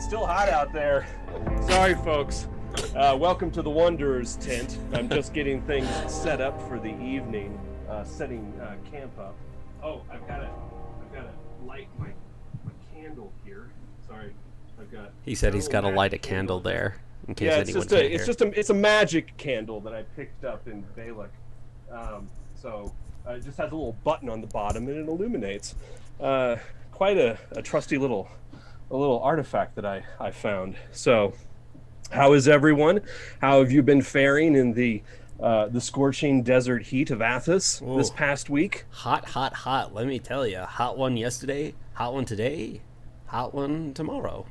Still hot out there. Sorry, folks. Welcome to the Wanderer's tent. I'm just getting things set up for the evening, setting camp up. Oh, I've got to light my candle here. Sorry, He said he's got to light a candle there in case anyone can't hear. It's a magic candle that I picked up in Balak. So it just has a little button on the bottom and it illuminates. Quite a trusty little artifact that I found. So, how is everyone? How have you been faring in the scorching desert heat of Athos this past week? Hot. Let me tell you. Hot one yesterday, hot one today, hot one tomorrow.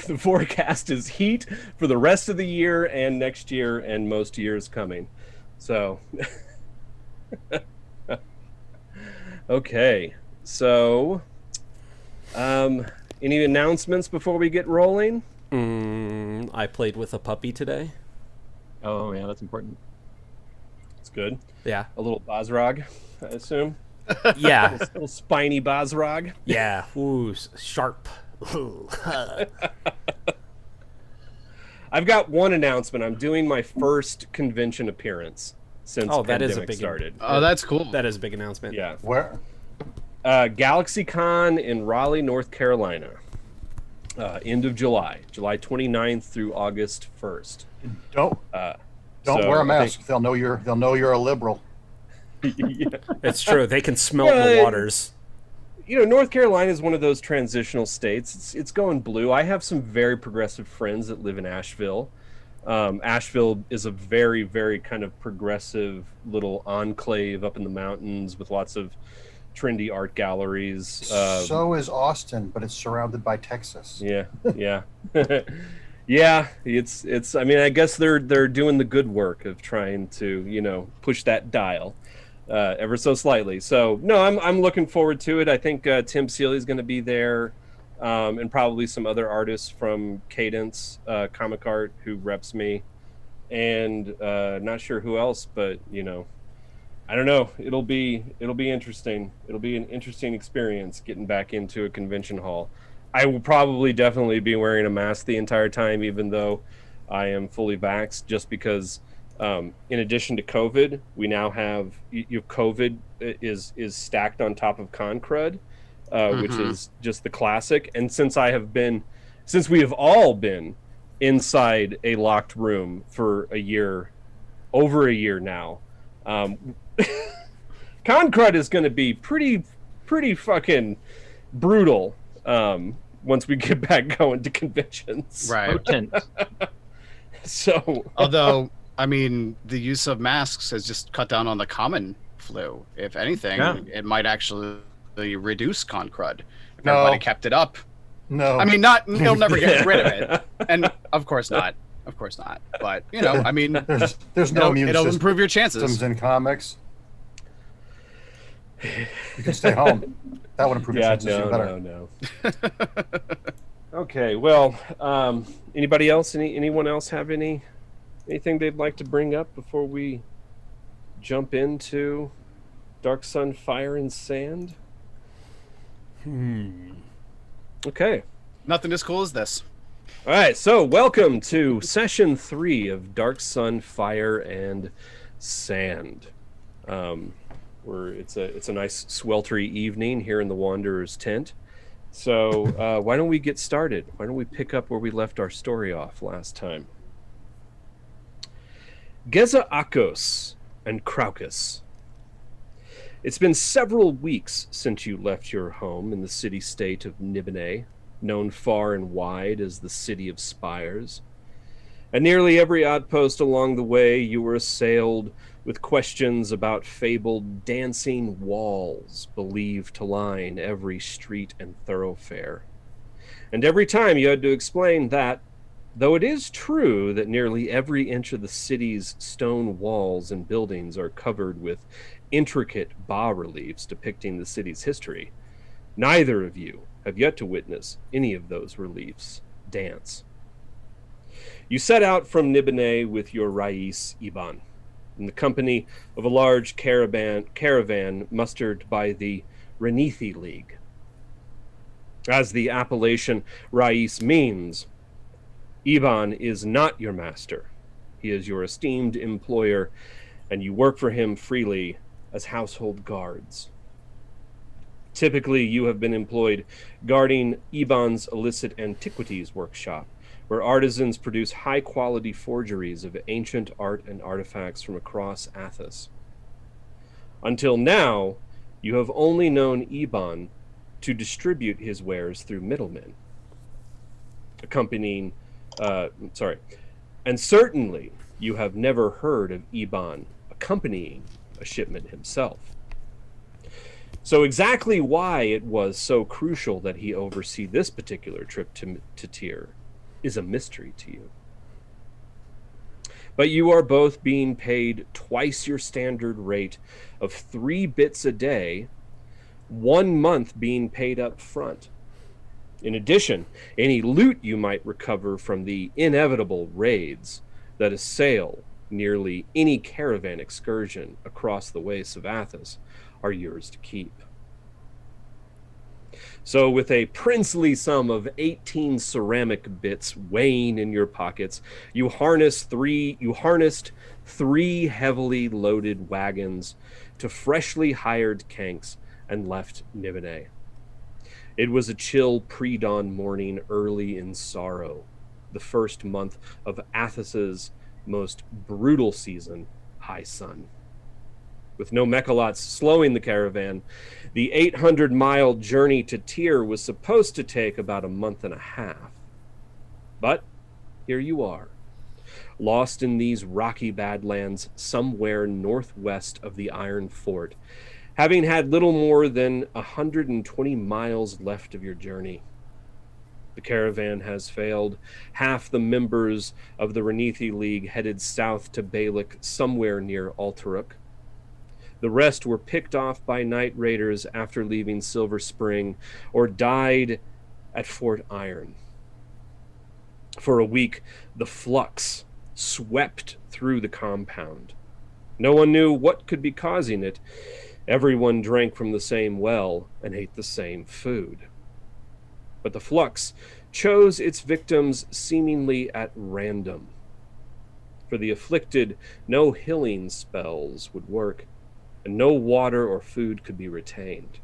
The forecast is heat for the rest of the year and next year and most years coming. So, okay. So, any announcements before we get rolling? I played with a puppy today. Oh, yeah, that's important. It's good. Yeah. A little Bosrog, I assume. Yeah. A little spiny Bosrog. Yeah. Ooh, sharp. I've got one announcement. I'm doing my first convention appearance since pandemic started. Oh, that's cool. That is a big announcement. Yeah. Where? GalaxyCon in Raleigh, North Carolina. End of July 29th through August 1st. Don't wear a mask. They'll know you're a liberal. Yeah. It's true. They can smell the waters. You know, North Carolina is one of those transitional states. It's going blue. I have some very progressive friends that live in Asheville. Asheville is a very, very kind of progressive little enclave up in the mountains with lots of trendy art galleries. So is Austin, but it's surrounded by Texas. Yeah. Yeah, it's I mean, I guess they're doing the good work of trying to, push that dial ever so slightly. So, no, I'm looking forward to it. I think Tim Seeley's going to be there, and probably some other artists from Cadence Comic Art who reps me, and not sure who else, but I don't know. It'll be interesting. It'll be an interesting experience getting back into a convention hall. I will probably definitely be wearing a mask the entire time, even though I am fully vaxxed, just because in addition to COVID, we now have COVID is stacked on top of con crud, which is just the classic. And since we have all been inside a locked room for over a year now, con crud is going to be pretty fucking brutal once we get back going to conventions. Right. So, although, I mean, the use of masks has just cut down on the common flu. If anything, it might actually reduce con crud if everybody kept it up. No, I mean, you'll never get rid of it, and of course not. But I mean, there's no immune it'll improve your chances. systems in comics. You can stay home. That would improve your chances even better. No. Okay, well, anybody else? Anyone else have anything they'd like to bring up before we jump into Dark Sun, Fire, and Sand? Okay. Nothing as cool as this. All right, so welcome to session 3 of Dark Sun, Fire, and Sand. It's a nice sweltery evening here in the Wanderer's tent. So why don't we get started? Why don't we pick up where we left our story off last time? Geza Akos and Craucus. It's been several weeks since you left your home in the city-state of Nibene, known far and wide as the City of Spires. At nearly every outpost along the way, you were assailed with questions about fabled dancing walls believed to line every street and thoroughfare. And every time you had to explain that, though it is true that nearly every inch of the city's stone walls and buildings are covered with intricate bas-reliefs depicting the city's history, neither of you have yet to witness any of those reliefs dance. You set out from Nibene with your Rais Iban, in the company of a large caravan mustered by the Renithi League. As the appellation Rais means, Iban is not your master. He is your esteemed employer, and you work for him freely as household guards. Typically, you have been employed guarding Iban's illicit antiquities workshop, where artisans produce high-quality forgeries of ancient art and artifacts from across Athos. Until now, you have only known Iban to distribute his wares through middlemen, and certainly you have never heard of Iban accompanying a shipment himself. So exactly why it was so crucial that he oversee this particular trip to Tyr is a mystery to you. But you are both being paid twice your standard rate of 3 bits a day, 1 month being paid up front. In addition, any loot you might recover from the inevitable raids that assail nearly any caravan excursion across the wastes of Athos are yours to keep. So with a princely sum of 18 ceramic bits weighing in your pockets, you harnessed 3 heavily loaded wagons to freshly hired kanks and left Nibene. It was a chill pre-dawn morning early in sorrow, the first month of Athos's most brutal season, high sun. With no mechalots slowing the caravan, the 800-mile journey to Tyr was supposed to take about a month and a half. But here you are, lost in these rocky badlands somewhere northwest of the Iron Fort, having had little more than 120 miles left of your journey. The caravan has failed. Half the members of the Renithi League headed south to Balik, somewhere near Alteruk. The rest were picked off by night raiders after leaving Silver Spring or died at Fort Iron. For a week, the flux swept through the compound. No one knew what could be causing it. Everyone drank from the same well and ate the same food. But the flux chose its victims seemingly at random. For the afflicted, no healing spells would work, and no water or food could be retained.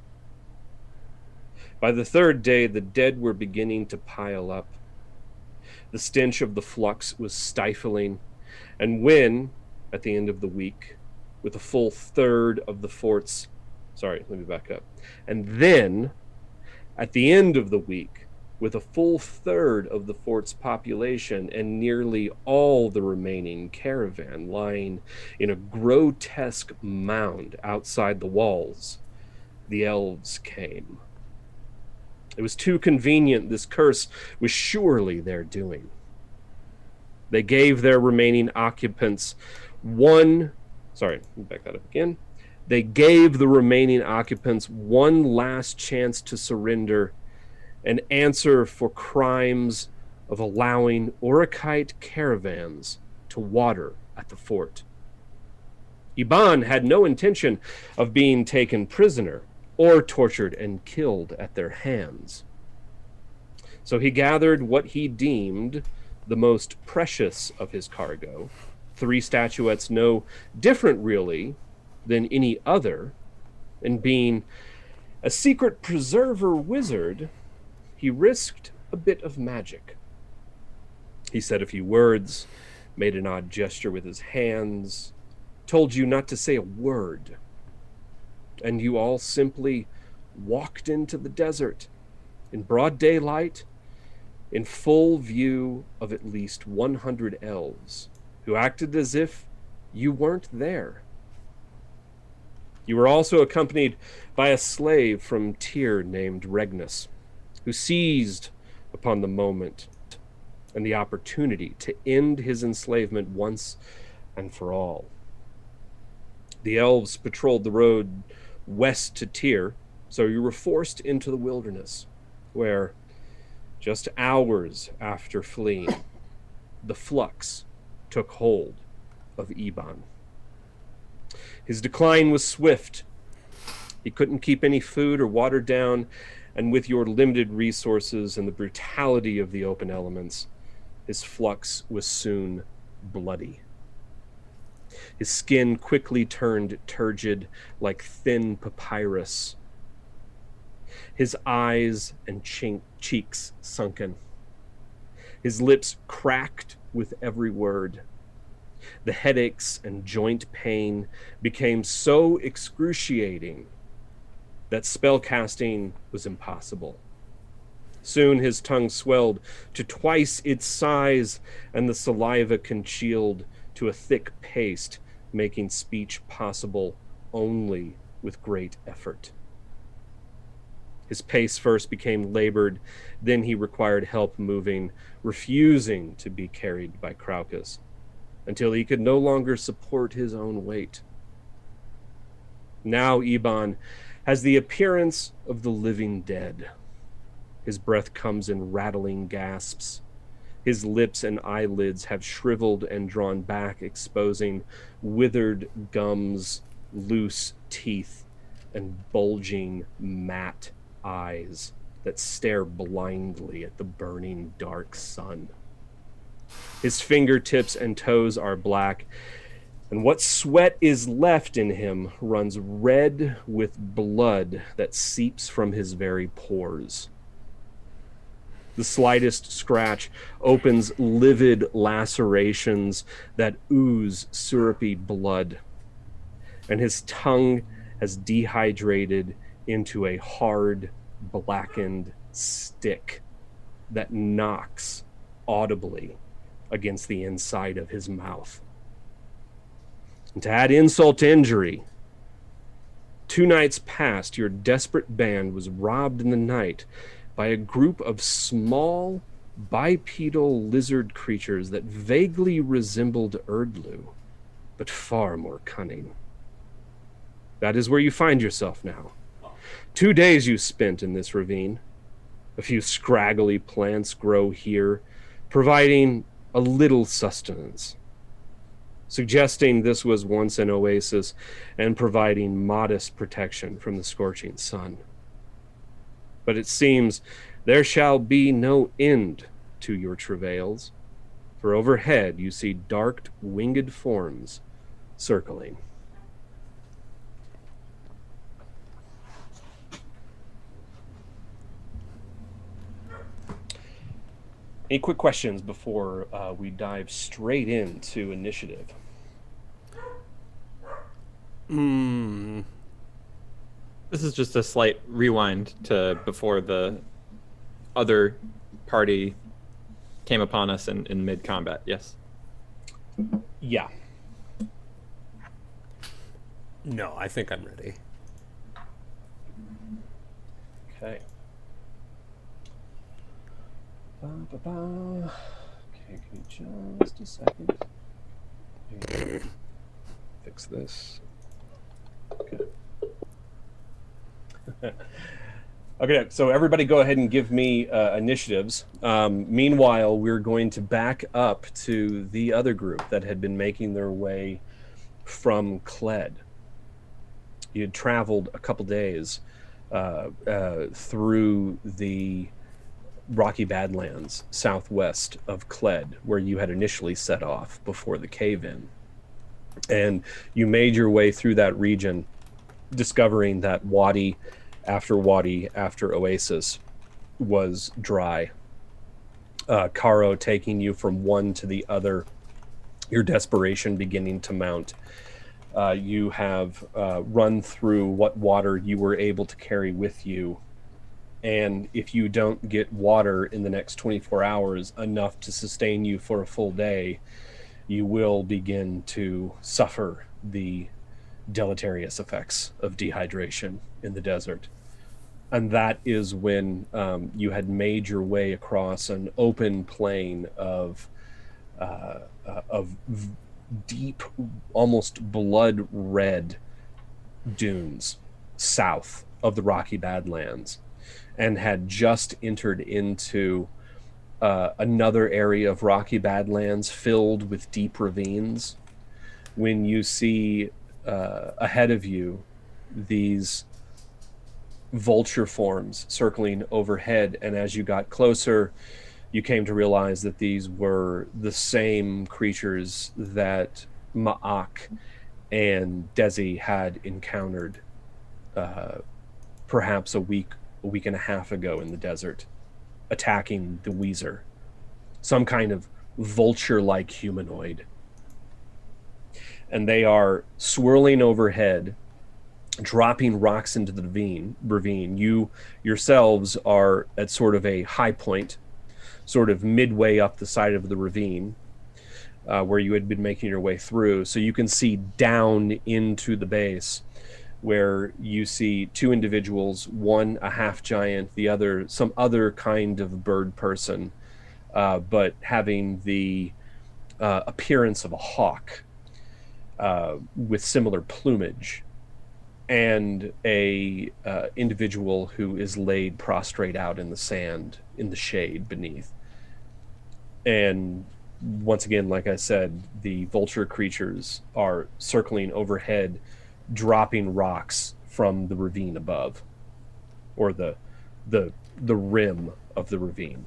By the 3rd day, the dead were beginning to pile up. The stench of the flux was stifling, and when, at the end of the week, with a full third of the fort's... And then, at the end of the week, with a full third of the fort's population and nearly all the remaining caravan lying in a grotesque mound outside the walls, the elves came. It was too convenient. This curse was surely their doing. They gave their remaining occupants They gave the remaining occupants one last chance to surrender and answer for crimes of allowing Oricite caravans to water at the fort. Iban had no intention of being taken prisoner or tortured and killed at their hands. So he gathered what he deemed the most precious of his cargo, 3 statuettes no different really than any other, and being a secret preserver wizard, he risked a bit of magic. He said a few words, made an odd gesture with his hands, told you not to say a word, and you all simply walked into the desert in broad daylight, in full view of at least 100 elves who acted as if you weren't there. You were also accompanied by a slave from Tyr named Regnus, who seized upon the moment and the opportunity to end his enslavement once and for all. The elves patrolled the road west to Tyr, so you were forced into the wilderness, where, just hours after fleeing, the flux took hold of Iban. His decline was swift. He couldn't keep any food or water down, and with your limited resources and the brutality of the open elements, his flux was soon bloody. His skin quickly turned turgid like thin papyrus. His eyes and cheeks sunken. His lips cracked with every word. The headaches and joint pain became so excruciating that spellcasting was impossible. Soon his tongue swelled to twice its size, and the saliva congealed to a thick paste, making speech possible only with great effort. His pace first became labored, then he required help moving, refusing to be carried by Craucus, until he could no longer support his own weight. Now Eban has the appearance of the living dead. His breath comes in rattling gasps. His lips and eyelids have shriveled and drawn back, exposing withered gums, loose teeth, and bulging, matte eyes that stare blindly at the burning dark sun. His fingertips and toes are black, and what sweat is left in him runs red with blood that seeps from his very pores. The slightest scratch opens livid lacerations that ooze syrupy blood, and his tongue has dehydrated into a hard, blackened stick that knocks audibly against the inside of his mouth. And to add insult to injury, 2 nights past, your desperate band was robbed in the night by a group of small, bipedal lizard creatures that vaguely resembled Erdlu, but far more cunning. That is where you find yourself now. 2 days you spent in this ravine. A few scraggly plants grow here, providing a little sustenance, suggesting this was once an oasis and providing modest protection from the scorching sun. But it seems there shall be no end to your travails, for overhead you see dark winged forms circling. Any quick questions before we dive straight into initiative? This is just a slight rewind to before the other party came upon us in mid-combat, yes? Yeah. No, I think I'm ready. Okay. Okay, give me just a second. Fix this. Okay. Okay, so everybody go ahead and give me initiatives. Meanwhile, we're going to back up to the other group that had been making their way from Cled. You had traveled a couple days through the Rocky Badlands southwest of Cled, where you had initially set off before the cave-in. And you made your way through that region, discovering that wadi after oasis was dry. Caro taking you from one to the other, your desperation beginning to mount. You have run through what water you were able to carry with you. And if you don't get water in the next 24 hours, enough to sustain you for a full day, you will begin to suffer the deleterious effects of dehydration in the desert. And that is when you had made your way across an open plain of deep, almost blood red dunes south of the Rocky Badlands, and had just entered into another area of Rocky Badlands filled with deep ravines, when you see ahead of you these vulture forms circling overhead, and as you got closer, you came to realize that these were the same creatures that Mma'ak and Desi had encountered perhaps a week and a half ago in the desert, attacking the Weezer. Some kind of vulture-like humanoid. And they are swirling overhead, dropping rocks into the ravine. You yourselves are at sort of a high point, sort of midway up the side of the ravine, where you had been making your way through. So you can see down into the base, where you see two individuals, one a half giant, the other some other kind of bird person, but having the appearance of a hawk, with similar plumage, and a individual who is laid prostrate out in the sand in the shade beneath. And once again, like I said, the vulture creatures are circling overhead, dropping rocks from the ravine above, or the rim of the ravine.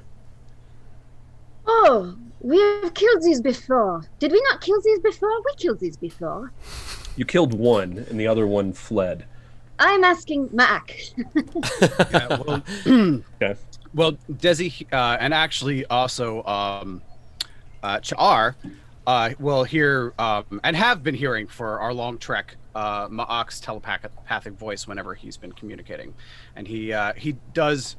Oh, we have killed these before. Did we not kill these before? We killed these before. You killed one, and the other one fled. I'm asking Mma'ak. Yeah, well, Okay. well, Desi, and actually also Cha'ar, will hear and have been hearing for our long trek Mma'ak's telepathic voice whenever he's been communicating, and he does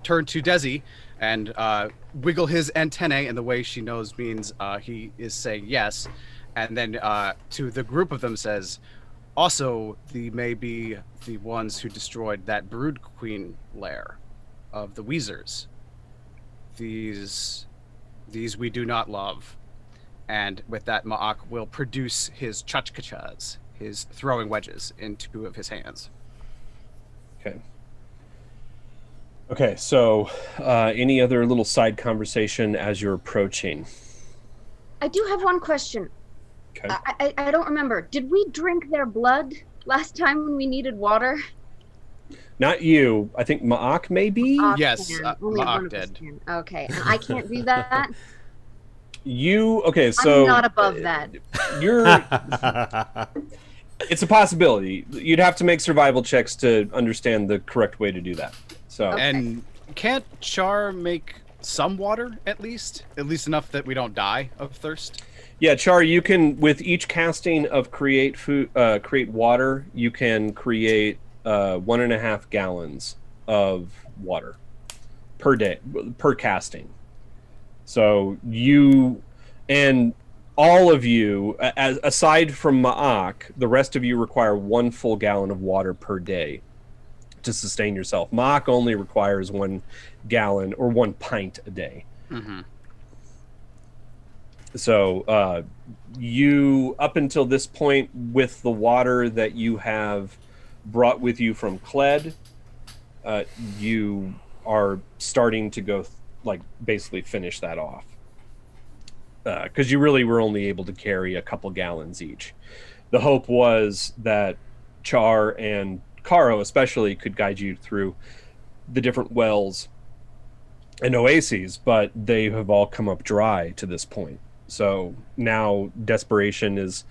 turn to Desi and wiggle his antennae in the way she knows means he is saying yes, and then to the group of them says, also, they may be the ones who destroyed that Brood Queen lair of the Weezers. These we do not love. And with that, Mma'ak will produce his chachkachas, his throwing wedges, in two of his hands. Okay, so any other little side conversation as you're approaching? I do have one question. Okay. I don't remember. Did we drink their blood last time when we needed water? Not you. I think Mma'ak maybe? Yes, Only Mma'ak one of us did. can. Okay, and I can't do that? Okay, so... I'm not above that. You're... It's a possibility. You'd have to make survival checks to understand the correct way to do that. So. Okay. And can't Char make some water, at least enough that we don't die of thirst? Yeah, Char, you can, with each casting of create water, you can create 1.5 gallons of water per day, per casting. So you, and all of you, aside from Mma'ak, the rest of you require 1 full gallon of water per day to sustain yourself. Mma'ak only requires 1 gallon or 1 pint a day. Mm-hmm. So you, up until this point, with the water that you have brought with you from Kled, you are starting to go, basically finish that off. Because you really were only able to carry a couple gallons each. The hope was that Char and Karo especially could guide you through the different wells and oases, but they have all come up dry to this point. So now desperation is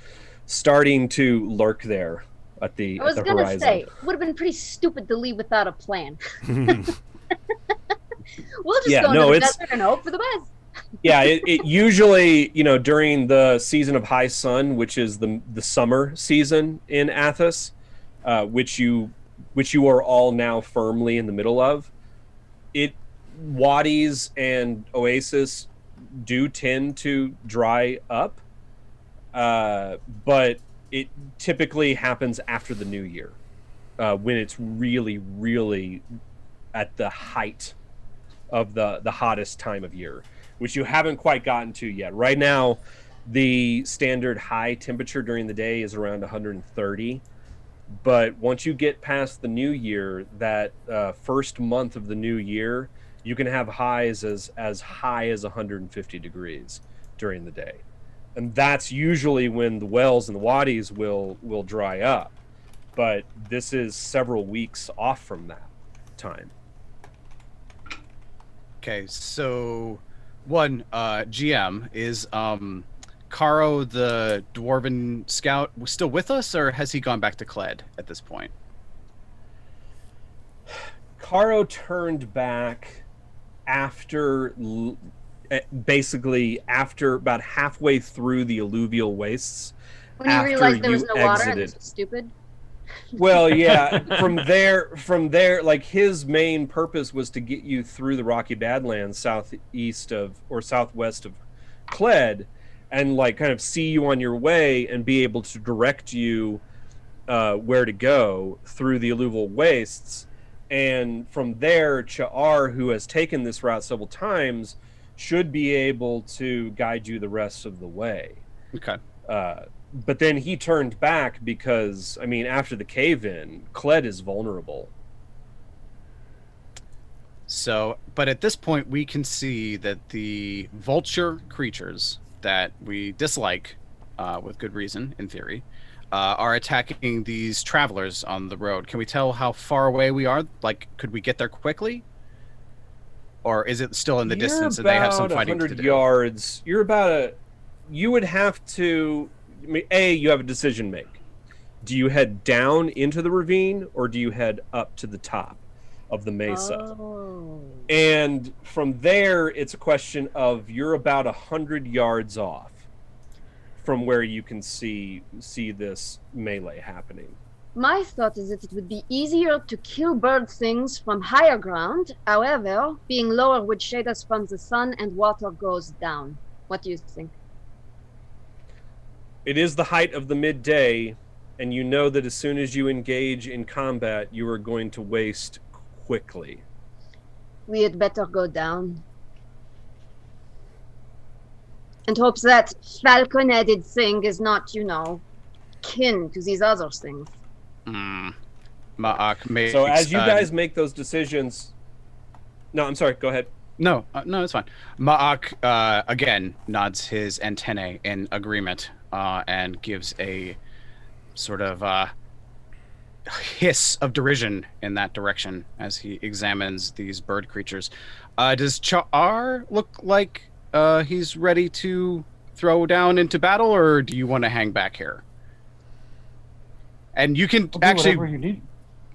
starting to lurk there at the horizon. I was gonna say, it would have been pretty stupid to leave without a plan. We'll just go into the desert and hope for the best. Yeah, it usually, during the season of high sun, which is the summer season in Athos, which you are all now firmly in the middle of, wadis and oasis do tend to dry up, but it typically happens after the new year, when it's really, really at the height of the hottest time of year, which you haven't quite gotten to yet. Right now, the standard high temperature during the day is around 130, but once you get past the new year, that first month of the new year, you can have highs as high as 150 degrees during the day. And that's usually when the wells and the wadis will dry up. but this is several weeks off from that time. Okay, so one GM is Caro the dwarven scout still with us, or has he gone back to Kled at this point? Caro turned back after about halfway through the alluvial wastes. When you realized there was no water and exited. this was stupid. Well, yeah, from there, like his main purpose was to get you through the Rocky Badlands southwest of Kled, and like kind of see you on your way and be able to direct you where to go through the alluvial wastes. And from there, Cha'ar, who has taken this route several times, should be able to guide you the rest of the way. Okay. But then he turned back because, I mean, after the cave-in, Kled is vulnerable. So, but at this point, we can see that the vulture creatures that we dislike, with good reason, in theory, are attacking these travelers on the road. Can we tell how far away we are? Like, could we get there quickly? Or is it still in the distance and they have some fighting to do? 100 yards. You would have to... I mean, you have a decision to make. Do you head down into the ravine, or do you head up to the top of the mesa? Oh. And from there, it's a question of you're about 100 yards off from where you can see this melee happening. My thought is that it would be easier to kill bird things from higher ground. However, being lower would shade us from the sun and water goes down. What do you think? It is the height of the midday, and you know that as soon as you engage in combat, you are going to waste quickly. We had better go down. And hope that falcon-headed thing is not, kin to these other things. Mma'ak makes... So as you guys make those decisions... No, I'm sorry, go ahead. No, it's fine. Mma'ak, again, nods his antennae in agreement and gives a sort of hiss of derision in that direction as he examines these bird creatures. Does Cha'ar look like he's ready to throw down into battle, or do you want to hang back here? And you can actually... whatever you need.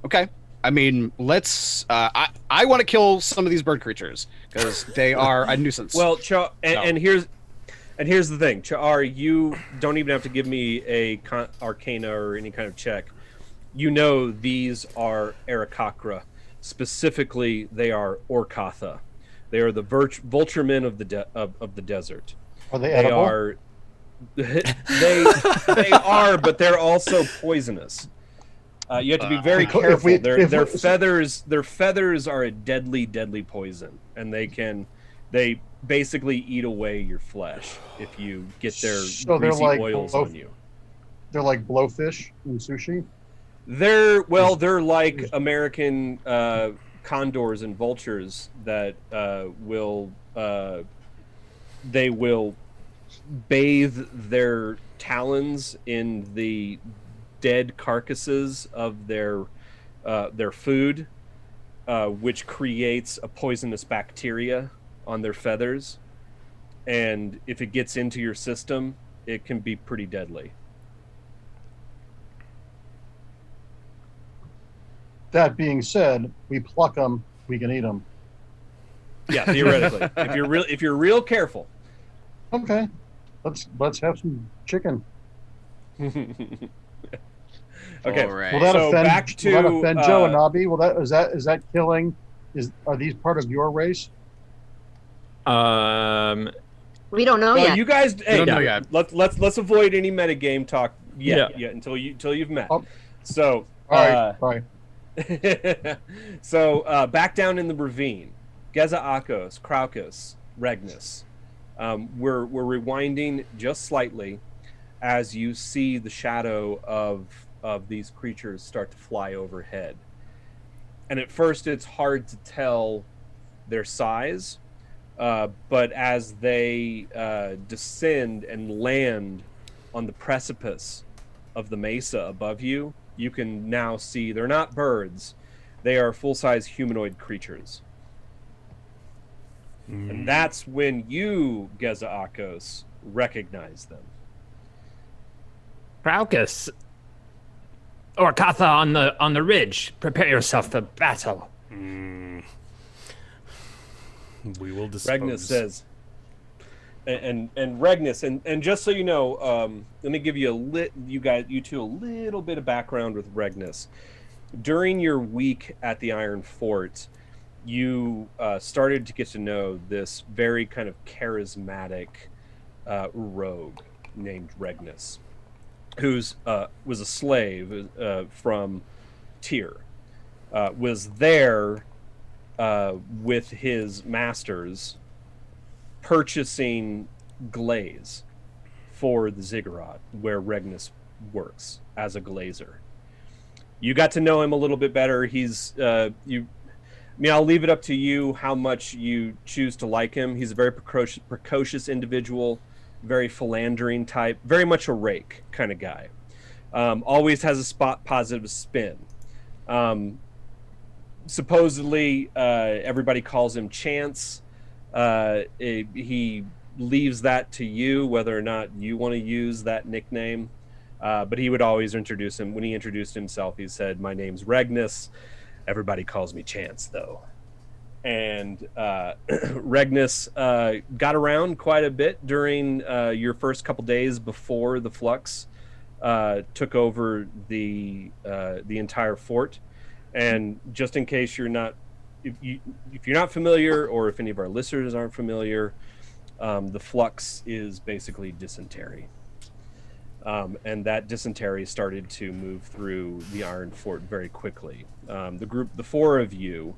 Okay. I mean, let's... I want to kill some of these bird creatures because they are a nuisance. Well, and here's the thing. Cha'ar, you don't even have to give me a arcana or any kind of check. You know these are Aarakocra. Specifically, they are Orkatha. They are the vulture men of the desert. Are they edible? They are, but they're also poisonous. You have to be very careful. Their feathers are a deadly poison, and they basically eat away your flesh if you get their greasy oils on you. They're like blowfish in sushi. They're like American condors and vultures that will bathe their talons in the dead carcasses of their food, which creates a poisonous bacteria on their feathers, and if it gets into your system, it can be pretty deadly. That being said, we pluck them, we can eat them. Yeah, theoretically, if you're real careful. Okay, let's have some chicken. Okay. All right. Will that offend Joe Annabi? Is that killing? Are these part of your race? We don't know Well, yet. you guys, don't know yet. Let's avoid any metagame talk yet until you've met. Oh. So, All right. So back down in the ravine, Geza Akos, Kraukos, Regnus. We're rewinding just slightly as you see the shadow of these creatures start to fly overhead. And at first it's hard to tell their size, but as they descend and land on the precipice of the mesa above you, you can now see they're not birds. They are full-size humanoid creatures. And that's when you, Geza Akos, recognize them. Craucus, or Katha on the ridge, prepare yourself for battle. We will dispose. Regnus says, and Regnus, and just so you know, let me give you you two a little bit of background with Regnus. During your week at the Iron Fort, you started to get to know this very kind of charismatic rogue named Regnus, who's was a slave from Tyr, was there with his masters purchasing glaze for the ziggurat where Regnus works as a glazer. You got to know him a little bit better. He's I'll leave it up to you how much you choose to like him. He's a very precocious individual, very philandering type, very much a rake kind of guy. Always has a positive spin. Supposedly, everybody calls him Chance. He leaves that to you, whether or not you want to use that nickname. But he would always introduce him. When he introduced himself, he said, "My name's Regnus. Everybody calls me Chance, though." And Regnus got around quite a bit during your first couple days before the Flux took over the entire fort. And just in case you're not, if you're not familiar, or if any of our listeners aren't familiar, the Flux is basically dysentery. And that dysentery started to move through the Iron Fort very quickly. The four of you,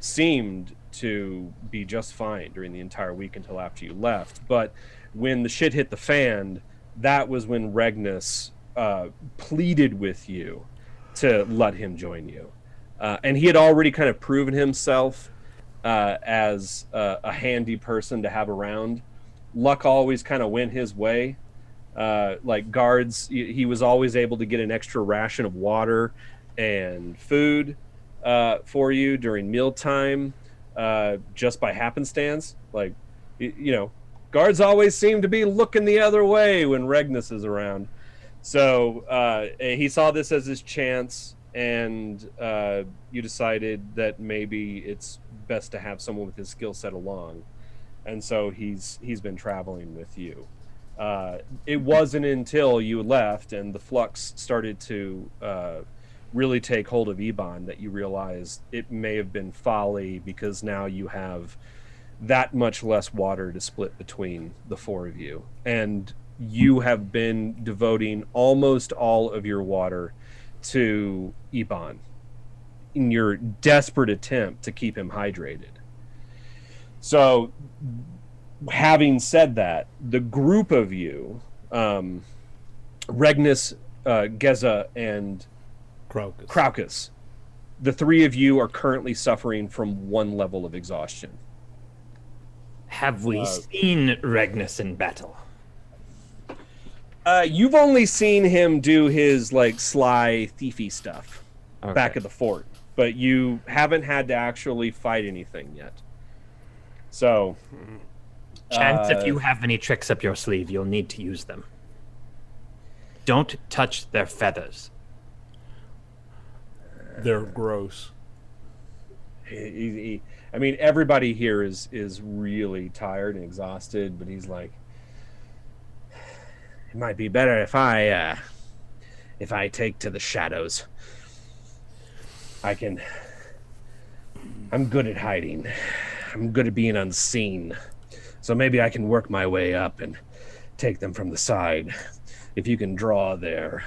seemed to be just fine during the entire week until after you left. But when the shit hit the fan, that was when Regnus pleaded with you to let him join you. And he had already kind of proven himself as a handy person to have around. Luck always kind of went his way. Like guards, he was always able to get an extra ration of water and food for you during mealtime, just by happenstance. Like, guards always seem to be looking the other way when Regnus is around. So he saw this as his chance, and you decided that maybe it's best to have someone with his skill set along. And so he's been traveling with you. It wasn't until you left and the Flux started to really take hold of Ebon that you realized it may have been folly, because now you have that much less water to split between the four of you. And you have been devoting almost all of your water to Ebon in your desperate attempt to keep him hydrated. So, having said that, the group of you, Regnus, Geza, and Craucus, the three of you are currently suffering from one level of exhaustion. Have we seen Regnus in battle? You've only seen him do his sly thiefy stuff back at the fort, but you haven't had to actually fight anything yet. So, Chance, if you have any tricks up your sleeve, you'll need to use them. Don't touch their feathers. They're gross. I mean, everybody here is really tired and exhausted, but he's like, it might be better if I take to the shadows. I'm good at hiding. I'm good at being unseen. So maybe I can work my way up and take them from the side. If you can draw their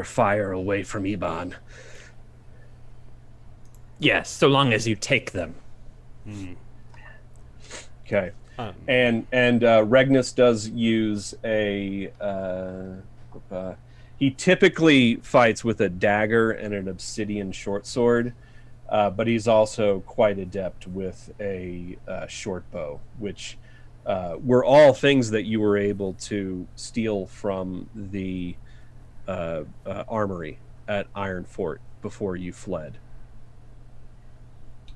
fire away from Ebon. Yes, so long as you take them. Okay. And Regnus does use a he typically fights with a dagger and an obsidian short sword, but he's also quite adept with a short bow, which were all things that you were able to steal from the armory at Iron Fort before you fled.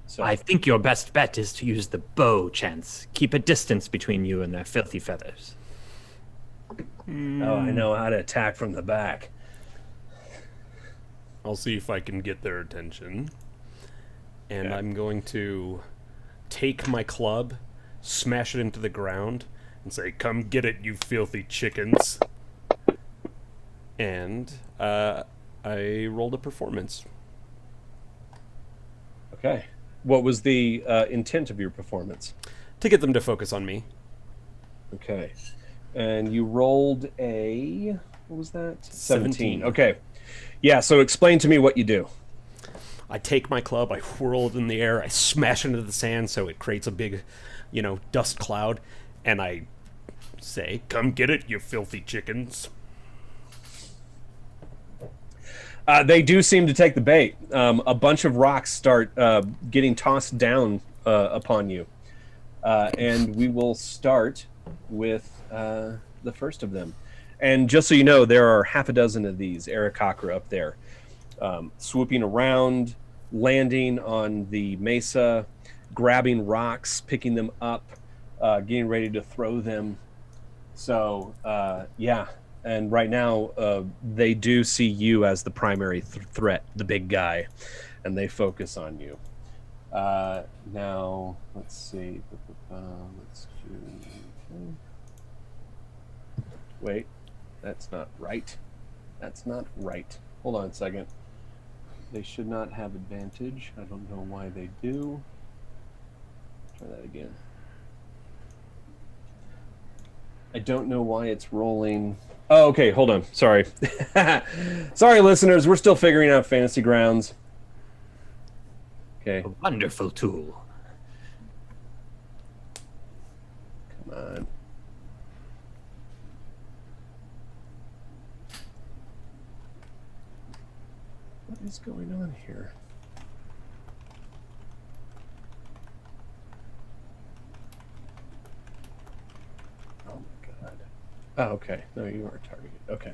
So I think your best bet is to use the bow, Chance. Keep a distance between you and their filthy feathers. Oh, I know how to attack from the back. I'll see if I can get their attention. And I'm going to take my club, smash it into the ground, and say, "Come get it, you filthy chickens." And I rolled a performance. Okay. What was the intent of your performance? To get them to focus on me. Okay. And you rolled a... What was that? 17. Okay. Yeah, so explain to me what you do. I take my club, I whirl it in the air, I smash it into the sand so it creates a big, dust cloud, and I say, "Come get it, you filthy chickens." They do seem to take the bait. A bunch of rocks start getting tossed down upon you. And we will start with the first of them. And just so you know, there are half a dozen of these Aarakocra up there, swooping around, landing on the mesa, grabbing rocks, picking them up, getting ready to throw them. So, yeah. And right now, they do see you as the primary threat, the big guy, and they focus on you. Now, let's see. Let's do... Wait, that's not right. That's not right. Hold on a second. They should not have advantage. I don't know why they do. Try that again. I don't know why it's rolling. Oh, okay, hold on. Sorry. Sorry, listeners. We're still figuring out Fantasy Grounds. Okay. A wonderful tool. Come on. What is going on here? Oh my god. Oh, okay. No, you are targeted. Okay.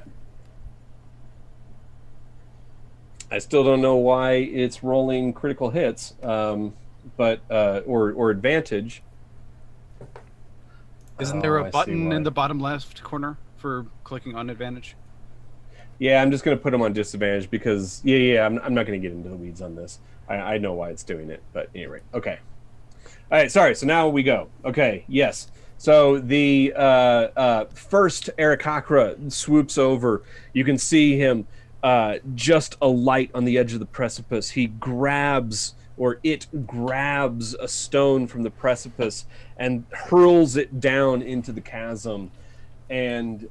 I still don't know why it's rolling critical hits, but or advantage. Isn't there Oh, a I see button why. in the bottom left corner for clicking on advantage? Yeah, I'm just going to put them on disadvantage because, I'm not going to get into the weeds on this. I know why it's doing it, but anyway, okay. All right, sorry, so now we go. Okay, yes. So the first Aarakocra swoops over. You can see him just a light on the edge of the precipice. He grabs, or it grabs a stone from the precipice and hurls it down into the chasm. And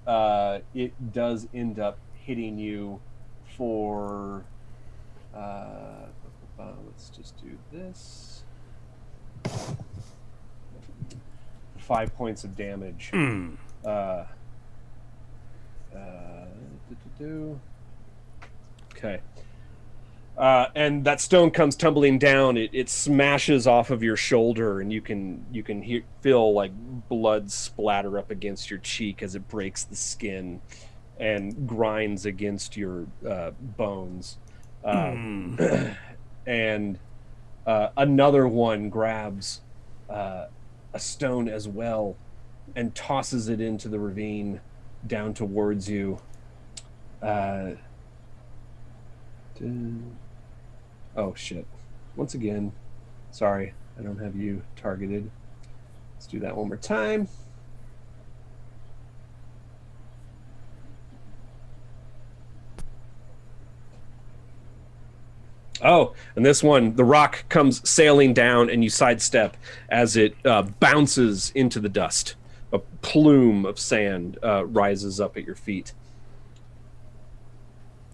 it does end up hitting you for let's just do this, 5 points of damage. Okay. And that stone comes tumbling down. It smashes off of your shoulder, and you can feel like blood splatter up against your cheek as it breaks the skin and grinds against your bones. And another one grabs a stone as well and tosses it into the ravine down towards you. Oh shit. Once again, sorry, I don't have you targeted. Let's do that one more time. Oh, and this one, the rock comes sailing down and you sidestep as it bounces into the dust. A plume of sand rises up at your feet.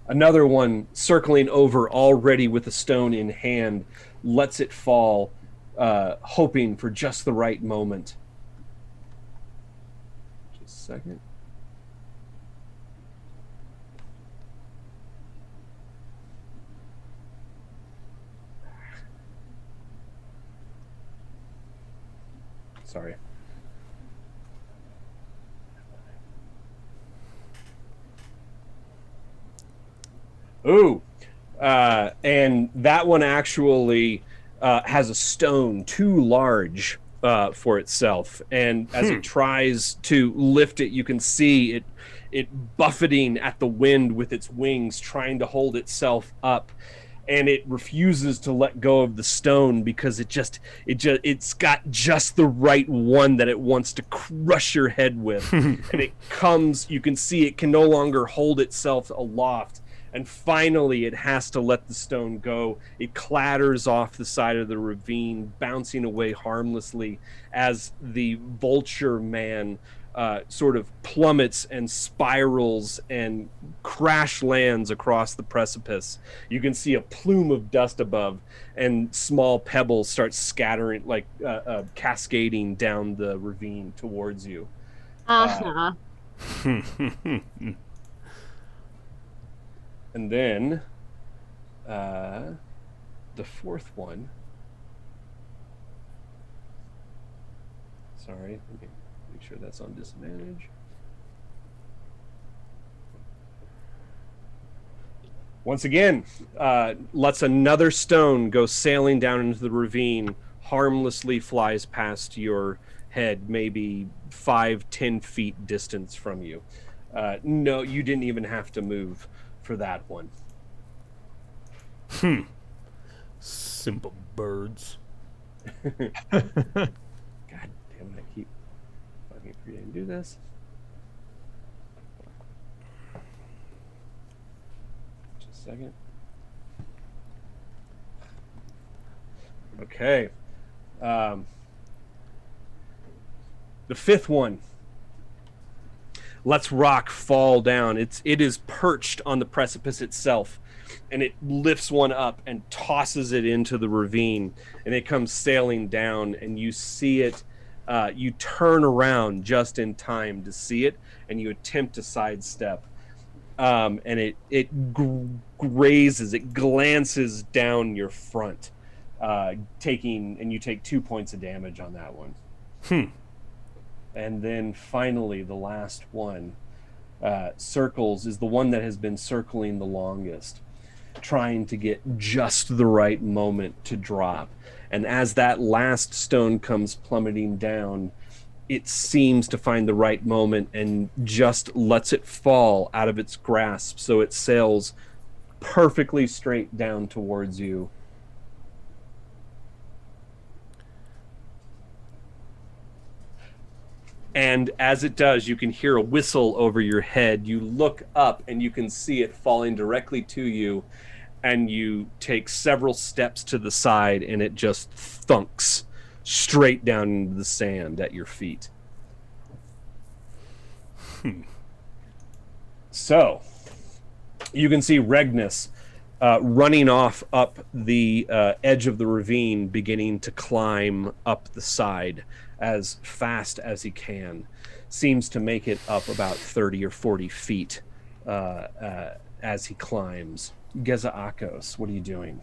Another one circling over already with a stone in hand lets it fall, hoping for just the right moment. Just a second. Sorry. Ooh. And that one actually has a stone too large for itself. And as it tries to lift it, you can see it buffeting at the wind with its wings, trying to hold itself up. And it refuses to let go of the stone because it's got just the right one that it wants to crush your head with. And you can see it can no longer hold itself aloft. And finally, it has to let the stone go. It clatters off the side of the ravine, bouncing away harmlessly as the vulture man sort of plummets and spirals and crash lands across the precipice. You can see a plume of dust above, and small pebbles start scattering, like cascading down the ravine towards you. And then the fourth one. Sorry, let me make sure that's on disadvantage. Once again, lets another stone go sailing down into the ravine, harmlessly flies past your head, maybe 5-10 feet distance from you. No, you didn't even have to move for that one. Simple birds. God damn it, I keep fucking forgetting to do this. Just a second. Okay. The fifth one lets rock fall down. It is perched on the precipice itself, and it lifts one up and tosses it into the ravine, and it comes sailing down, and you see it. You turn around just in time to see it, and you attempt to sidestep, and it grazes, it glances down your front, and you take 2 points of damage on that one. And then finally, the last one, circles, is the one that has been circling the longest, trying to get just the right moment to drop. And as that last stone comes plummeting down, it seems to find the right moment and just lets it fall out of its grasp, so it sails perfectly straight down towards you. And as it does, you can hear a whistle over your head. You look up and you can see it falling directly to you, and you take several steps to the side, and it just thunks straight down into the sand at your feet. So, you can see Regnus running off up the edge of the ravine, beginning to climb up the side as fast as he can. Seems to make it up about 30 or 40 feet as he climbs. Gezaakos, what are you doing?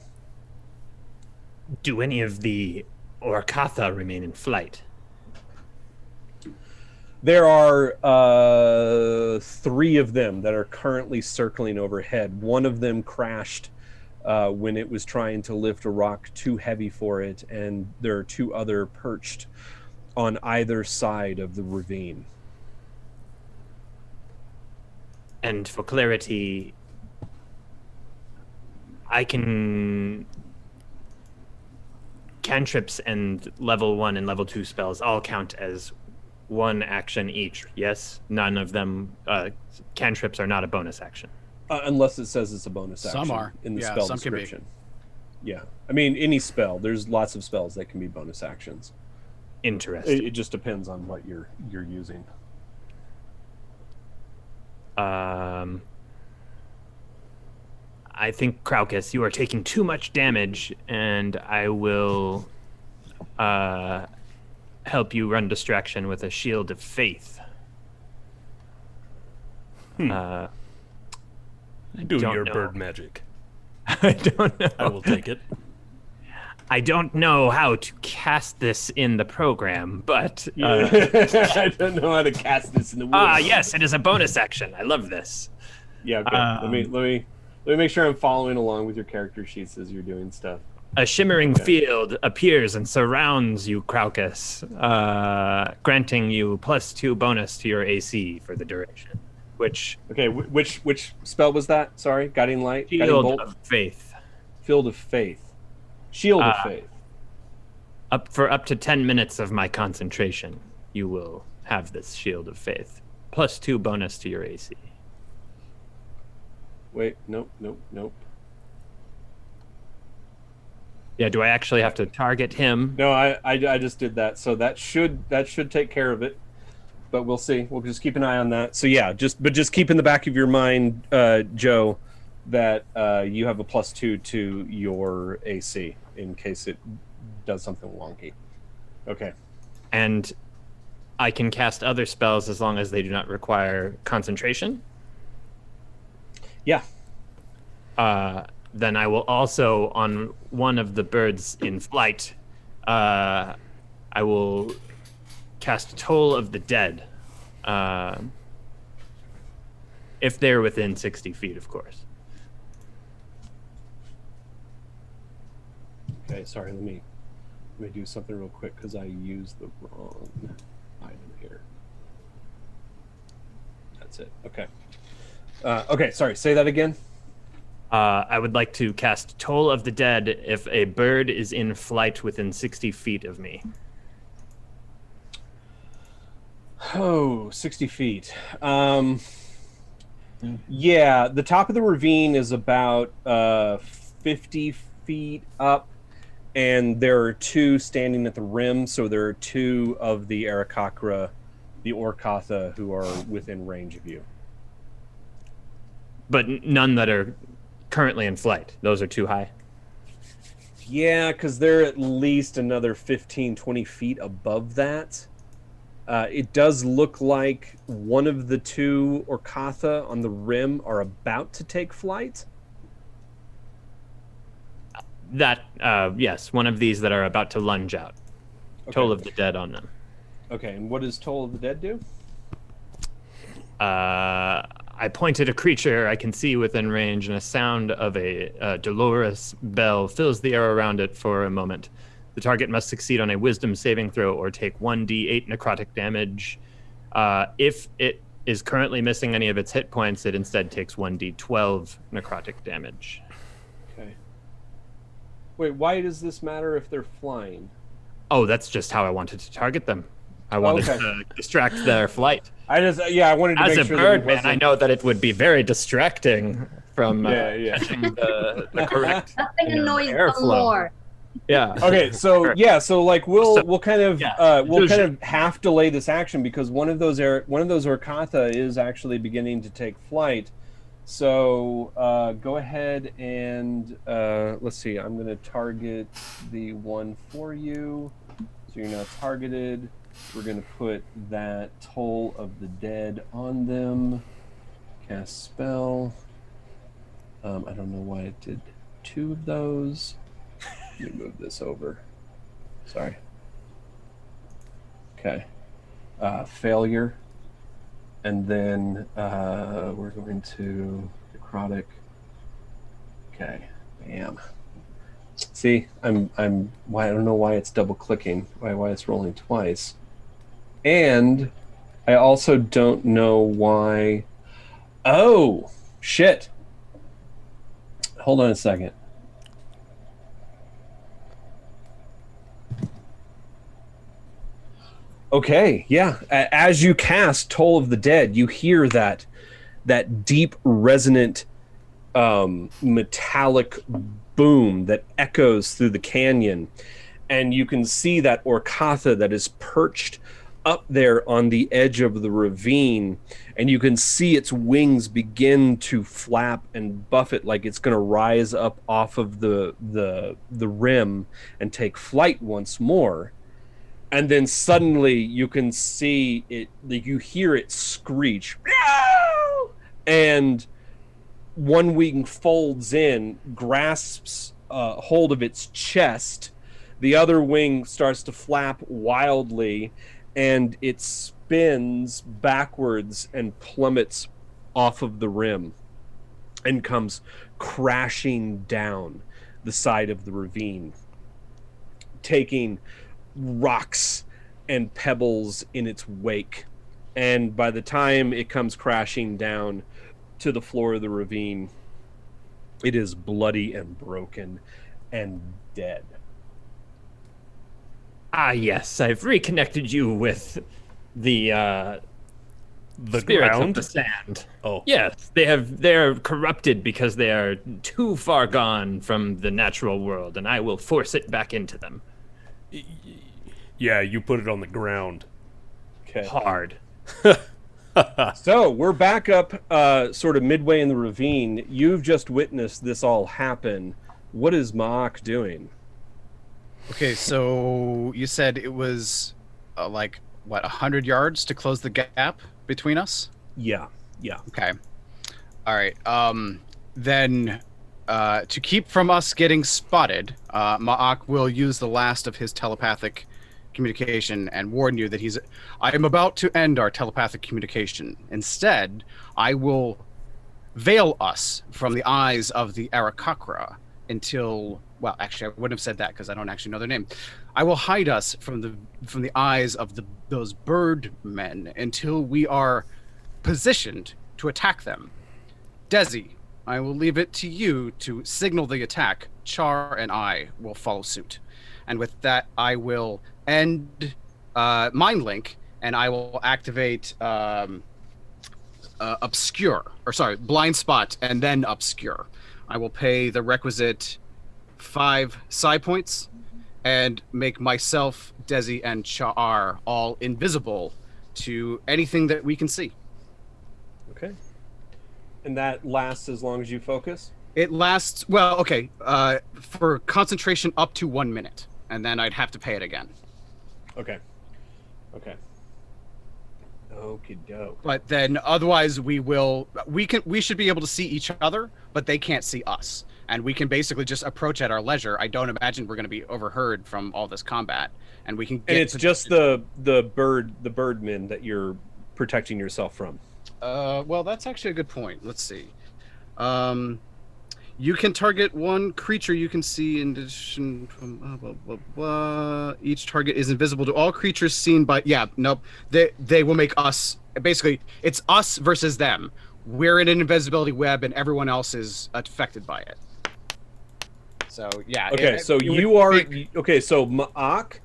Do any of the Orkatha remain in flight? There are 3 of them that are currently circling overhead. One of them crashed when it was trying to lift a rock too heavy for it, and there are 2 other perched on either side of the ravine. And for clarity, I can... Cantrips and level 1 and level 2 spells all count as 1 action each, yes? None of them... cantrips are not a bonus action. Unless it says it's a bonus action. Some are. In the Yeah, spell some can be. description. Yeah. I mean, any spell. There's lots of spells that can be bonus actions. Interesting. It just depends on what you're using. I think, Kraukus, you are taking too much damage, and I will help you run distraction with a shield of faith. Do don't your know. bird magic. I don't know. I will take it. I don't know how to cast this in the program, but I don't know how to cast this in the woods. yes, it is a bonus action. I love this. Yeah, okay. Let Let me make sure I'm following along with your character sheets as you're doing stuff. A shimmering field appears and surrounds you, Craucus, granting you +2 bonus to your AC for the duration. Which Okay, which spell was that? Sorry, Guiding Light? Guiding Shield Bolt? of Faith. Field of Faith. Shield of Faith. Up to 10 minutes of my concentration, you will have this Shield of Faith. +2 bonus to your AC. Wait, nope. Yeah, do I actually have to target him? No, I just did that, so that should take care of it. But we'll see. We'll just keep an eye on that. So yeah, just keep in the back of your mind, Joe, that you have a +2 to your AC in case it does something wonky. Okay. And I can cast other spells as long as they do not require concentration? Yeah. Then I will also, on one of the birds in flight, I will cast Toll of the Dead. If they're within 60 feet, of course. Okay, sorry, let me do something real quick because I used the wrong item here. That's it. Okay. Okay, sorry, say that again. I would like to cast Toll of the Dead if a bird is in flight within 60 feet of me. Oh, 60 feet. Yeah, the top of the ravine is about 50 feet up, and there are two standing at the rim, so there are two of the Aarakocra, the Orcatha, who are within range of you. But none that are currently in flight. Those are too high. Yeah, because they're at least another 15, 20 feet above that. It does look like one of the two Orcatha on the rim are about to take flight. That, yes, one of these that are about to lunge out. Okay. Toll of the Dead on them. Okay, and what does Toll of the Dead do? I point at a creature I can see within range, and a sound of a dolorous bell fills the air around it for a moment. The target must succeed on a wisdom saving throw or take 1d8 necrotic damage. If it is currently missing any of its hit points, it instead takes 1d12 necrotic damage. Okay. Wait, why does this matter if they're flying? Oh, that's just how I wanted to target them. I wanted to distract their flight. I wanted to As make a sure bird that man, I know that it would be very distracting from catching the correct Nothing annoys them airflow. more. Yeah. Okay, so like we'll kind of illusion. kind of half delay this action because one of those Orcatha is actually beginning to take flight. So go ahead and let's see. I'm going to target the one for you. So you're now targeted. We're going to put that Toll of the Dead on them. Cast spell. I don't know why it did two of those. Let me move this over. Sorry. Okay. Failure. And then we're going to necrotic. Okay. Bam. See, I don't know why it's double clicking. Why it's rolling twice. And I also don't know why. Oh, shit. Hold on a second. Okay, yeah. As you cast Toll of the Dead, you hear that deep, resonant, metallic boom that echoes through the canyon, and you can see that Orcatha that is perched up there on the edge of the ravine, and you can see its wings begin to flap and buffet like it's going to rise up off of the rim and take flight once more. And then suddenly you can see it, like you hear it screech, and one wing folds in, grasps hold of its chest. The other wing starts to flap wildly, and it spins backwards and plummets off of the rim. and comes crashing down the side of the ravine, taking rocks and pebbles in its wake. And by the time it comes crashing down to the floor of the ravine, it is bloody and broken and dead. Ah, yes, I've reconnected you with the spirits ground? of the sand. Oh. Yes, they're corrupted because they are too far gone from the natural world, and I will force it back into them. Yeah, you put it on the ground. Okay. Hard. So we're back up sort of midway in the ravine. You've just witnessed this all happen. What is Mma'ak doing? Okay, so you said it was like what, 100 yards to close the gap between us? Yeah. Okay. All right. Then to keep from us getting spotted, Mma'ak will use the last of his telepathic communication and warn you that I am about to end our telepathic communication. Instead, I will veil us from the eyes of the Arakakra until, well, actually, I wouldn't have said that because I don't actually know their name. I will hide us from the eyes of those bird men until we are positioned to attack them. Desi, I will leave it to you to signal the attack. Char and I will follow suit. And with that, I will end Mind Link, and I will activate Blind Spot, and then Obscure. I will pay the requisite 5 psi points, and make myself, Desi, and Char all invisible to anything that we can see. Okay. And that lasts as long as you focus? It lasts, well, okay, for concentration up to 1 minute, and then I'd have to pay it again. Okay. Okie doke. But then otherwise we should be able to see each other, but they can't see us. And we can basically just approach at our leisure. I don't imagine we're going to be overheard from all this combat. And we can get And it's just the birdmen that you're protecting yourself from. Well, that's actually a good point. Let's see. You can target one creature you can see in addition from each target is invisible to all creatures seen by they will make us, basically it's us versus them. We're in an invisibility web and everyone else is affected by it. So yeah. Okay, so Mma'ak,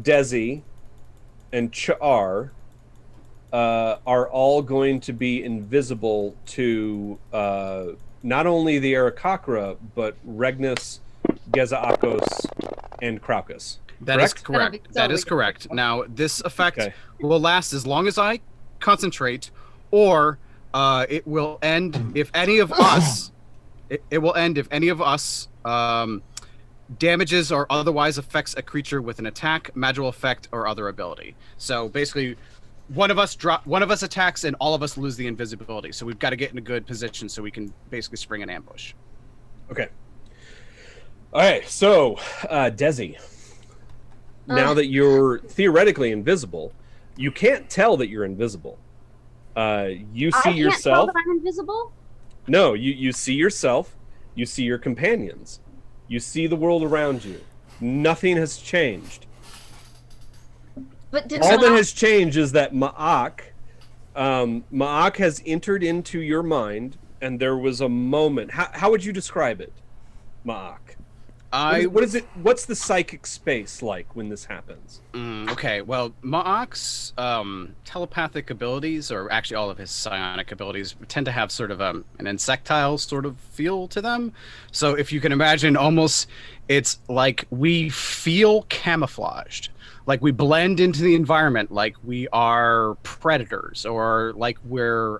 Desi, and Char are all going to be invisible to not only the Arakakra, but Regnus, Gezaakos, and Kraukus. That is correct. That is correct. Now, this effect will last as long as I concentrate, or it will end if any of us. It will end if any of us damages or otherwise affects a creature with an attack, magical effect, or other ability. So basically, one of us attacks, and all of us lose the invisibility. So we've got to get in a good position so we can basically spring an ambush. Okay. All right. So, Desi, now that you're theoretically invisible, you can't tell that you're invisible. You see I yourself. can't tell that I'm invisible? No, you see yourself. You see your companions. You see the world around you. Nothing has changed. But All that has changed is that Mma'ak has entered into your mind, and there was a moment. How would you describe it, Mma'ak? What is it? What's the psychic space like when this happens? Okay, well, Mma'ak's telepathic abilities, or actually all of his psionic abilities, tend to have sort of an insectile sort of feel to them. So if you can imagine, almost it's like we feel camouflaged. Like we blend into the environment, like we are predators, or like we're,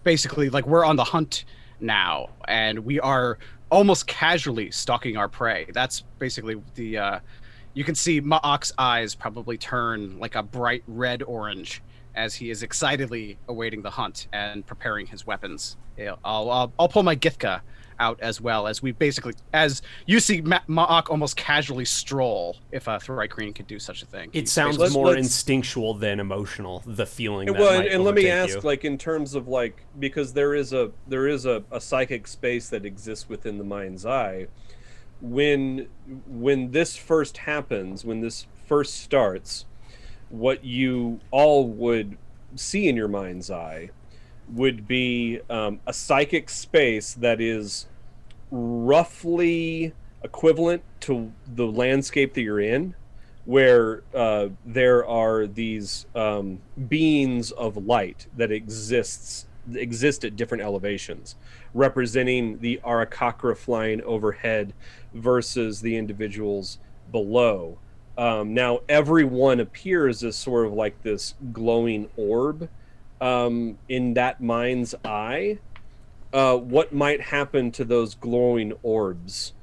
basically like we're on the hunt now, and we are almost casually stalking our prey. That's basically you can see Mma'ak's eyes probably turn like a bright red-orange as he is excitedly awaiting the hunt and preparing his weapons. I'll pull my Githka out as well as we basically, as you see Mma'ak almost casually stroll, if Thrycreen could do such a thing. It sounds more instinctual than emotional, the feeling that well, might and let me overtake ask, you. like, in terms of, like, because there is a psychic space that exists within the mind's eye. When this first happens, when this first starts, what you all would see in your mind's eye would be a psychic space that is roughly equivalent to the landscape that you're in, where there are these beings of light that exist at different elevations, representing the Arakakra flying overhead versus the individuals below. Now everyone appears as sort of like this glowing orb in that mind's eye. What might happen to those glowing orbs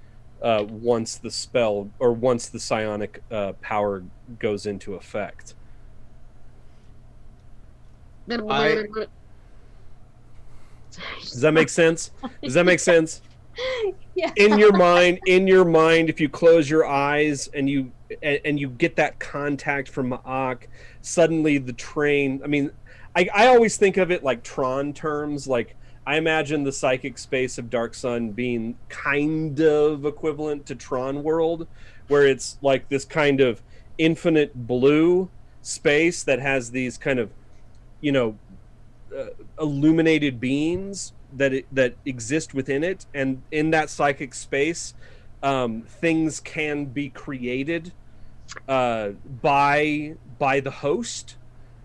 once the spell or once the psionic power goes into effect? Does that make sense? Does that make sense? Yeah. In your mind, if you close your eyes and you get that contact from Mma'ak, suddenly the train. I mean, I always think of it like Tron terms. Like, I imagine the psychic space of Dark Sun being kind of equivalent to Tron World, where it's like this kind of infinite blue space that has these kind of, illuminated beings that exist within it, and in that psychic space, things can be created by the host.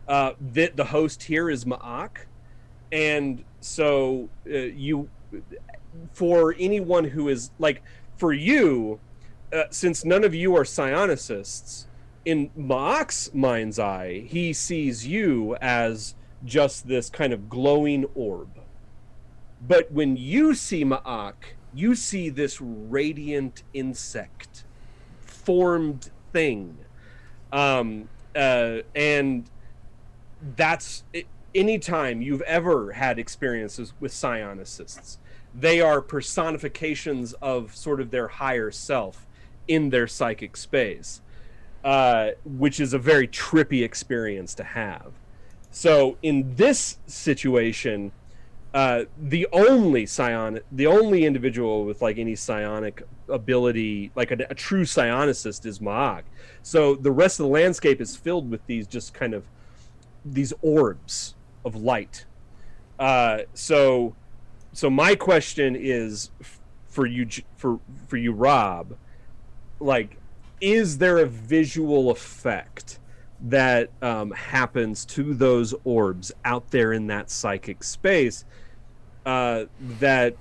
The host here is Mma'ak, and so for anyone who is like, for you, since none of you are psionicists, in Mma'ak's mind's eye, he sees you as just this kind of glowing orb. But when you see Mma'ak, you see this radiant insect formed thing. And that's it. Anytime you've ever had experiences with psionicists, they are personifications of sort of their higher self in their psychic space, which is a very trippy experience to have. So in this situation, the only individual with like any psionic ability, like a true psionicist, is Mma'ak. So the rest of the landscape is filled with these just kind of these orbs of light. So my question is for you, Rob, like, is there a visual effect that happens to those orbs out there in that psychic space that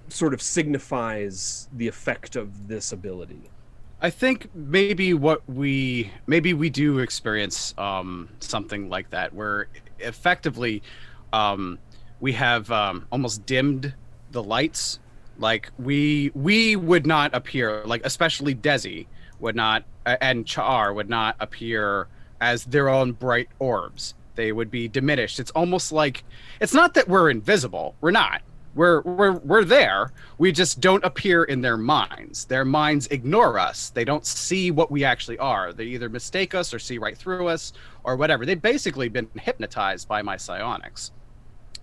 sort of signifies the effect of this ability? I think maybe we do experience something like that, where effectively we have almost dimmed the lights. Like we would not appear, like especially Desi would not, and Cha'ar would not appear as their own bright orbs. They would be diminished. It's almost like, it's not that we're invisible. We're not. We're there. We just don't appear in their minds. Their minds ignore us. They don't see what we actually are. They either mistake us or see right through us or whatever. They've basically been hypnotized by my psionics.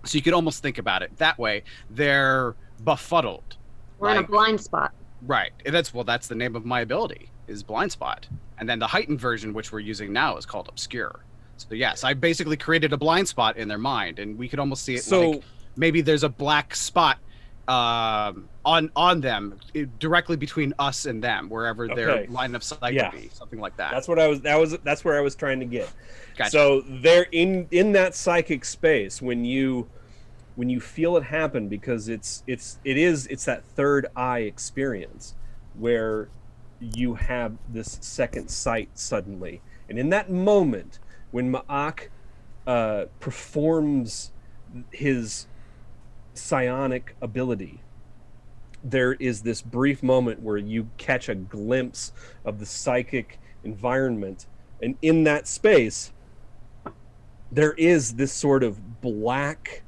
So you could almost think about it that way. They're befuddled. We're in a blind spot. Right. That's the name of my ability, is blind spot. And then the heightened version, which we're using now, is called obscure. So yes, I basically created a blind spot in their mind, and we could almost see it like maybe there's a black spot on them directly between us and them, wherever their line of sight would be, something like that. That's where I was trying to get. Gotcha. So they're in that psychic space when you feel it happen, because it's that third eye experience where you have this second sight suddenly, and in that moment when Mma'ak performs his psionic ability, there is this brief moment where you catch a glimpse of the psychic environment, and in that space there is this sort of black,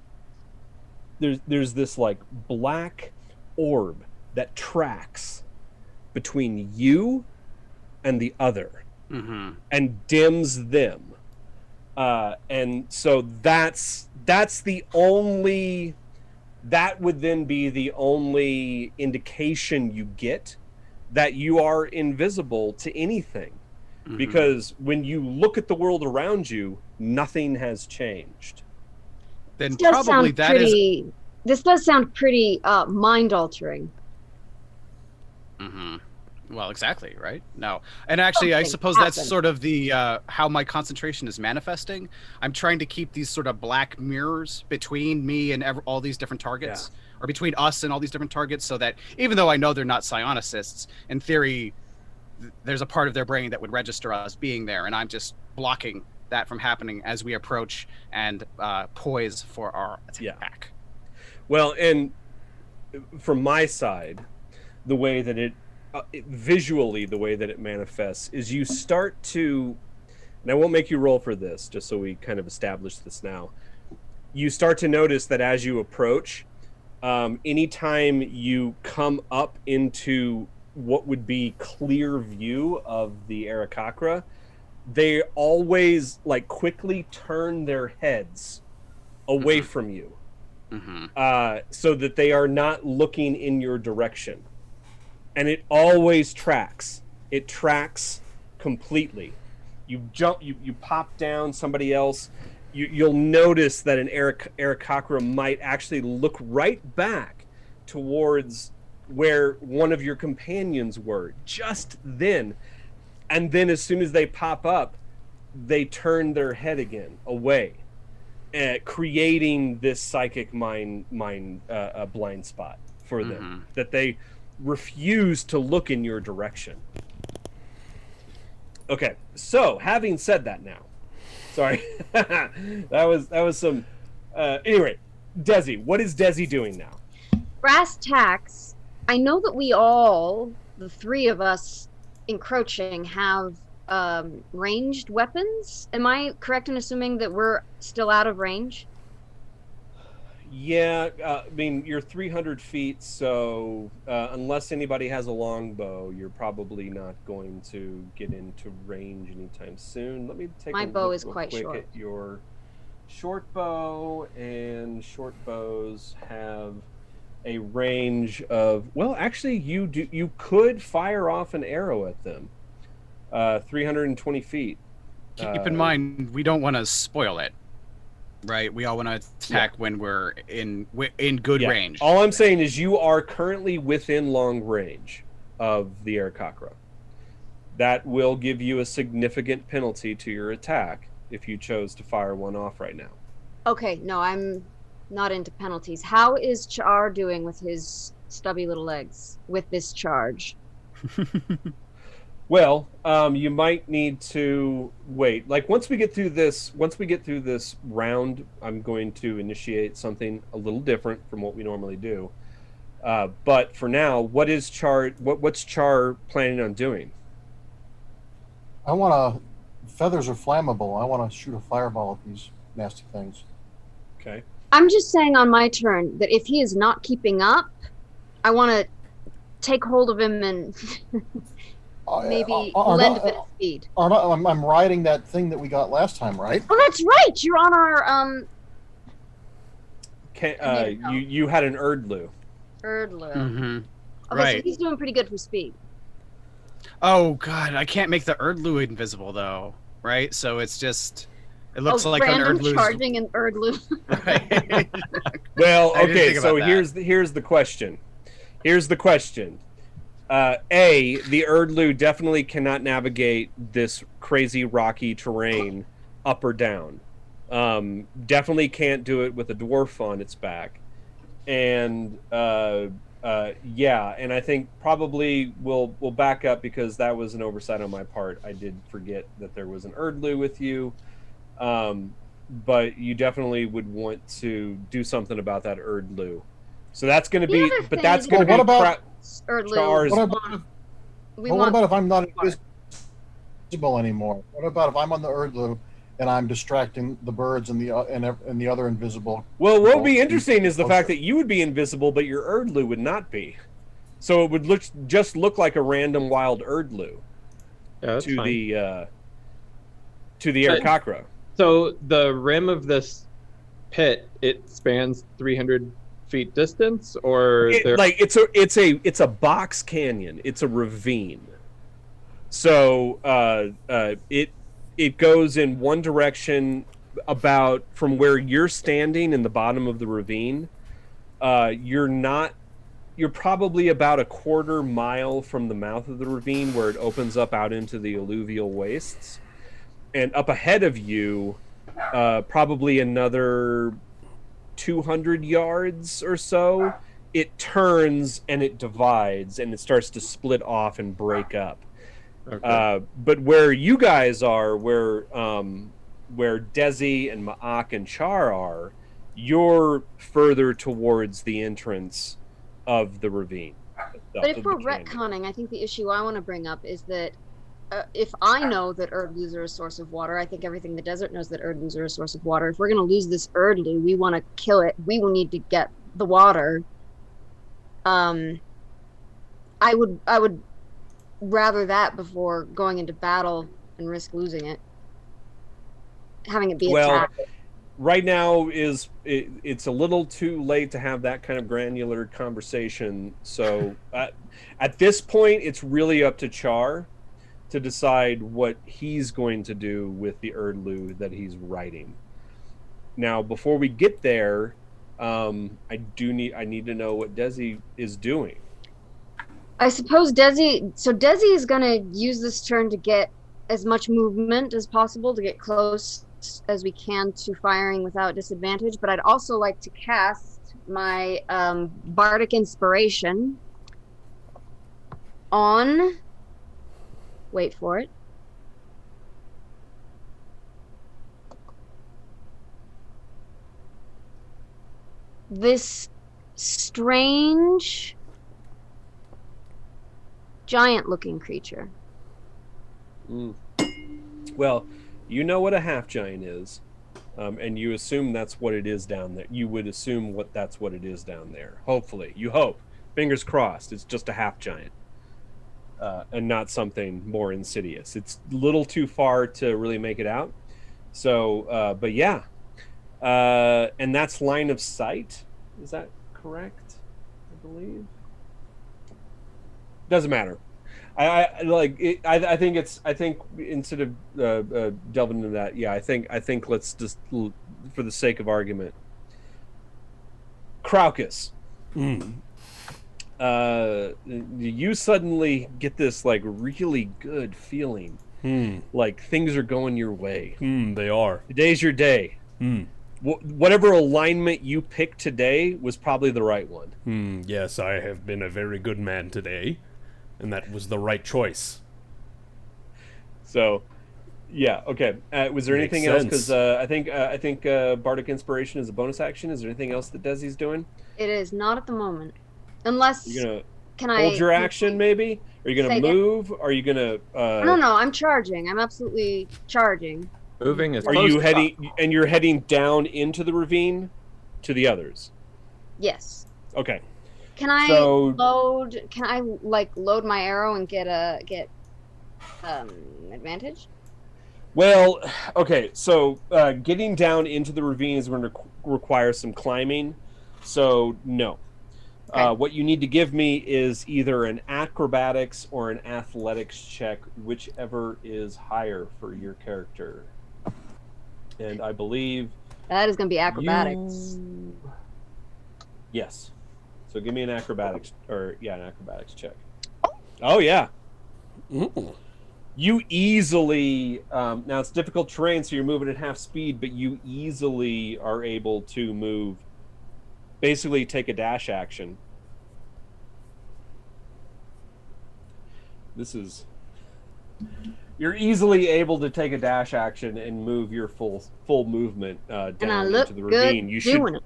there's this like black orb that tracks between you and the other and dims them. And so that's the only, that would then be the only indication you get that you are invisible to anything. Because when you look at the world around you, nothing has changed. Then probably that is. This does sound pretty mind-altering. Well, exactly, right? No. And actually, I suppose that's sort of the how my concentration is manifesting. I'm trying to keep these sort of black mirrors between me and all these different targets, or between us and all these different targets, so that even though I know they're not psionicists, in theory, there's a part of their brain that would register us being there, and I'm just blocking that from happening as we approach and poise for our attack. Well, and from my side, the way that visually, the way that it manifests is you start to, and I won't make you roll for this, just so we kind of establish this now. You start to notice that as you approach, anytime you come up into what would be clear view of the Aarakocra, they always like quickly turn their heads away from you, so that they are not looking in your direction. And it always tracks. It tracks completely. You jump, you pop down somebody else. You'll notice that an Aarakocra might actually look right back towards where one of your companions were just then. And then as soon as they pop up, they turn their head again away, creating this psychic mind blind spot for them, that they refuse to look in your direction. Okay, so having said that now, sorry, that was some, anyway, Desi, what is Desi doing now? Brass tacks, I know that we all, the three of us encroaching, have ranged weapons. Am I correct in assuming that we're still out of range? Yeah, I mean, you're 300 feet, so unless anybody has a longbow, you're probably not going to get into range anytime soon. Let me take My a bow look is real quite quick short. at your short bow, and short bows have a range of, well, actually, you could fire off an arrow at them, 320 feet. Keep in mind, we don't want to spoil it. Right, we all want to attack when we're in good range. All I'm saying is you are currently within long range of the Aarakocra. That will give you a significant penalty to your attack if you chose to fire one off right now. Okay, no, I'm not into penalties. How is Char doing with his stubby little legs with this charge? Well, you might need to wait. Like once we get through this round, I'm going to initiate something a little different from what we normally do. But for now, what's Char planning on doing? I want to. Feathers are flammable. I want to shoot a fireball at these nasty things. Okay. I'm just saying on my turn that if he is not keeping up, I want to take hold of him and maybe lend a bit of speed. I'm riding that thing that we got last time, right? Oh, that's right. You're on our You had an Erdlu. Okay, Right. so he's doing pretty good for speed. Oh god, I can't make the Erdlu invisible though, right? So it's just, it looks like an random Erdlu. charging an Erdlu. Right. Well, I didn't okay, think so about that. here's the question. The Erdlu definitely cannot navigate this crazy rocky terrain up or down. Definitely can't do it with a dwarf on its back. And and I think probably we'll back up because that was an oversight on my part. I did forget that there was an Erdlu with you. But you definitely would want to do something about that Erdlu. So that's going to be, but that's going to be Erdlu. What about if I'm not invisible anymore? What about if I'm on the Erdlu and I'm distracting the birds and the other invisible. Well, what would be people interesting is the fact closer. that you would be invisible, but your Erdlu would not be. So it would just look like a random wild Erdlu Yeah, that's to fine. the Aarakocra. So the rim of this pit, it spans 300 feet distance, or It's a box canyon. It's a ravine. So it goes in one direction about from where you're standing in the bottom of the ravine. You're probably about a quarter mile from the mouth of the ravine where it opens up out into the alluvial wastes. And up ahead of you, probably another 200 yards or so, it turns and it divides and it starts to split off and break up. Okay. But where you guys are, where Desi and Mma'ak and Char are, you're further towards the entrance of the ravine. But if we're retconning, I think the issue I want to bring up is that if I know that Erdlus are a source of water, I think everything in the desert knows that Erdlus are a source of water. If we're going to lose this Erdlu, we want to kill it. We will need to get the water. I would rather that before going into battle and risk losing it. Having it be attacked. Right now it's a little too late to have that kind of granular conversation. So at this point, it's really up to Char to decide what he's going to do with the Erdlu that he's writing. Now, before we get there, I need to know what Desi is doing. I suppose Desi is going to use this turn to get as much movement as possible, to get close as we can to firing without disadvantage, but I'd also like to cast my Bardic Inspiration on, wait for it, this strange giant looking creature. Well, you know what a half giant is, and you assume that's what it is down there. You would assume that's what it is down there. Hopefully, you hope. Fingers crossed. It's just a half giant, and not something more insidious. It's a little too far to really make it out. So, but yeah, and that's line of sight. Is that correct? I believe. Doesn't matter. I think instead of delving into that, yeah, I think let's just, for the sake of argument, Craucus. You suddenly get this like really good feeling, like things are going your way. They are. Today's your day. Whatever alignment you picked today was probably the right one. Yes, I have been a very good man today. And that was the right choice. So, yeah, okay. Was there Makes anything else? sense. Because I think Bardic Inspiration is a bonus action. Is there anything else that Desi's doing? It is not at the moment, unless You're gonna hold your action, maybe? Are you gonna move? Are you gonna? No. I'm charging. I'm absolutely charging. Moving is. Are you heading? And you're heading down into the ravine, to the others. Yes. Okay. Can I load? Can I load my arrow and get advantage? Well, okay. So getting down into the ravine is going to require some climbing. So no. Okay. What you need to give me is either an acrobatics or an athletics check, whichever is higher for your character. And I believe that is going to be acrobatics. Yes. So give me an acrobatics, an acrobatics check. Oh yeah. You easily, now it's difficult terrain, so you're moving at half speed, but you easily are able to move, basically take a dash action. You're easily able to take a dash action and move your full movement down into the ravine. You should.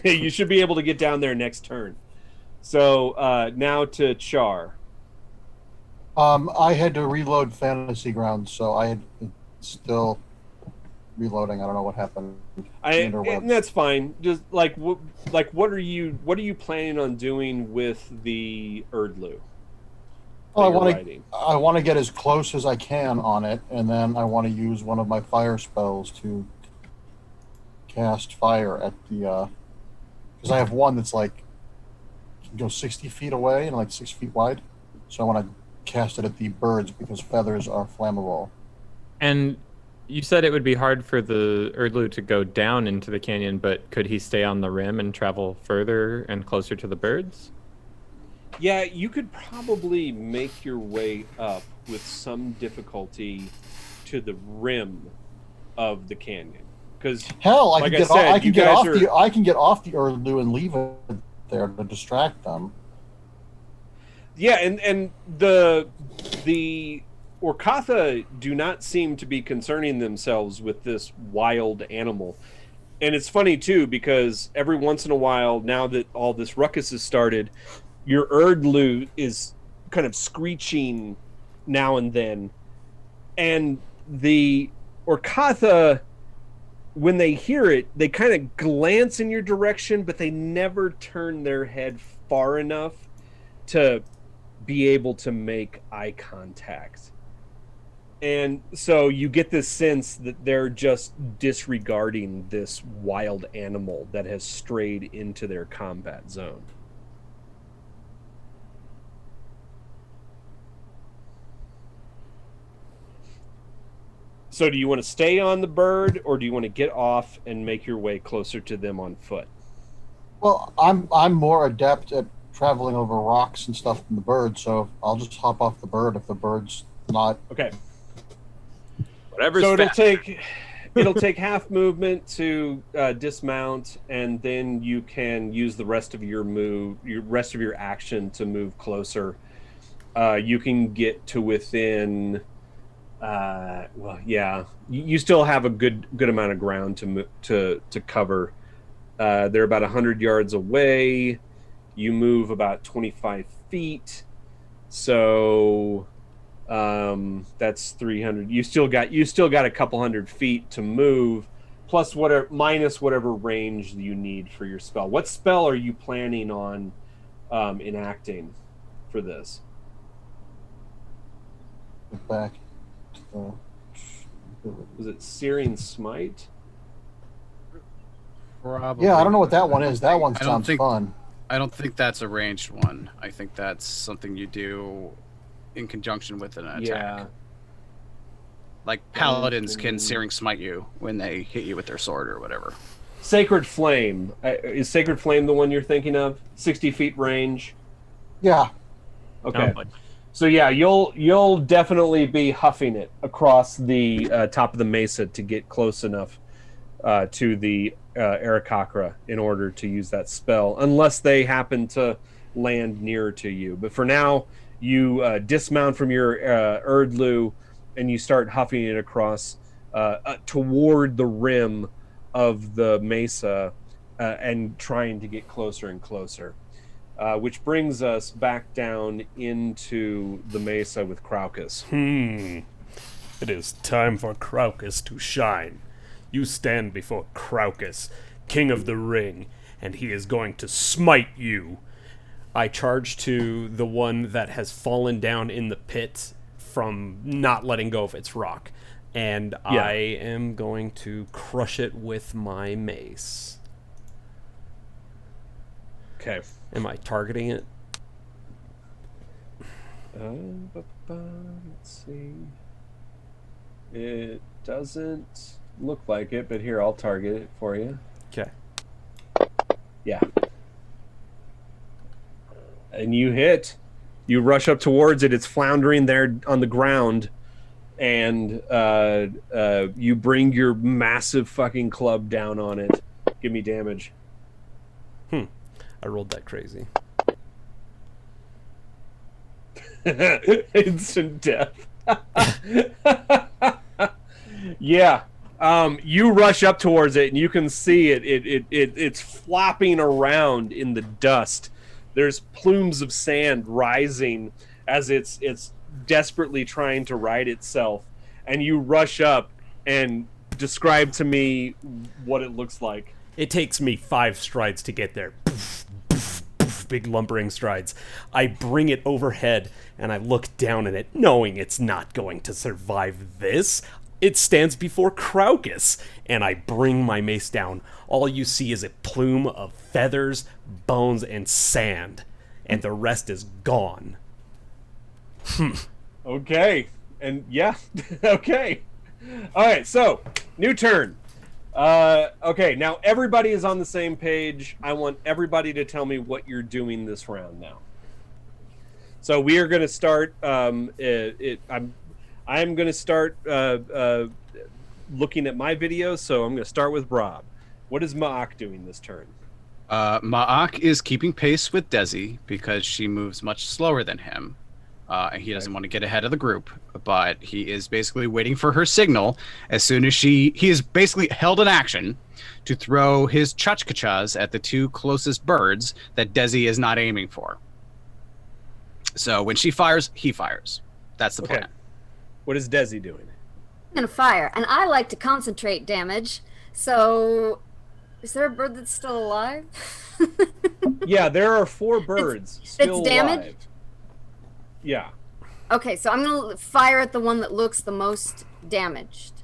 You should be able to get down there next turn. So now to Char. I had to reload Fantasy Grounds, so I had still reloading. I don't know what happened. And that's fine. Just like what are you planning on doing with the Erdlu? Well, I want to get as close as I can on it, and then I want to use one of my fire spells to cast fire at the because I have one that's like can go 60 feet away and like 6 feet wide. So I want to cast it at the birds because feathers are flammable. And you said it would be hard for the Erdlu to go down into the canyon, but could he stay on the rim and travel further and closer to the birds? Yeah, you could probably make your way up with some difficulty to the rim of the canyon. Because hell, I can get off the Erdlu and leave it there to distract them. Yeah, and the Orcatha do not seem to be concerning themselves with this wild animal. And it's funny too, because every once in a while, now that all this ruckus has started, your Erdlu is kind of screeching now and then. And the Orcatha, when they hear it, they kind of glance in your direction, but they never turn their head far enough to be able to make eye contact. And so you get this sense that they're just disregarding this wild animal that has strayed into their combat zone. So do you want to stay on the bird, or do you want to get off and make your way closer to them on foot? Well, I'm more adept at traveling over rocks and stuff than the bird, so I'll just hop off the bird if the bird's not. Okay. Whatever's so fast. it'll take half movement to dismount, and then you can use the rest of your action to move closer. You can get to within. You still have a good amount of ground to cover. They're about 100 yards away. You move about 25 feet, so that's 300. You still got a couple hundred feet to move, plus minus whatever range you need for your spell. What spell are you planning on enacting for this? Back. Was it Searing Smite? Probably. Yeah, I don't know what that one is. That one sounds think- fun. I don't think that's a ranged one. I think that's something you do in conjunction with an attack. Yeah. Like paladins can searing smite you when they hit you with their sword or whatever. Sacred Flame. Is Sacred Flame the one you're thinking of? 60 feet range? Yeah. Okay. So yeah, you'll definitely be huffing it across the top of the mesa to get close enough to the Aarakocra in order to use that spell, unless they happen to land nearer to you. But for now, you dismount from your Erdlu and you start huffing it across toward the rim of the mesa and trying to get closer and closer. Which brings us back down into the mesa with Craucus. It is time for Craucus to shine. You stand before Craucus, King of the Ring, and he is going to smite you. I charge to the one that has fallen down in the pit from not letting go of its rock, and Yeah. I am going to crush it with my mace. Okay. Am I targeting it? Let's see. It doesn't look like it, but here, I'll target it for you. Okay. Yeah. And you hit. You rush up towards it. It's floundering there on the ground. And you bring your massive fucking club down on it. Give me damage. I rolled that crazy. Instant death. Yeah. You rush up towards it and you can see it's flopping around in the dust. There's plumes of sand rising as it's desperately trying to right itself, and you rush up and describe to me what it looks like. It takes me 5 strides to get there. Big lumbering strides. I bring it overhead and I look down at it, knowing it's not going to survive this. It stands before Craucus, and I bring my mace down. All you see is a plume of feathers, bones, and sand, and the rest is gone. Okay. And yeah, okay. All right, so new turn. Okay, now everybody is on the same page. I want everybody to tell me what you're doing this round now. So we are going to start. I'm going to start looking at my video. So I'm going to start with Rob. What is Mma'ak doing this turn? Mma'ak is keeping pace with Desi because she moves much slower than him. And he doesn't want to get ahead of the group, but he is basically waiting for her signal. As soon as he is basically held in action to throw his chachkachas at the 2 closest birds that Desi is not aiming for. So when she fires, he fires. That's the plan. What is Desi doing? I'm gonna fire, and I like to concentrate damage. So, is there a bird that's still alive? Yeah, there are 4 birds still it's damaged? alive. Yeah. Okay, so I'm gonna fire at the one that looks the most damaged.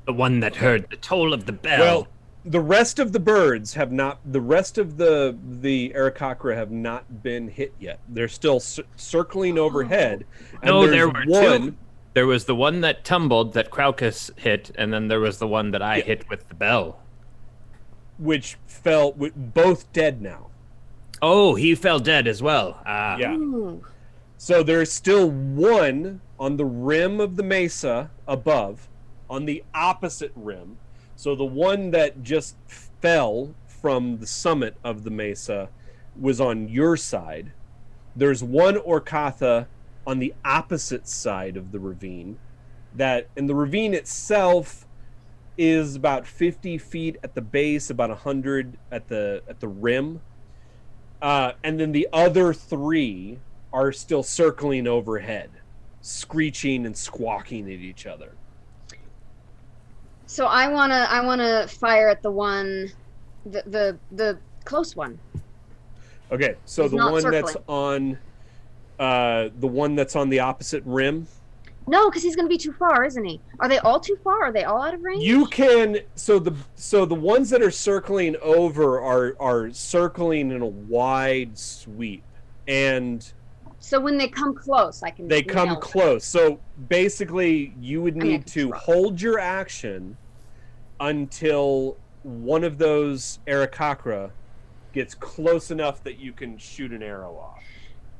The one that heard the toll of the bell. Well, the rest of the birds have not. The rest of the Aarakocra have not been hit yet. They're still circling overhead. And No, there's there were one. 2. There was the one that tumbled that Craucus hit, and then there was the one that I hit with the bell. Which fell. Both dead now. Oh, he fell dead as well. Yeah. Ooh. So there's still one on the rim of the mesa above, on the opposite rim. So the one that just fell from the summit of the mesa was on your side. There's one Orcatha on the opposite side of the ravine. And the ravine itself is about 50 feet at the base, about 100 at the rim. And then the other 3 are still circling overhead, screeching and squawking at each other. So I wanna fire at the one, the close one. Okay, so He's the not one circling. that's on the opposite rim. No, because he's gonna be too far, isn't he? Are they all too far? Are they all out of range? You can so the ones that are circling over are circling in a wide sweep, and So when they come close, I can. they come nail them. close. So basically, you would I mean, I need can to try. hold your action until one of those Aarakocra gets close enough that you can shoot an arrow off.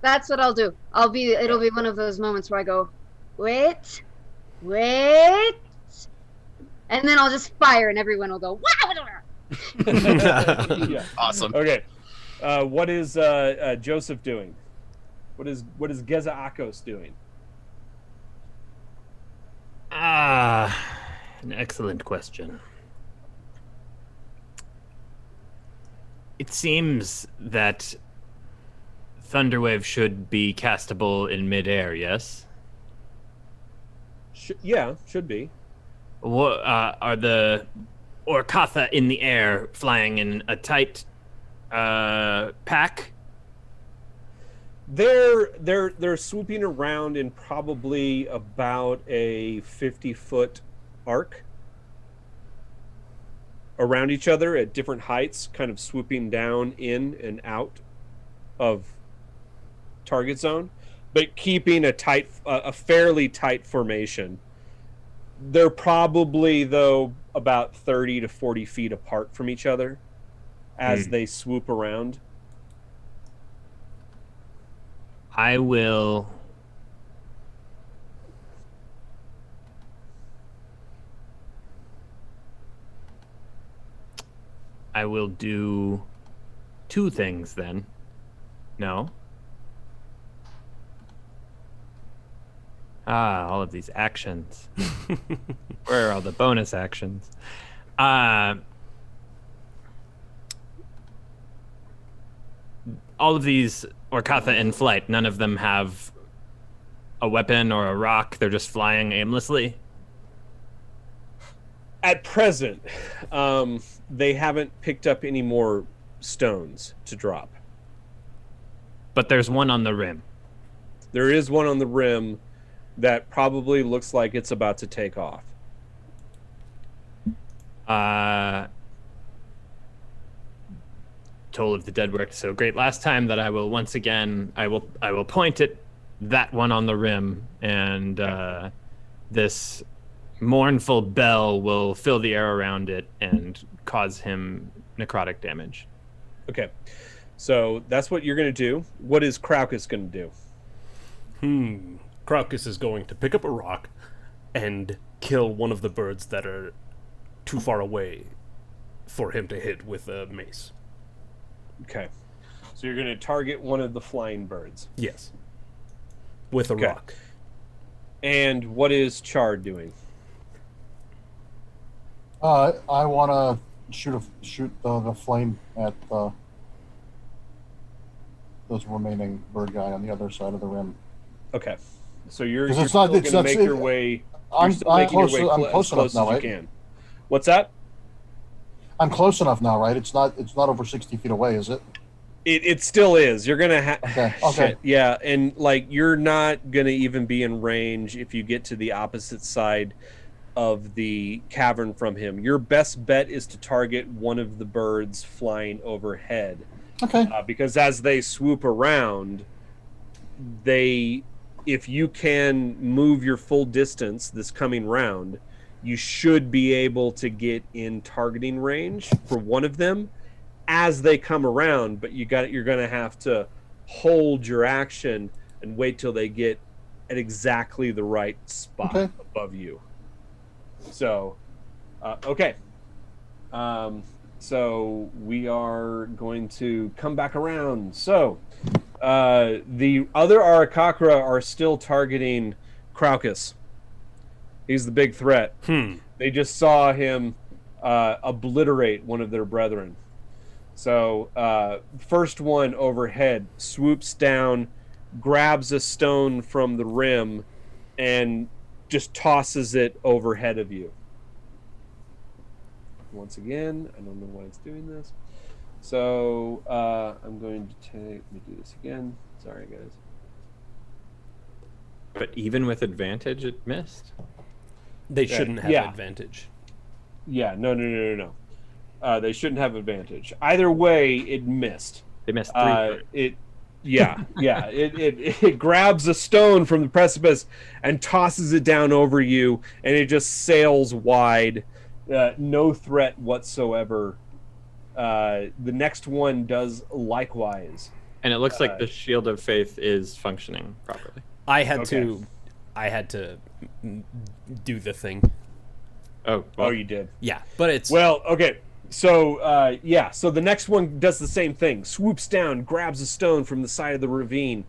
That's what I'll do. It'll be one of those moments where I go, wait, and then I'll just fire, and everyone will go, wow. Yeah. Awesome. Okay. What is Joseph doing? What is Geza Akos doing? An excellent question. It seems that Thunderwave should be castable in midair, yes? Yeah, should be. What, are the Orcatha in the air flying in a tight pack? They're swooping around in probably about a 50-foot arc around each other at different heights, kind of swooping down in and out of target zone, but keeping a fairly tight formation. They're probably, though, about 30 to 40 feet apart from each other as they swoop around. I will do 2 things then. No. All of these actions. Where are all the bonus actions? All of these Orcatha in flight, none of them have a weapon or a rock. They're just flying aimlessly. At present, they haven't picked up any more stones to drop. But there's one on the rim. There is one on the rim that probably looks like it's about to take off. Toll of the Dead worked so great last time that I will once again I will point at that one on the rim, and this mournful bell will fill the air around it and cause him necrotic damage. Okay, so that's what you're going to do. What is Craucus going to do? Craucus is going to pick up a rock and kill one of the birds that are too far away for him to hit with a mace. Okay, so you're going to target one of the flying birds. Yes. With a rock. And what is Chard doing? I want to shoot the flame at those remaining bird guy on the other side of the rim. Okay, so you're 'Cause still it's going to not- make your way. I'm close as enough close now, as you right? can. What's that? I'm close enough now, right? It's not over 60 feet away, is it? It still is. You're gonna have. Okay. Shit, yeah, and like you're not gonna even be in range if you get to the opposite side of the cavern from him. Your best bet is to target one of the birds flying overhead, Okay. because as they swoop around, if you can move your full distance this coming round, you should be able to get in targeting range for one of them as they come around, but you're going to have to hold your action and wait till they get at exactly the right spot above you. So, okay. So we are going to come back around. So, the other Arakakra are still targeting Craucus. He's the big threat. They just saw him obliterate one of their brethren. So, first one overhead swoops down, grabs a stone from the rim, and just tosses it overhead of you. Once again, I don't know why it's doing this. So, I'm going to let me do this again. Sorry, guys. But even with advantage, it missed. They shouldn't have advantage. Yeah, no. They shouldn't have advantage. Either way, it missed. They missed 3. It grabs a stone from the precipice and tosses it down over you, and it just sails wide. No threat whatsoever. The next one does likewise. And it looks like the Shield of Faith is functioning properly. I had to do the thing. Oh, well, You did. Yeah, but it's Well, okay. So, so the next one does the same thing. Swoops down, grabs a stone from the side of the ravine,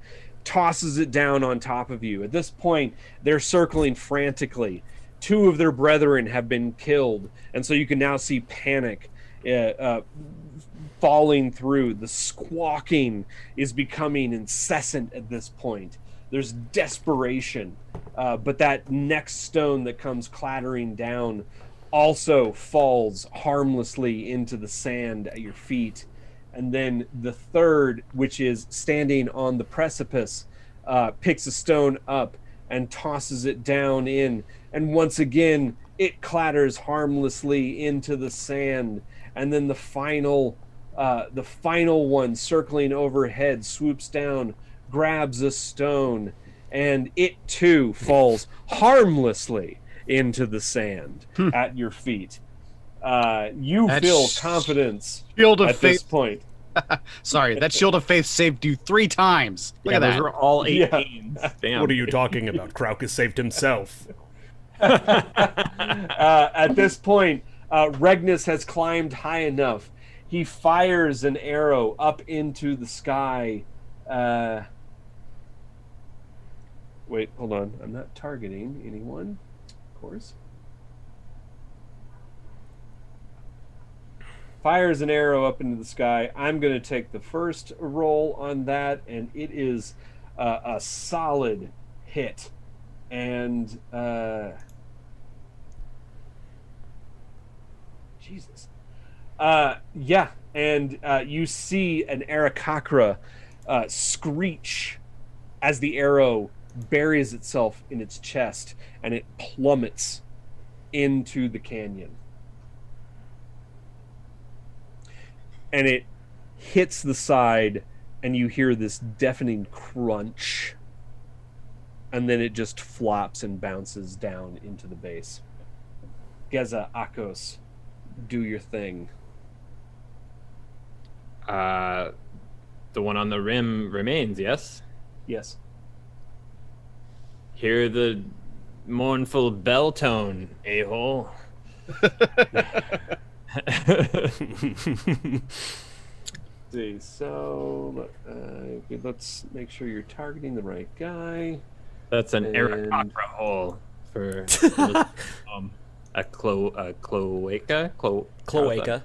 tosses it down on top of you. At this point, they're circling frantically. 2 of their brethren have been killed, and so you can now see panic falling through. The squawking is becoming incessant at this point. There's desperation, but that next stone that comes clattering down also falls harmlessly into the sand at your feet. And then the third, which is standing on the precipice, picks a stone up and tosses it down in. And once again, it clatters harmlessly into the sand. And then the final one circling overhead swoops down, grabs a stone, and it too falls harmlessly into the sand at your feet. You feel confidence Shield of at Faith. this point. Sorry, that Shield of Faith saved you 3 times. Look at those that. were all 18s. Damn. what are you talking about? Craucus saved himself. At this point, Regnus has climbed high enough. He fires an arrow up into the sky. Wait, hold on. I'm not targeting anyone, of course. Fires an arrow up into the sky. I'm going to take the first roll on that, and it is a solid hit. And Jesus. Yeah, and you see an Aarakocra screech as the arrow buries itself in its chest, and it plummets into the canyon. And it hits the side, and you hear this deafening crunch, and then it just flops and bounces down into the base. Geza, Akos, do your thing. The one on the rim remains, yes? Yes. Hear the mournful bell tone, a-hole. See, so let's make sure you're targeting the right guy. That's an And- Aarakocra hole for a cloaca. Cloaca.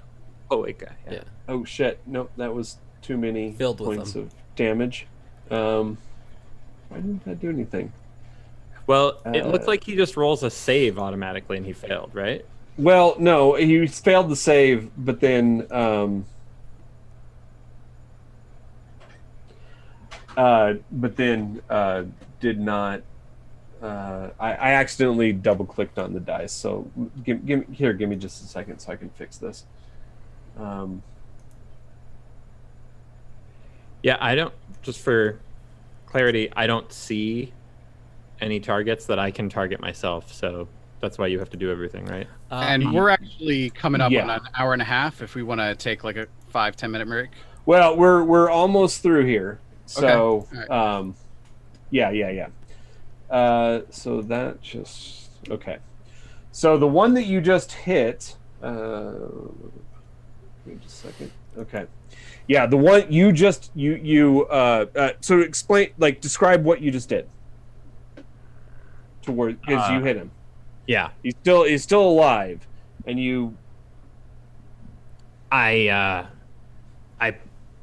Cloaca. Yeah. Yeah. Oh shit! Nope, that was too many Filled with points them. of damage. Why didn't that do anything? Well, it looks like he just rolls a save automatically, and he failed, right? Well, no, he failed the save, but then did not. I accidentally double clicked on the dice, so give me just a second so I can fix this. Yeah, I don't. Just for clarity, I don't see any targets that I can target myself, so that's why you have to do everything, right? And we're actually coming up Yeah. on an hour and a half. If we want to take like a 5-10 minute break. Well, we're almost through here, so Okay. All right. yeah. So that just okay. So the one that you just hit. Wait just a second. Okay. Yeah, the one you just so explain, like, describe what you just did. Toward, because you hit him. Yeah. He's still alive, and you. I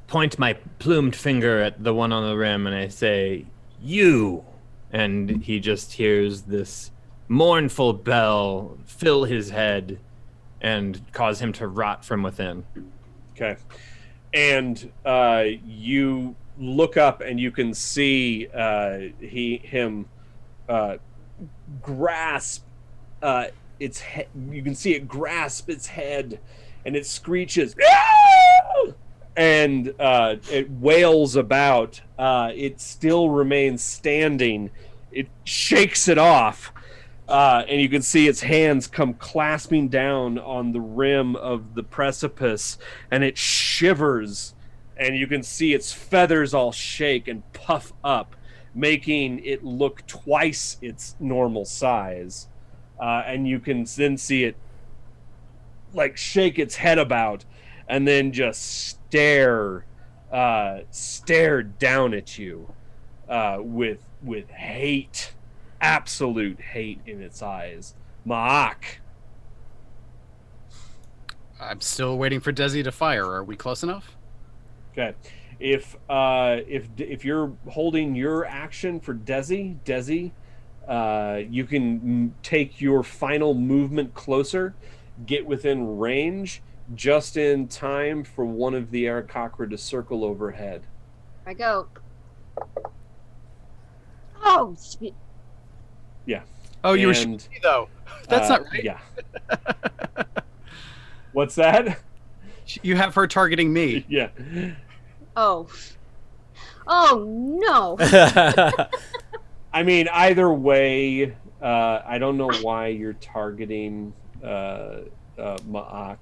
point my plumed finger at the one on the rim and I say, "You!" And he just hears this mournful bell fill his head and cause him to rot from within. Okay. And you look up and you can see him grasp its head. You can see it grasp its head, and it screeches, and it wails about. It still remains standing. It shakes it off, and you can see its hands come clasping down on the rim of the precipice, and it shivers, and you can see its feathers all shake and puff up, making it look twice its normal size. And you can then see it like shake its head about and then just stare down at you with hate, absolute hate in its eyes. Mma'ak. I'm still waiting for Desi to fire. Are we close enough? Okay. If you're holding your action for Desi, you can take your final movement closer, get within range, just in time for one of the Aarakocra to circle overhead. I go. Oh, Yeah. Oh, you were And, shooting me though. That's not right. Yeah. What's that? You have her targeting me. Yeah. oh. Oh no. I mean, either way, I don't know why you're targeting Mma'ak.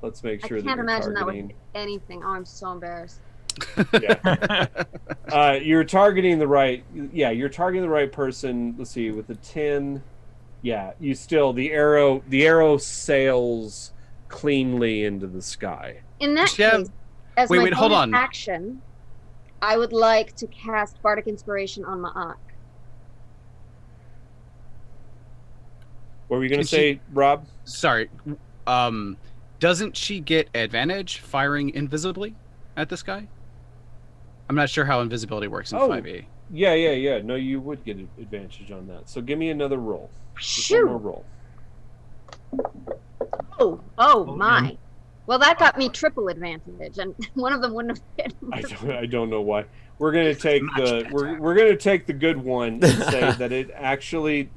Let's make sure I can't that you're imagine that targeting. with anything. Oh, I'm so embarrassed. Yeah. You're targeting the right. Yeah, you're targeting the right person. Let's see, with the 10. Yeah, you still the arrow sails cleanly into the sky. In that Yeah. case, as Wait, my hold bonus on. action, I would like to cast Bardic Inspiration on Mma'ak. What were you going to Can say, Rob? Sorry. Doesn't she get advantage firing invisibly at this guy? I'm not sure how invisibility works in Oh. 5e. Yeah. No, you would get an advantage on that. So give me another roll. Just one Shoot! more roll. Oh my. Well, that got me triple advantage, and one of them wouldn't have hit. I don't know why. We're gonna take we're gonna take the good one and say that it actually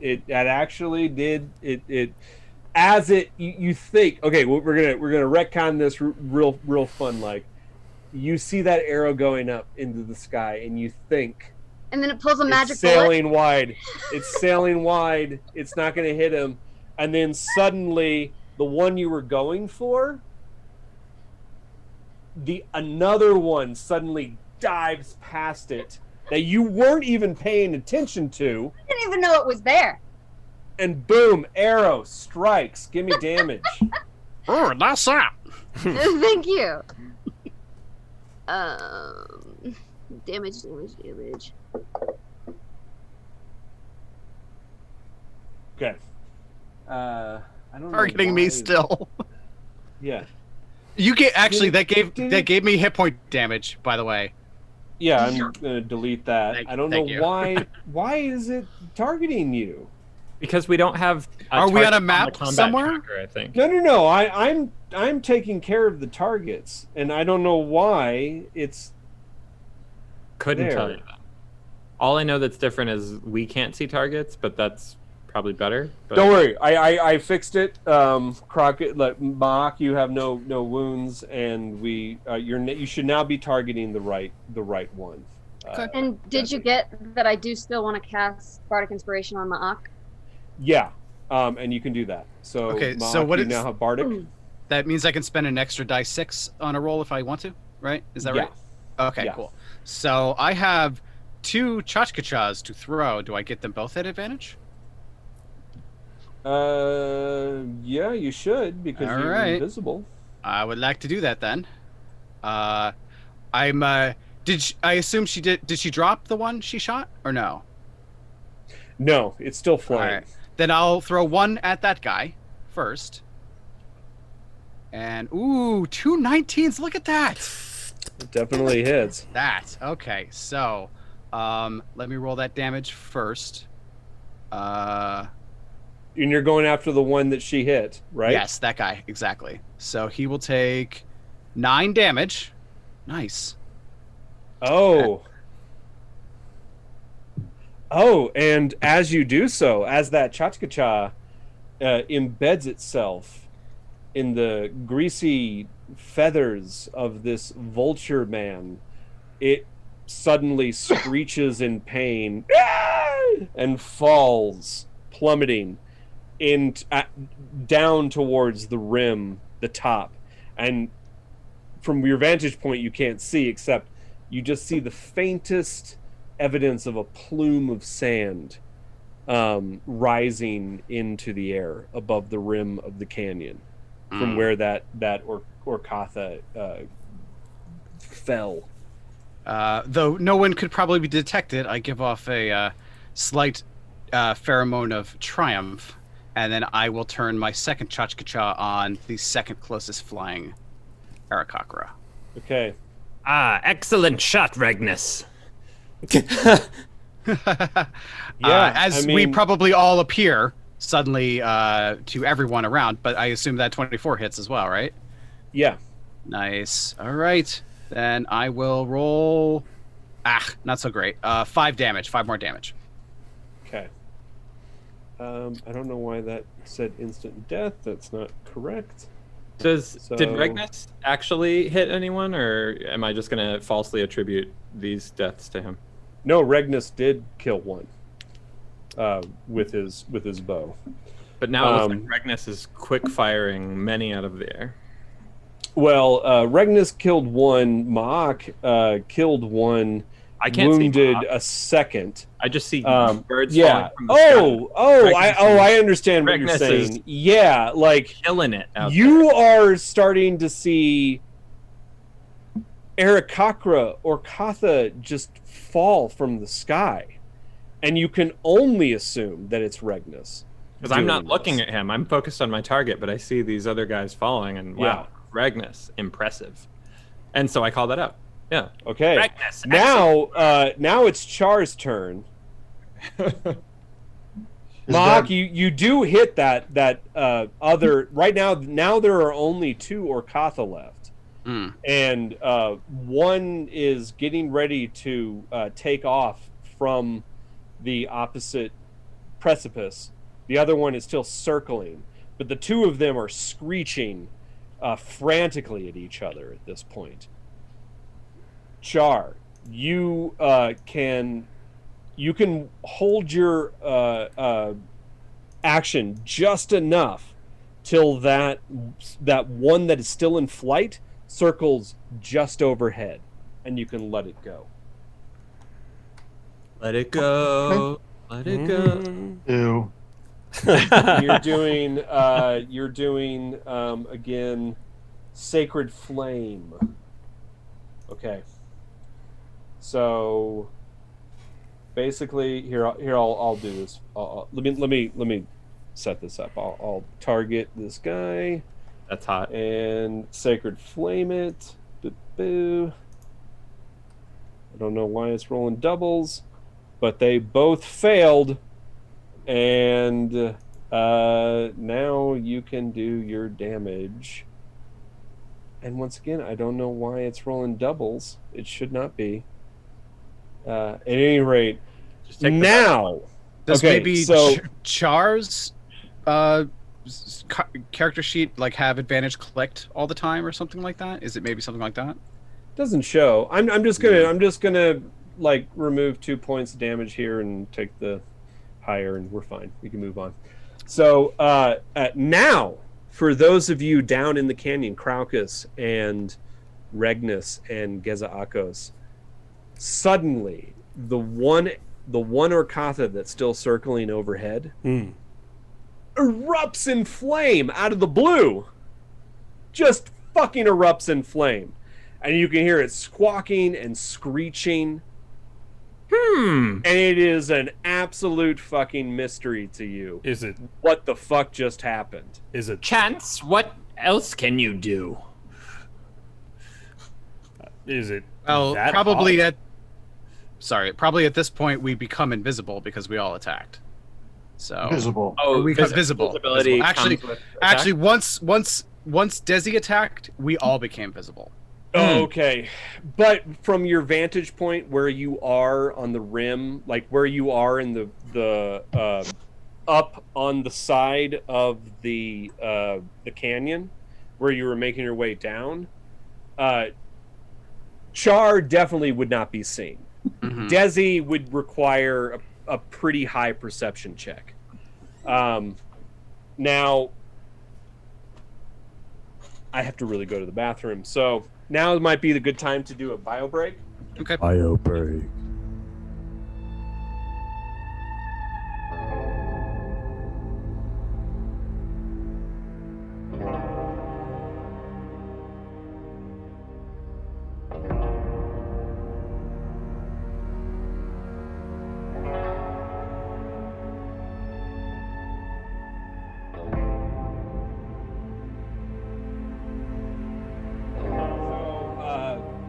did it as it you think. Okay, we're gonna retcon this real fun. Like, you see that arrow going up into the sky, and you think, and then it pulls a magic sailing bullet. wide. It's sailing wide. It's not gonna hit him, and then suddenly the one you were going for. Another one suddenly dives past it that you weren't even paying attention to. I didn't even know it was there. And boom, arrow strikes. Give me damage. Oh, that's that. Thank you. Damage. Okay. I don't know Targeting me why- still. Yeah. You get actually that gave me hit point damage, by the way. Yeah, I'm gonna delete that. I don't know thank you. why. Why is it targeting you? Because we don't have. Are we on a target map the combat somewhere? tracker, I think. No. I'm taking care of the targets, and I don't know why it's. Couldn't there. tell you that. All I know that's different is we can't see targets, but that's probably better. But Don't worry, I fixed it. Crockett, Mma'ak, you have no wounds, and you should now be targeting the right one. And did you get that I do still want to cast Bardic Inspiration on Mma'ak? Yeah, and you can do that. So Okay, Mma'ak, so what you is- now have Bardic? That means I can spend an extra die 6 on a roll if I want to, right? Is that Yeah. right? Okay, Yeah. cool. So I have 2 Chachkachas to throw. Do I get them both at advantage? Yeah, you should because All you're right. invisible. I would like to do that then. I assume she did. Did she drop the one she shot or no? No, it's still All flying. right. Then I'll throw one at that guy first. And ooh, 2 19s. Look at that. It definitely hits. That. Okay. So, let me roll that damage first. And you're going after the one that she hit, right? Yes, that guy exactly. So he will take 9 damage. Nice. Oh. Oh, and as you do so, as that Chachkacha embeds itself in the greasy feathers of this vulture man, it suddenly screeches in pain and falls, plummeting down towards the rim, the top. And from your vantage point, you can't see, except you just see the faintest evidence of a plume of sand rising into the air above the rim of the canyon from where that Orkatha fell. Though no one could probably be detected, I give off a slight pheromone of triumph, and then I will turn my second Chachkacha on the second closest flying Arakakra. Okay. Excellent shot, Regnus. As we probably all appear suddenly to everyone around, but I assume that 24 hits as well, right? Yeah. Nice. All right. Then I will roll. Not so great. 5 damage. 5 more damage. Okay. I don't know why that said instant death. That's not correct. Did So- Regnus actually hit anyone, or am I just gonna falsely attribute these deaths to him? No, Regnus did kill one with his bow. But now it looks like Regnus is quick firing many out of the air. Well, Regnus killed one. Mma'ak killed one. I can't see wounded Mma'ak. a second. I just see birds Yeah. falling from the sky. I understand what Regnus you're is saying. Yeah, like Killing it out you are starting to see Arakakra or Katha just fall from the sky, and you can only assume that it's Regnus. Because I'm not doing looking this. at him. I'm focused on my target, but I see these other guys falling, and wow, Yeah. Regnus, impressive. And so I call that out. Yeah. Okay. Regnus, Now it's Char's turn. Mma'ak, you do hit that other right now. Now there are only 2 Orcatha left, and one is getting ready to take off from the opposite precipice. The other one is still circling, but the 2 of them are screeching frantically at each other at this point. Char, you can hold your action just enough till that one that is still in flight circles just overhead, and you can let it go. Let it go. Let it go. Ew. You're doing again, Sacred Flame. Okay. So basically, here I'll do this. Let me set this up. I'll target this guy. That's hot. And Sacred Flame it. Boo. I don't know why it's rolling doubles, but they both failed. And now you can do your damage. And once again, I don't know why it's rolling doubles. It should not be. At any rate, Just take the now. Does Okay, maybe so- Char's character sheet like have advantage clicked all the time or something like that? Is it maybe something like that? Doesn't show. I'm just gonna like remove 2 points of damage here and take the higher, and we're fine. We can move on. So now, for those of you down in the canyon, Craucus and Regnus and Gezaakos, suddenly the one Orcatha that's still circling overhead erupts in flame out of the blue. Just fucking erupts in flame. And you can hear it squawking and screeching. And it is an absolute fucking mystery to you. Is it? What the fuck just happened? Is it? Chance, what else can you do? Is it? Well, that probably hot? probably at this point we become invisible because we all attacked. So Visible. Oh, we become visible. visibility Actually, comes with actually, attack? once Desi attacked, we all became visible. Okay. But from your vantage point where you are on the rim, like where you are in the up on the side of the canyon where you were making your way down, Char definitely would not be seen. Desi would require a pretty high perception check. Now, I have to really go to the bathroom, so now might be the good time to do a bio break. Okay. Bio break.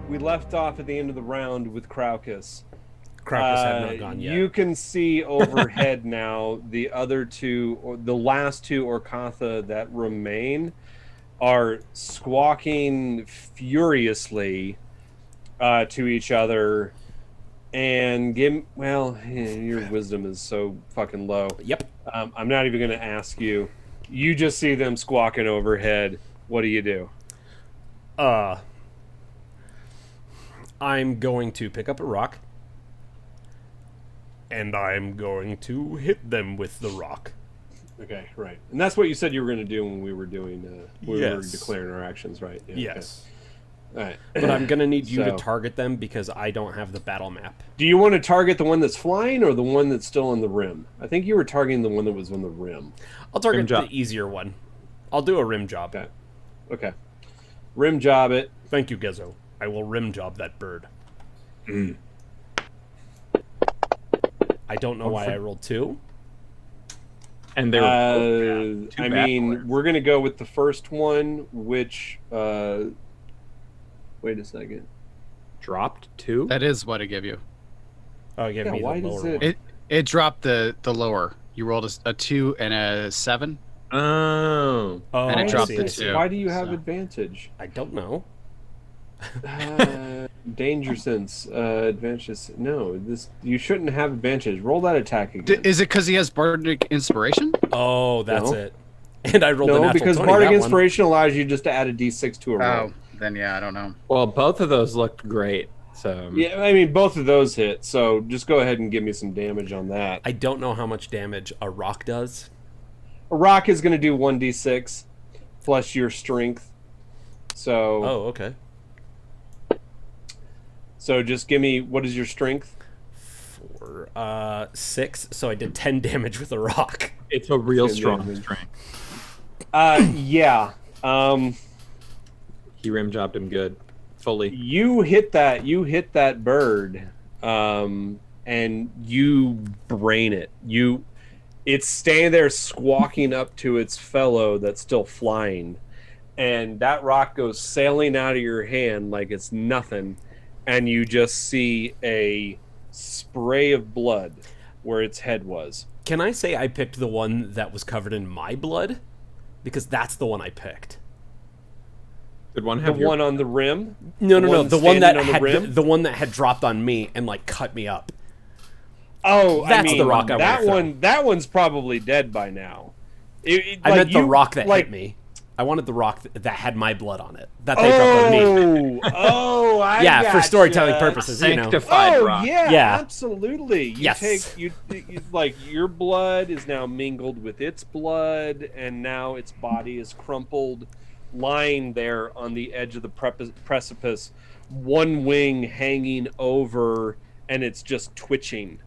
We left off at the end of the round with Craucus. Craucus had not gone yet. You can see overhead now the other 2, or the last 2 Orcatha that remain are squawking furiously to each other. And your wisdom is so fucking low. Yep. I'm not even going to ask you. You just see them squawking overhead. What do you do? I'm going to pick up a rock, and I'm going to hit them with the rock. Okay, right. And that's what you said you were going to do when we were doing, we were Yes. declaring our actions, right? Yeah, Yes. Okay. All right. But I'm going to need you to So- target them because I don't have the battle map. Do you want to target the one that's flying or the one that's still on the rim? I think you were targeting the one that was on the rim. I'll target Rim job. the easier one. I'll do a rim job. Okay. Okay. Rim job it. Thank you, Gezo. I will rim job that bird. I don't know why I rolled 2. And they were both bad. Two I bad mean, rollers. we're going to go with the first one, which... wait a second. dropped 2. That is what it gave you. Oh, give Yeah, me why the does lower it- one. It dropped the lower. You rolled a 2 and a 7. Oh. And it I dropped see, to I see. 2. Why do you have So- advantage? I don't know. Danger sense, advantages. No, you shouldn't have advantage. Roll that attack again. Is it because he has bardic inspiration? Oh, that's No. it. And I rolled a No, natural because 20 bardic that one. inspiration allows you just to add a d6 to a roll. Then yeah, I don't know. Well, both of those looked great. So Yeah, I mean both of those hit. So just go ahead and give me some damage on that. I don't know how much damage a rock does. A rock is going to do 1d6 plus your strength. So Oh, okay. So just give me, what is your strength? 6, so I did 10 damage with a rock. it's a real Good strong damage. strength. Yeah. He rim jobbed him good, fully. You hit that bird, and you brain it. It's standing there squawking up to its fellow that's still flying, and that rock goes sailing out of your hand like it's nothing, and you just see a spray of blood where its head was. Can I say I picked the one that was covered in my blood? Because that's the one I picked. Did one The have your... one on the rim? No, the one that standing on the had rim? the one that had dropped on me and like cut me up. Oh, I That's mean, the rock I that wanna one. That one's probably dead by now. I meant the rock that hit me. I wanted the rock that had my blood on it. That they dropped on me. I For storytelling purposes, you know. Sanctified Oh rock. yeah, absolutely. You Yes. take you like your blood is now mingled with its blood, and now its body is crumpled, lying there on the edge of the precipice, one wing hanging over, and it's just twitching,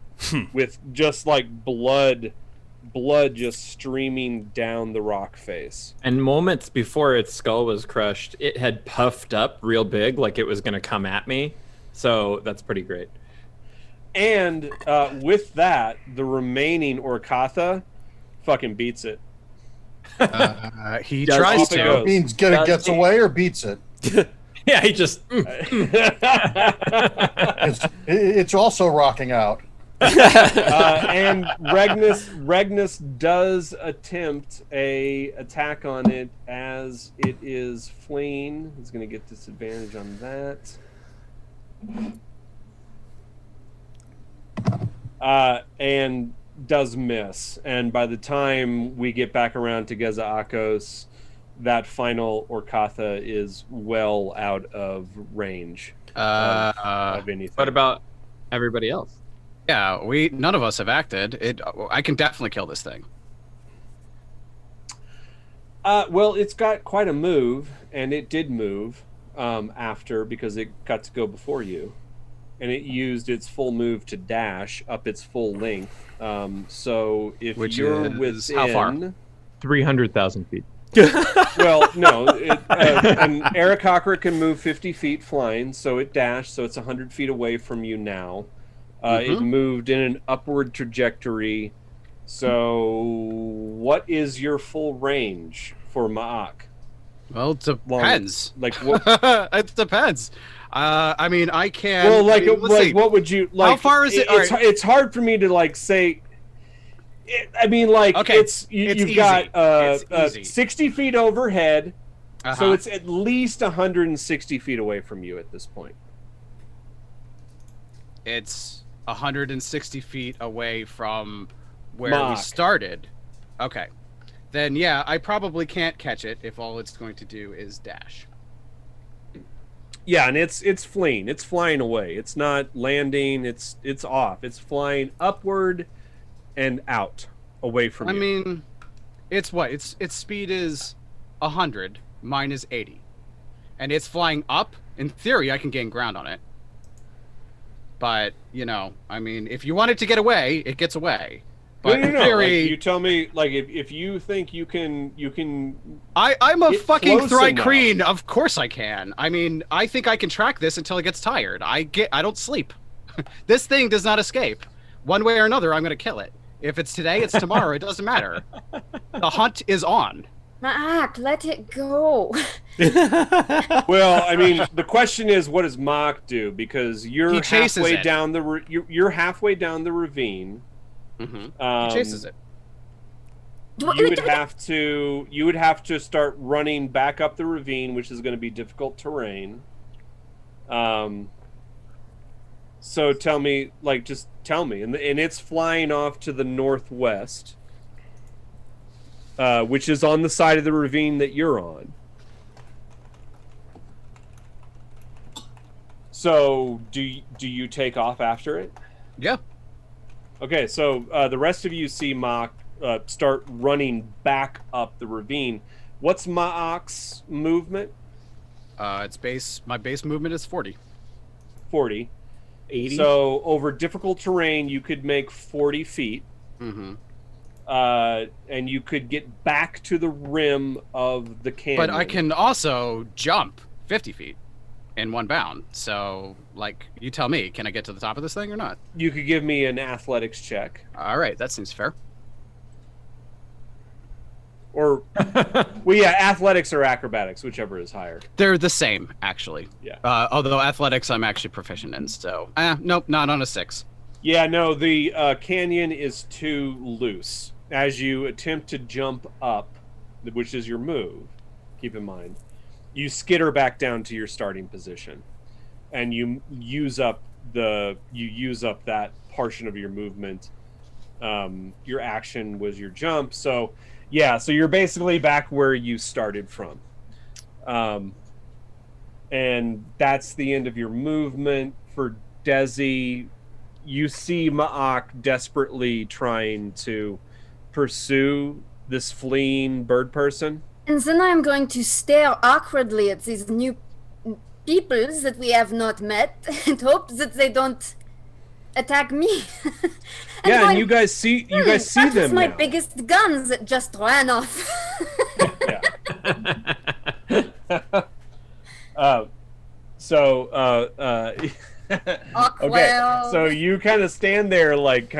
with just like blood just streaming down the rock face. And moments before its skull was crushed, it had puffed up real big, like it was going to come at me. So that's pretty great. And with that, the remaining Orcatha fucking beats it. He Does tries off it to. goes. Means Does gets he- away or beats it. Yeah, he just... It's also rocking out. And Regnus does attempt a attack on it as it is fleeing. He's going to get disadvantage on that. And does miss. And by the time we get back around to Geza Akos, that final Orcatha is well out of range of anything. What about everybody else? Yeah, none of us have acted. I can definitely kill this thing. Well, it's got quite a move, and it did move after, because it got to go before you, and it used its full move to dash up its full length. So if Which you're is within, how far? 300,000 feet. well, no, an Aarakocra can move 50 feet flying, so it dashed, so it's 100 feet away from you now. It moved in an upward trajectory. So, what is your full range for Mma'ak? Well, it depends. Like what? It depends. I mean, I can. Well, like, I mean, let's see. what would you like? How far is it? It's hard for me to like say. I mean, like, Okay, you've easy. got It's easy. 60 feet overhead, Uh-huh. so it's at least 160 feet away from you at this point. It's 160 feet away from where we Mma'ak. started. Okay. Then yeah, I probably can't catch it if all it's going to do is dash. Yeah, and it's fleeing. It's flying away. It's not landing. It's off. It's flying upward and out, away from I you. mean, it's what? Its speed is 100. Mine is 80. And it's flying up. In theory, I can gain ground on it. But, you know, I mean, if you want it to get away, it gets away. But no. in theory, Like, you tell me, like, if you think you can. I'm a Get fucking close Thry-Kreen. Of course I can. I mean, I think I can track this until it gets tired. I don't sleep. This thing does not escape. One way or another, I'm going to kill it. If it's today, it's tomorrow. It doesn't matter. The hunt is on. Mma'ak, let it go. Well, I mean, the question is, what does Mock do? Because you're He chases halfway it. down you're halfway down the ravine. Mm-hmm. Um, He chases it. you would have to start running back up the ravine, which is going to be difficult terrain. So tell me, just tell me, and it's flying off to the northwest, which is on the side of the ravine that you're on. So do you take off after it? Yeah. Okay, so the rest of you see Mma'ak start running back up the ravine. What's Mma'ak's movement? My base movement is 40. 40. 80. So over difficult terrain, you could make 40 feet. Mm-hmm. And you could get back to the rim of the canyon. But I can also jump 50 feet in one bound. So, you tell me, can I get to the top of this thing or not? You could give me an athletics check. All right, that seems fair. Or, well, yeah, athletics or acrobatics, whichever is higher. They're the same, actually. Yeah. Although athletics I'm actually proficient in, so... nope, not on a 6. Yeah, no, the canyon is too loose. As you attempt to jump up, which is your move, keep in mind, you skitter back down to your starting position, and you use up that portion of your movement. Your action was your jump, so yeah, so you're basically back where you started from, and that's the end of your movement. For Desi, you see Mma'ak desperately trying to pursue this fleeing bird person. And then I'm going to stare awkwardly at these new peoples that we have not met and hope that they don't attack me. Yeah, and you guys see them that was my now. biggest guns that just ran off. Okay, so you kind of stand there like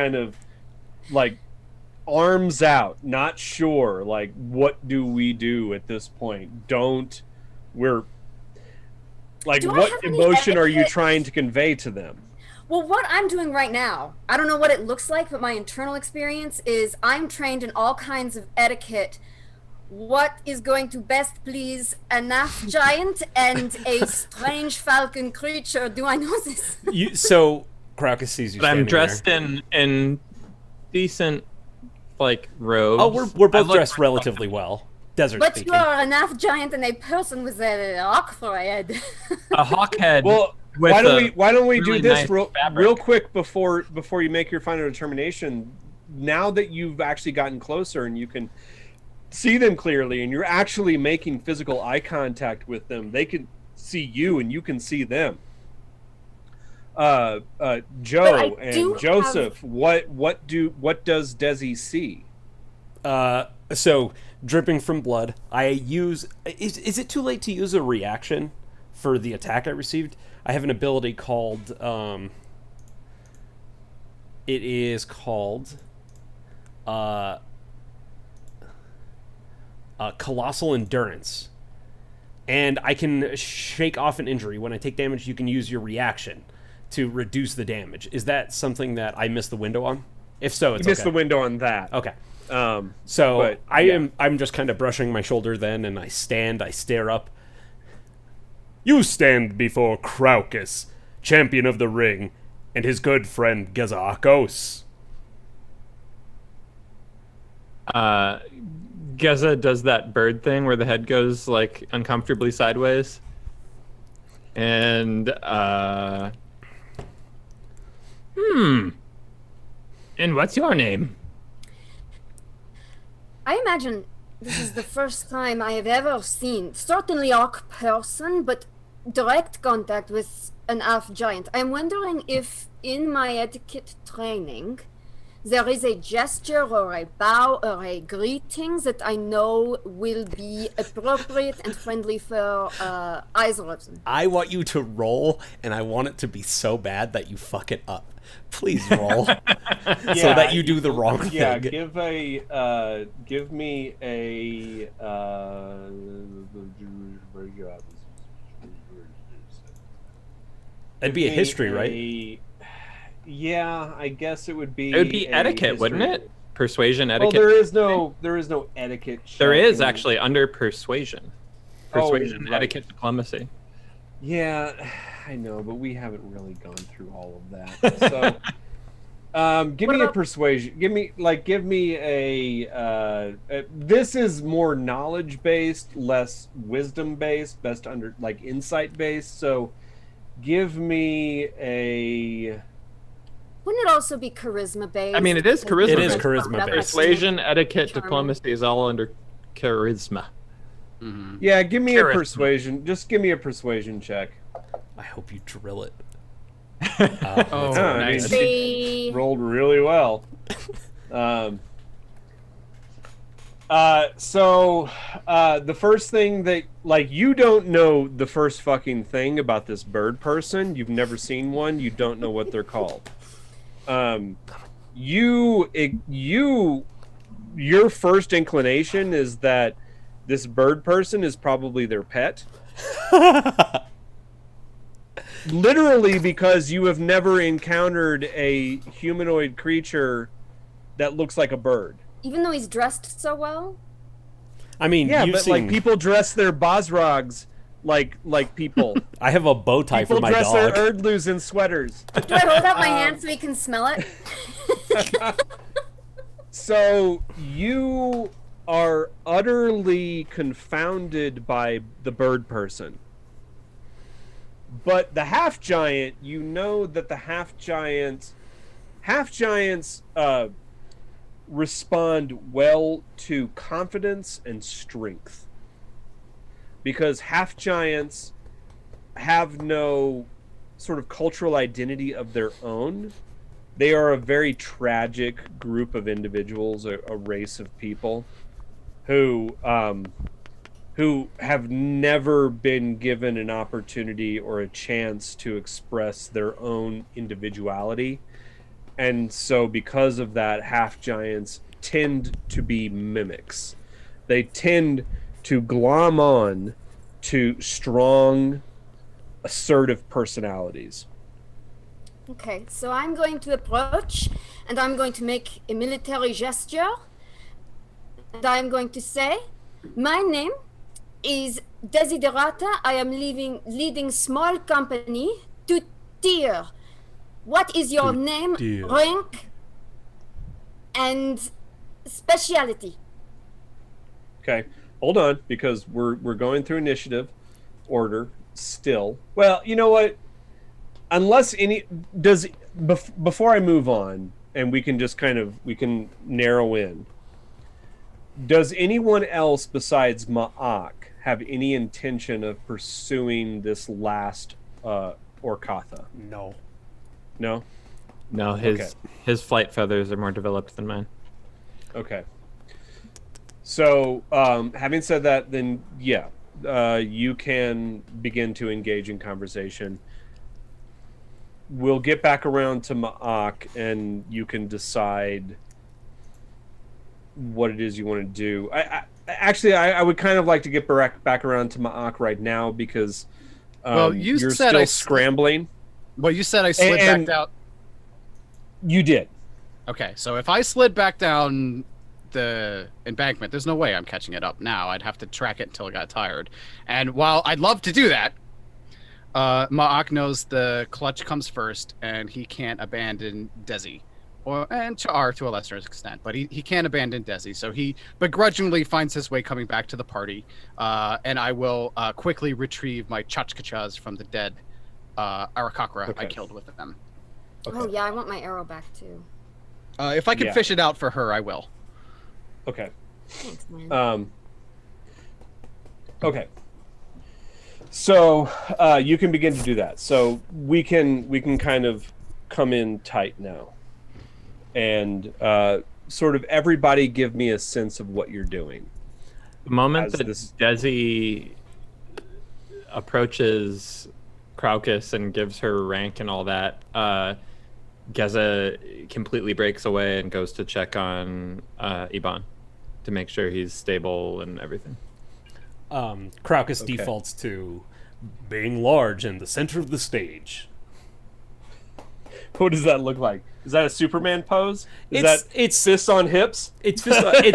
arms out, not sure, what do we do at this point? What emotion are you trying to convey to them? Well, what I'm doing right now, I don't know what it looks like, but my internal experience is I'm trained in all kinds of etiquette. What is going to best please a naff giant and a strange falcon creature? Do I know this? So Crocus sees you. But I'm standing dressed there. in decent robes. Oh, we're both dressed relatively well. Desert But speaking. you are a naff giant and a person with a hawk forehead. A hawk head. Well, with why don't we really do this nice real fabric. quick before you make your final determination? Now that you've actually gotten closer and you can see them clearly and you're actually making physical eye contact with them, they can see you and you can see them. Joe and Joseph, what does Desi see? So dripping from blood, I use. Is it too late to use a reaction for the attack I received? I have an ability called. It is called. Colossal Endurance, and I can shake off an injury. When I take damage, you can use your reaction to reduce the damage. Is that something that I missed the window on? If so, it's You missed okay. the window on that. Okay. So but, I'm just kind of brushing my shoulder then, and I stare up. You stand before Craucus, champion of the ring, and his good friend Gazakos. Geza does that bird thing where the head goes uncomfortably sideways. And And what's your name? I imagine this is the first time I have ever seen, certainly a person, but direct contact with an elf giant. I'm wondering if in my etiquette training there is a gesture or a bow or a greeting that I know will be appropriate and friendly for either of them. I want you to roll, and I want it to be so bad that you fuck it up. Please roll, so that you do the wrong thing. Yeah, give me a. That'd be a history, right? Yeah, I guess it would be. It would be etiquette, history. wouldn't it? persuasion Well, etiquette. there is no etiquette. There is check. actually under persuasion. Persuasion, right. etiquette, diplomacy. Yeah, I know, but we haven't really gone through all of that. So, give me a persuasion. Give me a. This is more knowledge based, less wisdom based, best under like insight based. So, give me a. Wouldn't it also be charisma based? I mean, it is charisma. It is based. charisma based. Persuasion, etiquette, Charming. diplomacy is all under charisma. Mhm. Yeah, give me Charisma. a persuasion. Just give me a persuasion check. I hope you drill it. Oh, I mean, nice. They- rolled really well. So the first thing that, like, you don't know the first fucking thing about this bird person. You've never seen one. You don't know what they're called. Your first inclination is that this bird person is probably their pet. Literally, because you have never encountered a humanoid creature that looks like a bird. Even though he's dressed so well. I mean, Yeah, you've but seen. like people dress their Bosrogs like people. I have a bow tie People for my dress dog. their Erdlus in sweaters. Do I hold out my hand so he can smell it? So you are utterly confounded by the bird person. But the half giant, you know that the half giants respond well to confidence and strength. Because half giants have no sort of cultural identity of their own. They are a very tragic group of individuals, a race of people who have never been given an opportunity or a chance to express their own individuality. And so because of that, half giants tend to be mimics. They tend to glom on to strong, assertive personalities. Okay, so I'm going to approach and I'm going to make a military gesture. And I'm going to say, my name is Desiderata. I am leading small company to tier. What is your name, tier. rank, and speciality? Okay, hold on, because we're going through initiative order still. Well, you know what? Unless before I move on, and we can just we can narrow in. Does anyone else besides Mma'ak have any intention of pursuing this last Orkatha? No. No? No, his flight feathers are more developed than mine. Okay. So, having said that, then yeah, you can begin to engage in conversation. We'll get back around to Mma'ak, and you can decide what it is you want to do. I would kind of like to get back around to Mma'ak right now because Well, you you're said still scrambling. Well, you said I slid And- back down. You did. Okay, so if I slid back down the embankment, there's no way I'm catching it up now. I'd have to track it until I got tired. And while I'd love to do that, Mma'ak knows the clutch comes first, and he can't abandon Desi. And Char to a lesser extent, but he can't abandon Desi, so he begrudgingly finds his way coming back to the party, and I will quickly retrieve my chachkachas from the dead Arakakra Okay. I killed with them. Okay. Oh yeah, I want my arrow back too. If I can Yeah. fish it out for her, I will. Okay. Thanks, man. Okay. So you can begin to do that. So we can kind of come in tight now, and sort of everybody give me a sense of what you're doing. The moment As that this- Desi approaches Craucus and gives her rank and all that, Geza completely breaks away and goes to check on Iban to make sure he's stable and everything. Craucus Okay. defaults to being large in the center of the stage. What does that look like? Is that a Superman pose? It's fists on hips? It's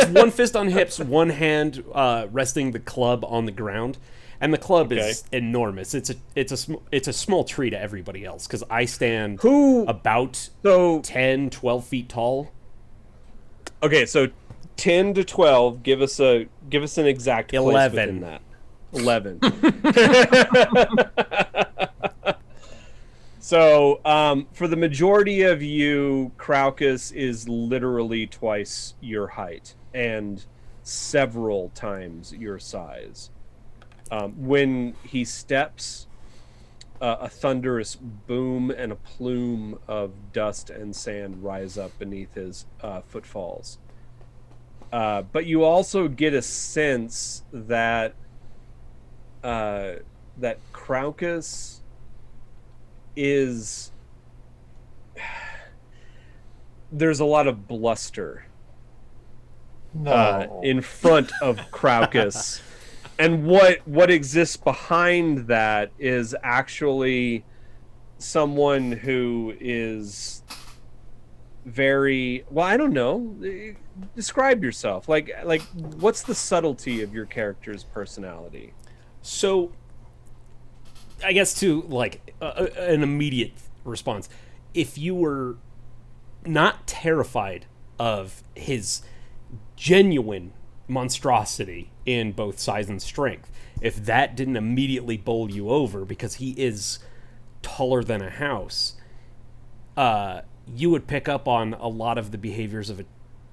one fist on hips, one hand resting the club on the ground, and the club is enormous. It's a small tree to everybody else because I stand about 10, 12 feet tall. Okay, so 10 to 12. Give us an exact place 11. within that. 11. So, for the majority of you, Craucus is literally twice your height and several times your size. When he steps, a thunderous boom and a plume of dust and sand rise up beneath his footfalls. But you also get a sense that Craucus is... There's a lot of bluster in front of Craucus. And what exists behind that is actually someone who is very... Well, I don't know. Describe yourself. Like what's the subtlety of your character's personality? So, I guess to an immediate response, if you were not terrified of his genuine monstrosity in both size and strength, if that didn't immediately bowl you over because he is taller than a house, you would pick up on a lot of the behaviors of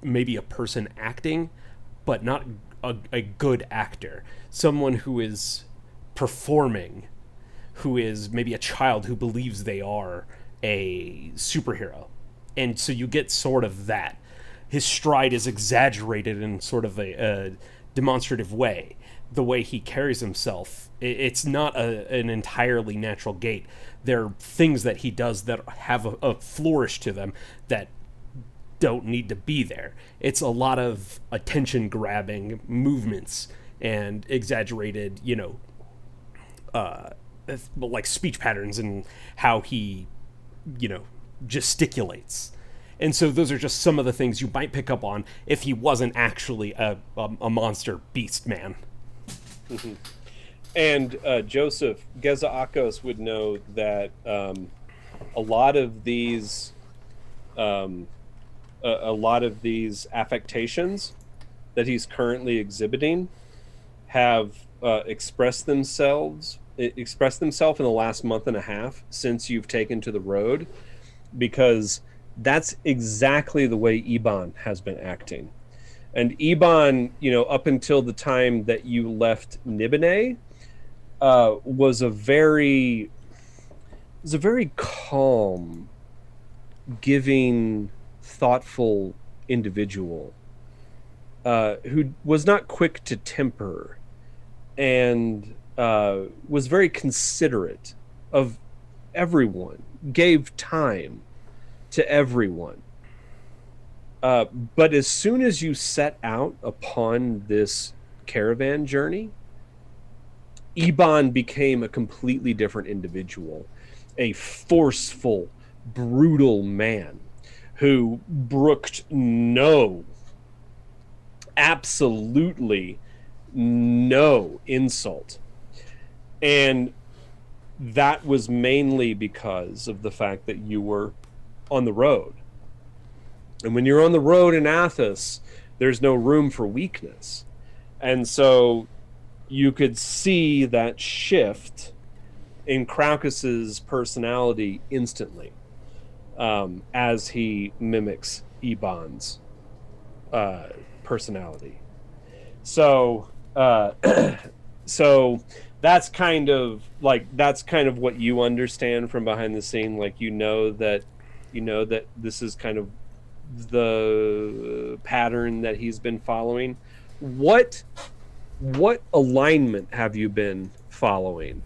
maybe a person acting, but not a good actor. Someone who is performing, who is maybe a child who believes they are a superhero. And so you get sort of that. His stride is exaggerated in sort of a demonstrative way. The way he carries himself, it's not an entirely natural gait. There are things that he does that have a flourish to them that don't need to be there. It's a lot of attention-grabbing movements and exaggerated, like speech patterns and how he, gesticulates. And so those are just some of the things you might pick up on if he wasn't actually a monster beast man. Mm-hmm. And Joseph, Geza Akos would know that a lot of these affectations that he's currently exhibiting have expressed themselves in the last month and a half since you've taken to the road, because that's exactly the way Iban has been acting. And Iban, up until the time that you left Nibene, was a very calm, giving, thoughtful individual who was not quick to temper and was very considerate of everyone, gave time to everyone. But as soon as you set out upon this caravan journey, Iban became a completely different individual, a forceful, brutal man who brooked absolutely no insult. And that was mainly because of the fact that you were on the road. And when you're on the road in Athos, there's no room for weakness. And so you could see that shift in Craucus's personality instantly, as he mimics Iban's personality. So so that's kind of what you understand from behind the scene. Like, that this is kind of the pattern that he's been following. What alignment have you been following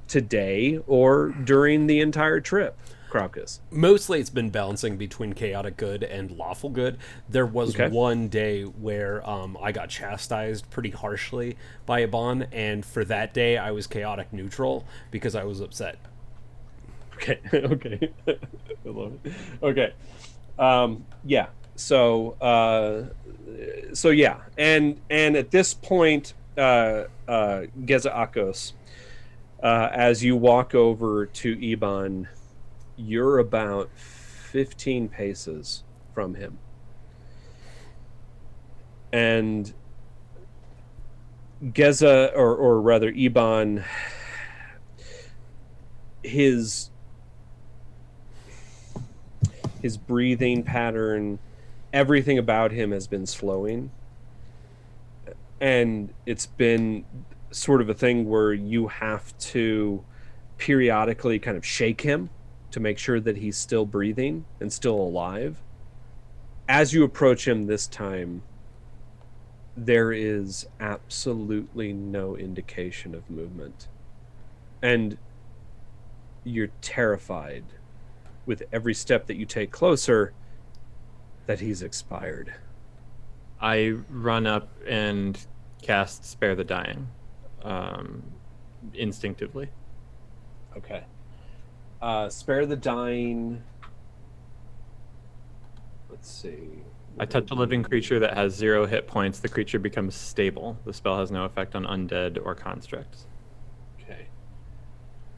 today or during the entire trip, Craucus? Mostly it's been balancing between chaotic good and lawful good. There was one day where I got chastised pretty harshly by Iban, and for that day I was chaotic neutral because I was upset. Okay. Okay. I love it. Okay. Yeah. So yeah, and at this point, Geza Akos, as you walk over to Iban, you're about 15 paces from him, and Geza, or rather Iban, his breathing pattern, everything about him has been slowing, and it's been sort of a thing where you have to periodically kind of shake him to make sure that he's still breathing and still alive. As you approach him this time, there is absolutely no indication of movement, and you're terrified with every step that you take closer that he's expired. I run up and cast Spare the Dying, instinctively. Okay. Spare the Dying. Let's see. I touch a living creature that has 0 hit points. The creature becomes stable. The spell has no effect on undead or constructs. Okay.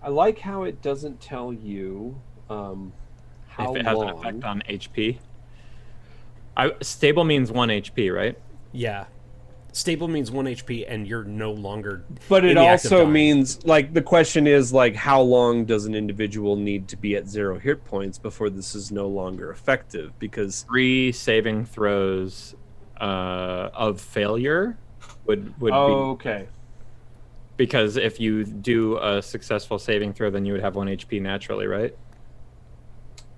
I like how it doesn't tell you how If it has long. an effect on HP. Stable means 1 HP, right? Yeah. Stable means 1 HP, and you're no longer. But it in the act of also dying. means, like, the question is, like, how long does an individual need to be at 0 hit points before this is no longer effective? Because 3 saving throws of failure would be, okay. because if you do a successful saving throw, then you would have 1 HP naturally, right?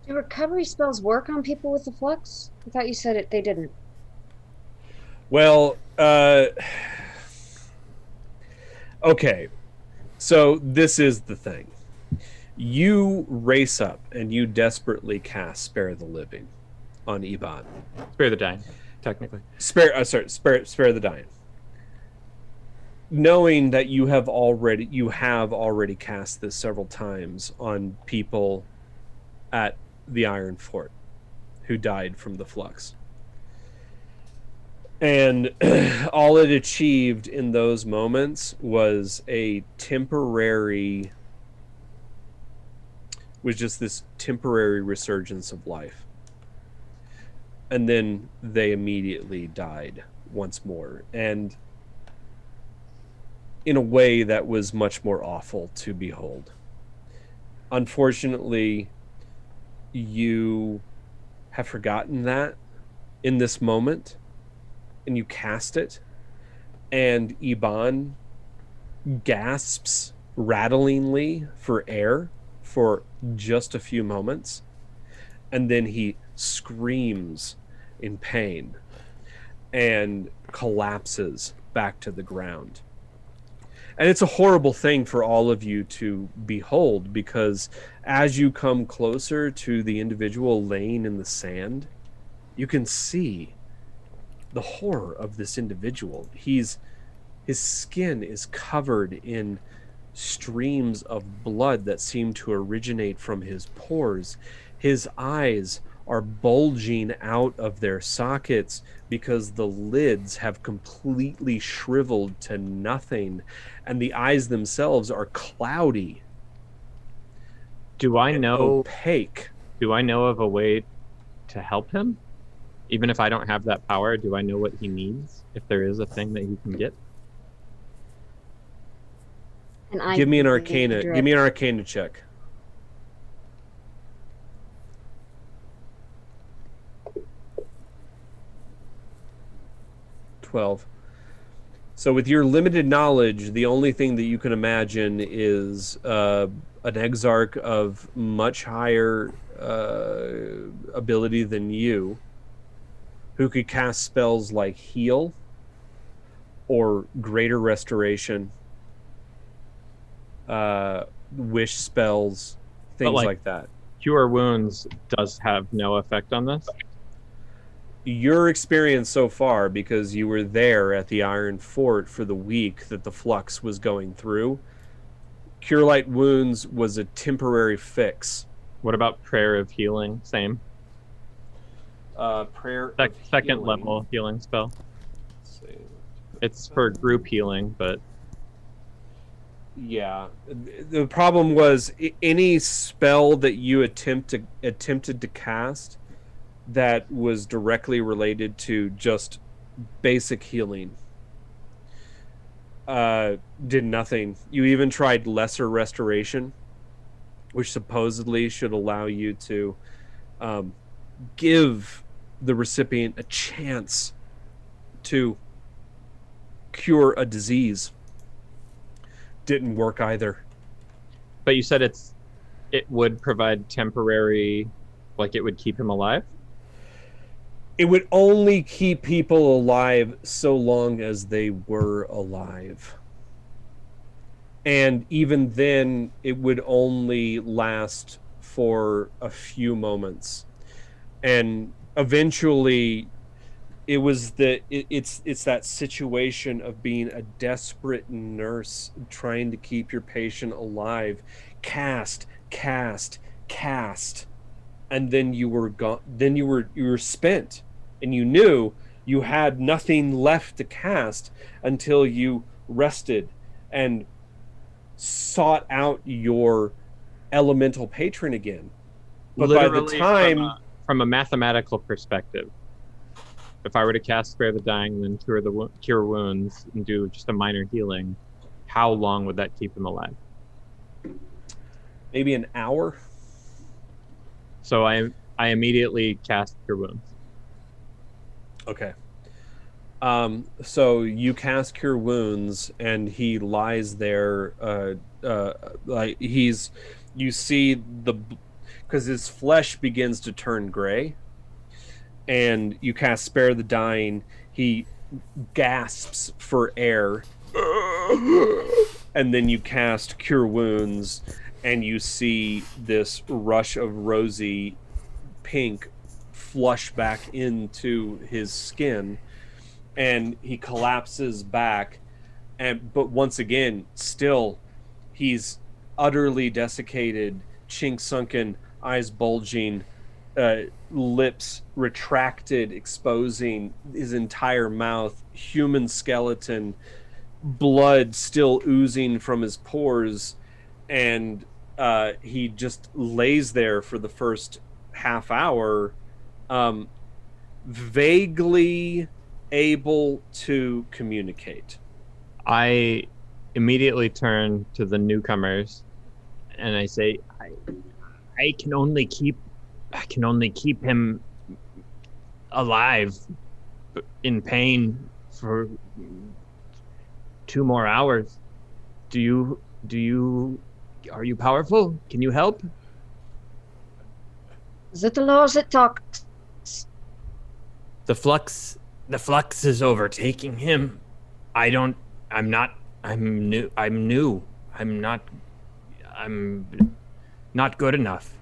Do recovery spells work on people with the flux? I thought you said they didn't. Well, okay. So this is the thing. You race up and you desperately cast Spare the Living on Iban. Spare the Dying, technically. Spare the Dying. Knowing that you have already cast this several times on people at the Iron Fort who died from the flux. And all it achieved in those moments was just this temporary resurgence of life. And then they immediately died once more. And in a way that was much more awful to behold. Unfortunately, you have forgotten that in this moment, and you cast it, and Iban gasps rattlingly for air for just a few moments, and then he screams in pain and collapses back to the ground. And it's a horrible thing for all of you to behold, because as you come closer to the individual laying in the sand, you can see the horror of this individual. His skin is covered in streams of blood that seem to originate from his pores. His eyes are bulging out of their sockets because the lids have completely shriveled to nothing, and the eyes themselves are cloudy. Do I know opaque? Do I know of a way to help him? Even if I don't have that power, do I know what he needs? If there is a thing that he can get? And Give me an Arcana. Give me an Arcana check. $12. So with your limited knowledge, the only thing that you can imagine is an exarch of much higher ability than you, who could cast spells like Heal or Greater Restoration, Wish spells, things like that. Cure Wounds does have no effect on this? Your experience so far, because you were there at the Iron Fort for the week that the flux was going through, Cure Light Wounds was a temporary fix. What about Prayer of Healing? Same. Prayer Second healing. level healing spell. Let's see. It's for group healing, but Yeah, the problem was any spell that you attempted to cast that was directly related to just basic healing did nothing. You even tried Lesser Restoration, which supposedly should allow you to give the recipient a chance to cure a disease. Didn't work either. But you said it would provide temporary, like it would keep him alive? It would only keep people alive so long as they were alive. And even then, it would only last for a few moments. And eventually, it's that situation of being a desperate nurse trying to keep your patient alive. Cast, and then you were gone. Then you were spent, and you knew you had nothing left to cast until you rested and sought out your elemental patron again. But Literally, by the time, from a mathematical perspective, if I were to cast Spare the Dying and then cure wounds and do just a minor healing, how long would that keep him alive? maybe an hour. So I immediately cast Cure Wounds. Okay. So you cast Cure Wounds, and he lies there. You see because his flesh begins to turn gray, and you cast Spare the Dying. He gasps for air, and then you cast Cure Wounds, and you see this rush of rosy pink flush back into his skin, and he collapses back, but once again, still, he's utterly desiccated, chink sunken, eyes bulging, lips retracted, exposing his entire mouth, human skeleton, blood still oozing from his pores, and he just lays there for the first half hour, vaguely able to communicate. I immediately turn to the newcomers and I say, I can only keep him alive in pain for 2 more hours. Are you powerful? Can you help? Is it the laws that talk? The flux is overtaking him. I'm new. I'm not good enough.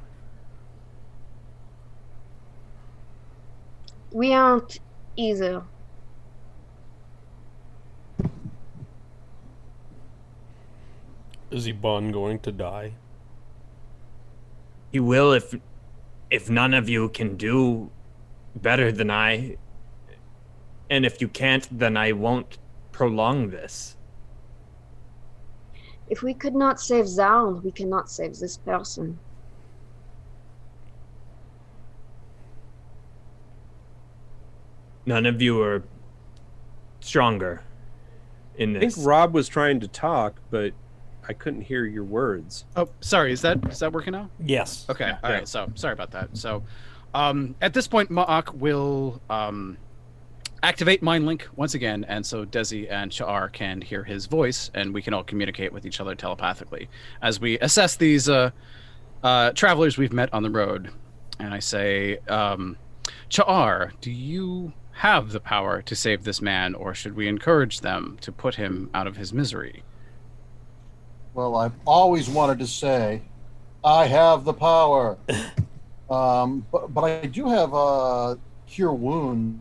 We aren't either. Is Iban going to die? He will if none of you can do better than I. And if you can't, then I won't prolong this. If we could not save Zaun, we cannot save this person. None of you are stronger in I this. think Rob was trying to talk, but I couldn't hear your words. Oh, sorry. Is that working now? Yes. Okay. All right. So sorry about that. So, at this point, Mma'ak will activate Mind Link once again, and so Desi and Sha'ar can hear his voice, and we can all communicate with each other telepathically as we assess these travelers we've met on the road. And I say, Sha'ar, do you have the power to save this man, or should we encourage them to put him out of his misery? Well, I've always wanted to say, I have the power. But I do have Cure Wounds.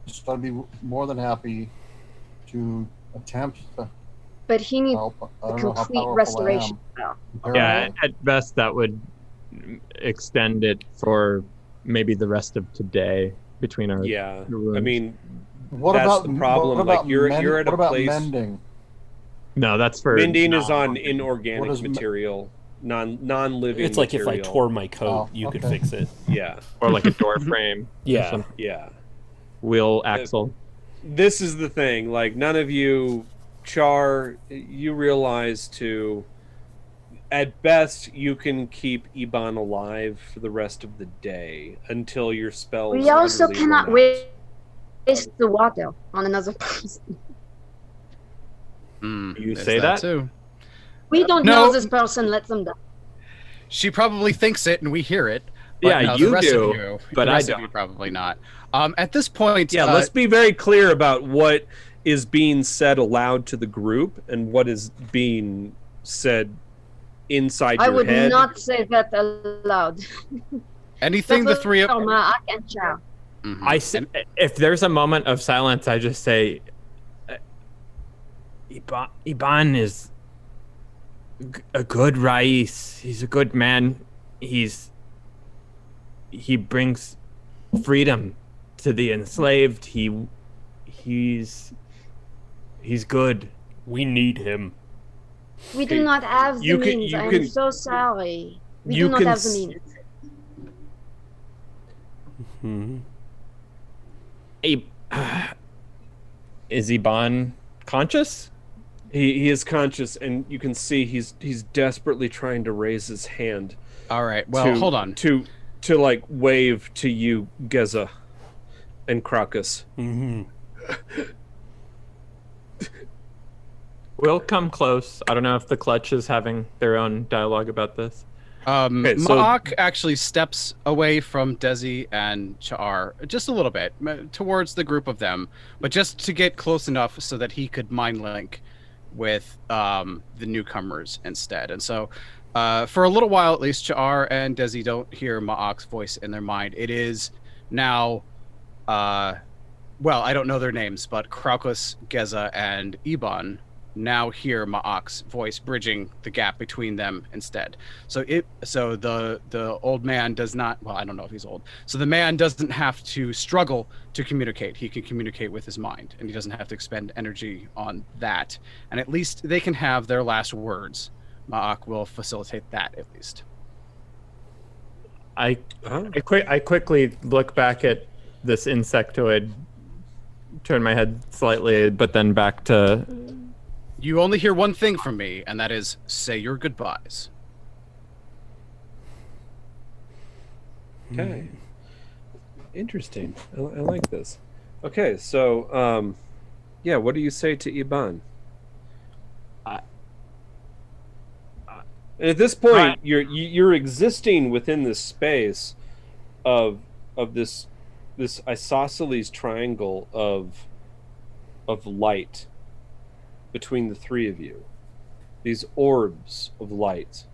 So I'd be more than happy to attempt to but he needs I a don't know how complete powerful I restoration am. spell. Yeah, at best that would extend it for maybe the rest of today between our Yeah, rooms. I mean, What that's about the problem. What about Like you're at what a about place. mending? No, that's for Mending is on What inorganic is material, non-living. It's like material. if I tore my coat, Oh, you could okay. fix it. Yeah, or like a door frame, or Yeah. some yeah. wheel axle. This is the thing. Like none of you, Char, you realize to. At best, you can keep Iban alive for the rest of the day until your spells. We also utterly cannot run out. waste the water on another person. You There's say that? too. We don't No. know this person. Let them die. She probably thinks it, and we hear it. But Yeah, no, you the rest do, of you, but the I rest of don't. you probably not. At this point, Yeah, let's be very clear about what is being said aloud to the group and what is being said inside I your would head. not say that aloud. anything the That's three of. for Mma'ak and Chow. Mhm. I say, if there's a moment of silence, I just say, Iban is a good Rais. He's a good man. He brings freedom to the enslaved. He's good. We need him. We do not have the You can- means. you I am can- so sorry. We you do not can have the s- means. Hmm. Is Iban conscious? He is conscious, and you can see he's desperately trying to raise his hand. All right. Well, to, hold on. To like wave to you, Geza, and Crocus. Hmm. We'll come close. I don't know if the Clutch is having their own dialogue about this. Okay, so- Mma'ak actually steps away from Desi and Char just a little bit towards the group of them, but just to get close enough so that he could mind link with the newcomers instead. And so, for a little while at least, Char and Desi don't hear Mma'ak's voice in their mind. It is now, well, I don't know their names, but Crocus, Geza, and Iban now hear Mma'ak's voice bridging the gap between them instead. So the old man does not, well, I don't know if he's old. So the man doesn't have to struggle to communicate. He can communicate with his mind, and he doesn't have to expend energy on that. And at least they can have their last words. Mma'ak will facilitate that at least. I quickly look back at this insectoid, turn my head slightly, but then back to... You only hear one thing from me, and that is say your goodbyes. Okay. Interesting. I like this. Okay, so yeah, what do you say to Iban? And at this point, you're existing within this space of this isosceles triangle of light between the three of you. These orbs of light.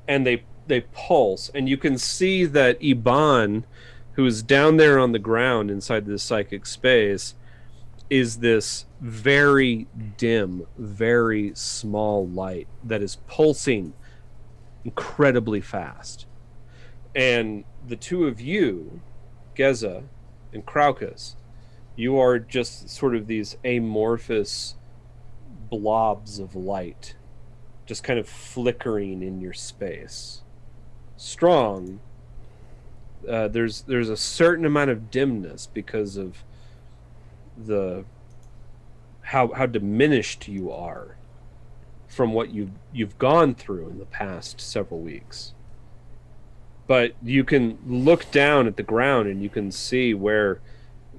And they pulse, and you can see that Iban, who is down there on the ground inside this psychic space, is this very dim, very small light that is pulsing incredibly fast. And the two of you, Geza and Crocus, you are just sort of these amorphous blobs of light, just kind of flickering in your space. Strong. There's a certain amount of dimness because of the how diminished you are from what you've gone through in the past several weeks. But you can look down at the ground and you can see where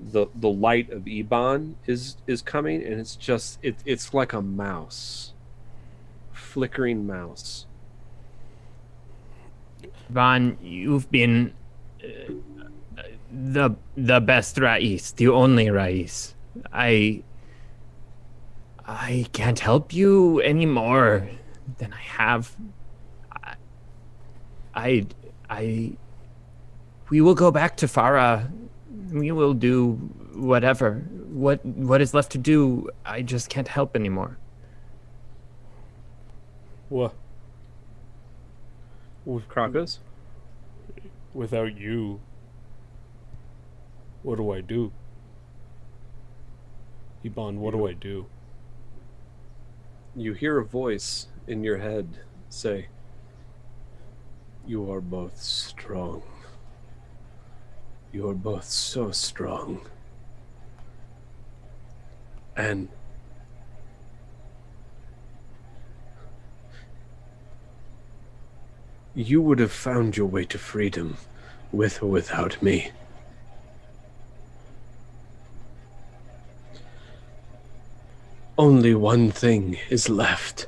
the light of Iban is coming, and it's just it's like a mouse, flickering mouse. Van, you've been the best Rais, the only Rais. I can't help you any more than I have. We will go back to Farah. We will do whatever. What is left to do? I just can't help anymore. What? Crocus? Without you, what do I do? Iban, what do I do? You hear a voice in your head say, "You are both strong. You are both so strong. And you would have found your way to freedom with or without me. Only one thing is left.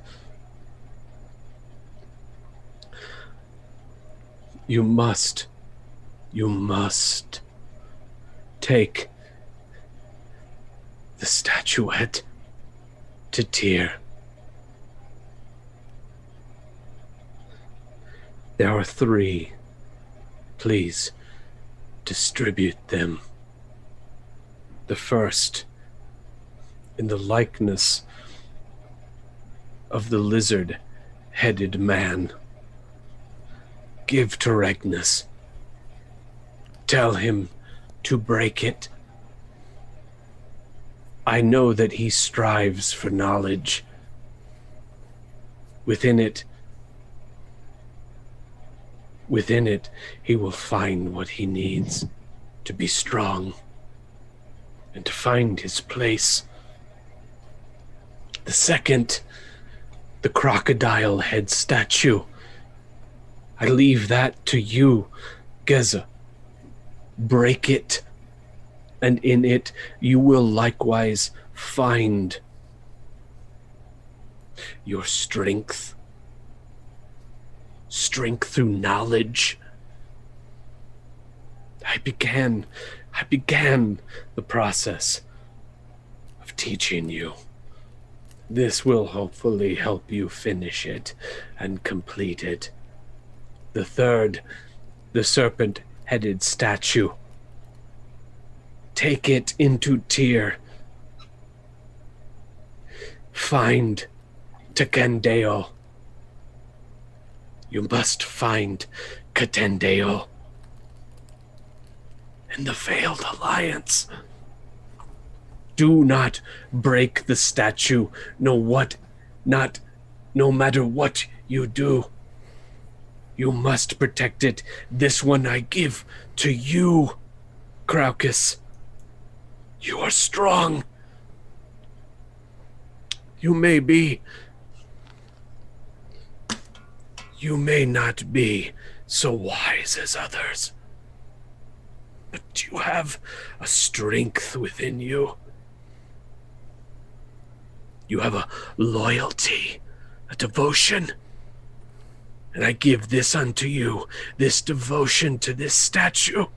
You must take the statuette to Tyr. There are 3. Please distribute them. The first, in the likeness of the lizard-headed man. Give to Regnus. Tell him to break it. I know that he strives for knowledge. Within it, he will find what he needs to be strong and to find his place. The second, the crocodile head statue. I leave that to you, Geza. Break it, and in it you will likewise find your strength. Strength through knowledge. I began the process of teaching you. This will hopefully help you finish it and complete it. The third, the serpent-headed statue. Take it into Tyr. Find Tekendeo. You must find Katendeo and the Veiled Alliance. Do not break the statue, no matter what you do. You must protect it. This one I give to you, Crocus. You are strong. You may not be so wise as others, but you have a strength within you. You have a loyalty, a devotion. And I give this unto you, this devotion to this statue.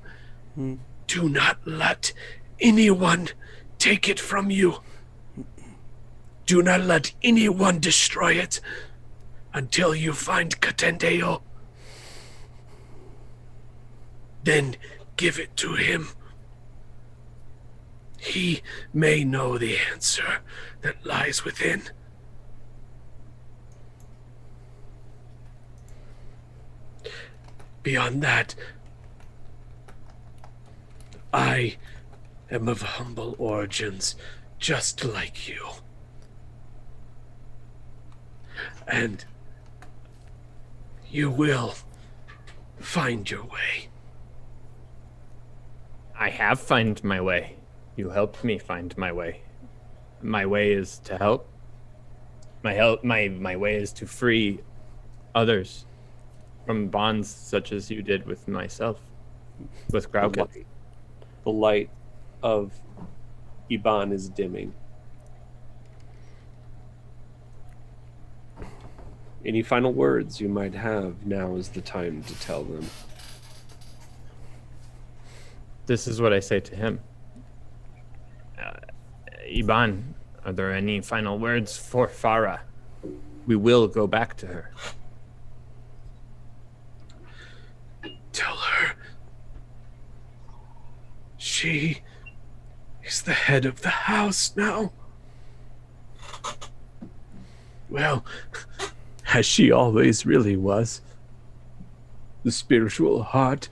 Do not let anyone take it from you. Do not let anyone destroy it until you find Katendeo. Then give it to him. He may know the answer that lies within. Beyond that, I am of humble origins, just like you. And you will find your way. I have found my way. You helped me find my way. My way is to help. My way is to free others from bonds such as you did with myself, with Crowkit. The light of Iban is dimming. Any final words you might have, now is the time to tell them. This is what I say to him. Iban, are there any final words for Farah? We will go back to her. Tell her she is She's the head of the house now. Well, as she always really was. The spiritual heart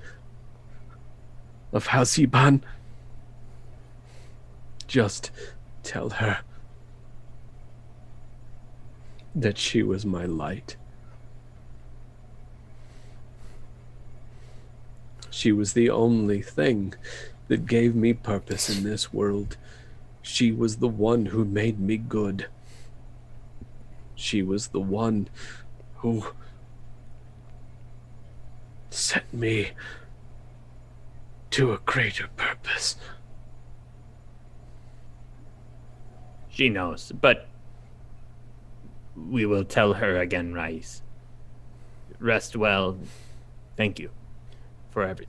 of House Iban. Just tell her that she was my light. She was the only thing that gave me purpose in this world. She was the one who made me good. She was the one who set me to a greater purpose. She knows, but we will tell her again, Rais. Rest well. Thank you for everything.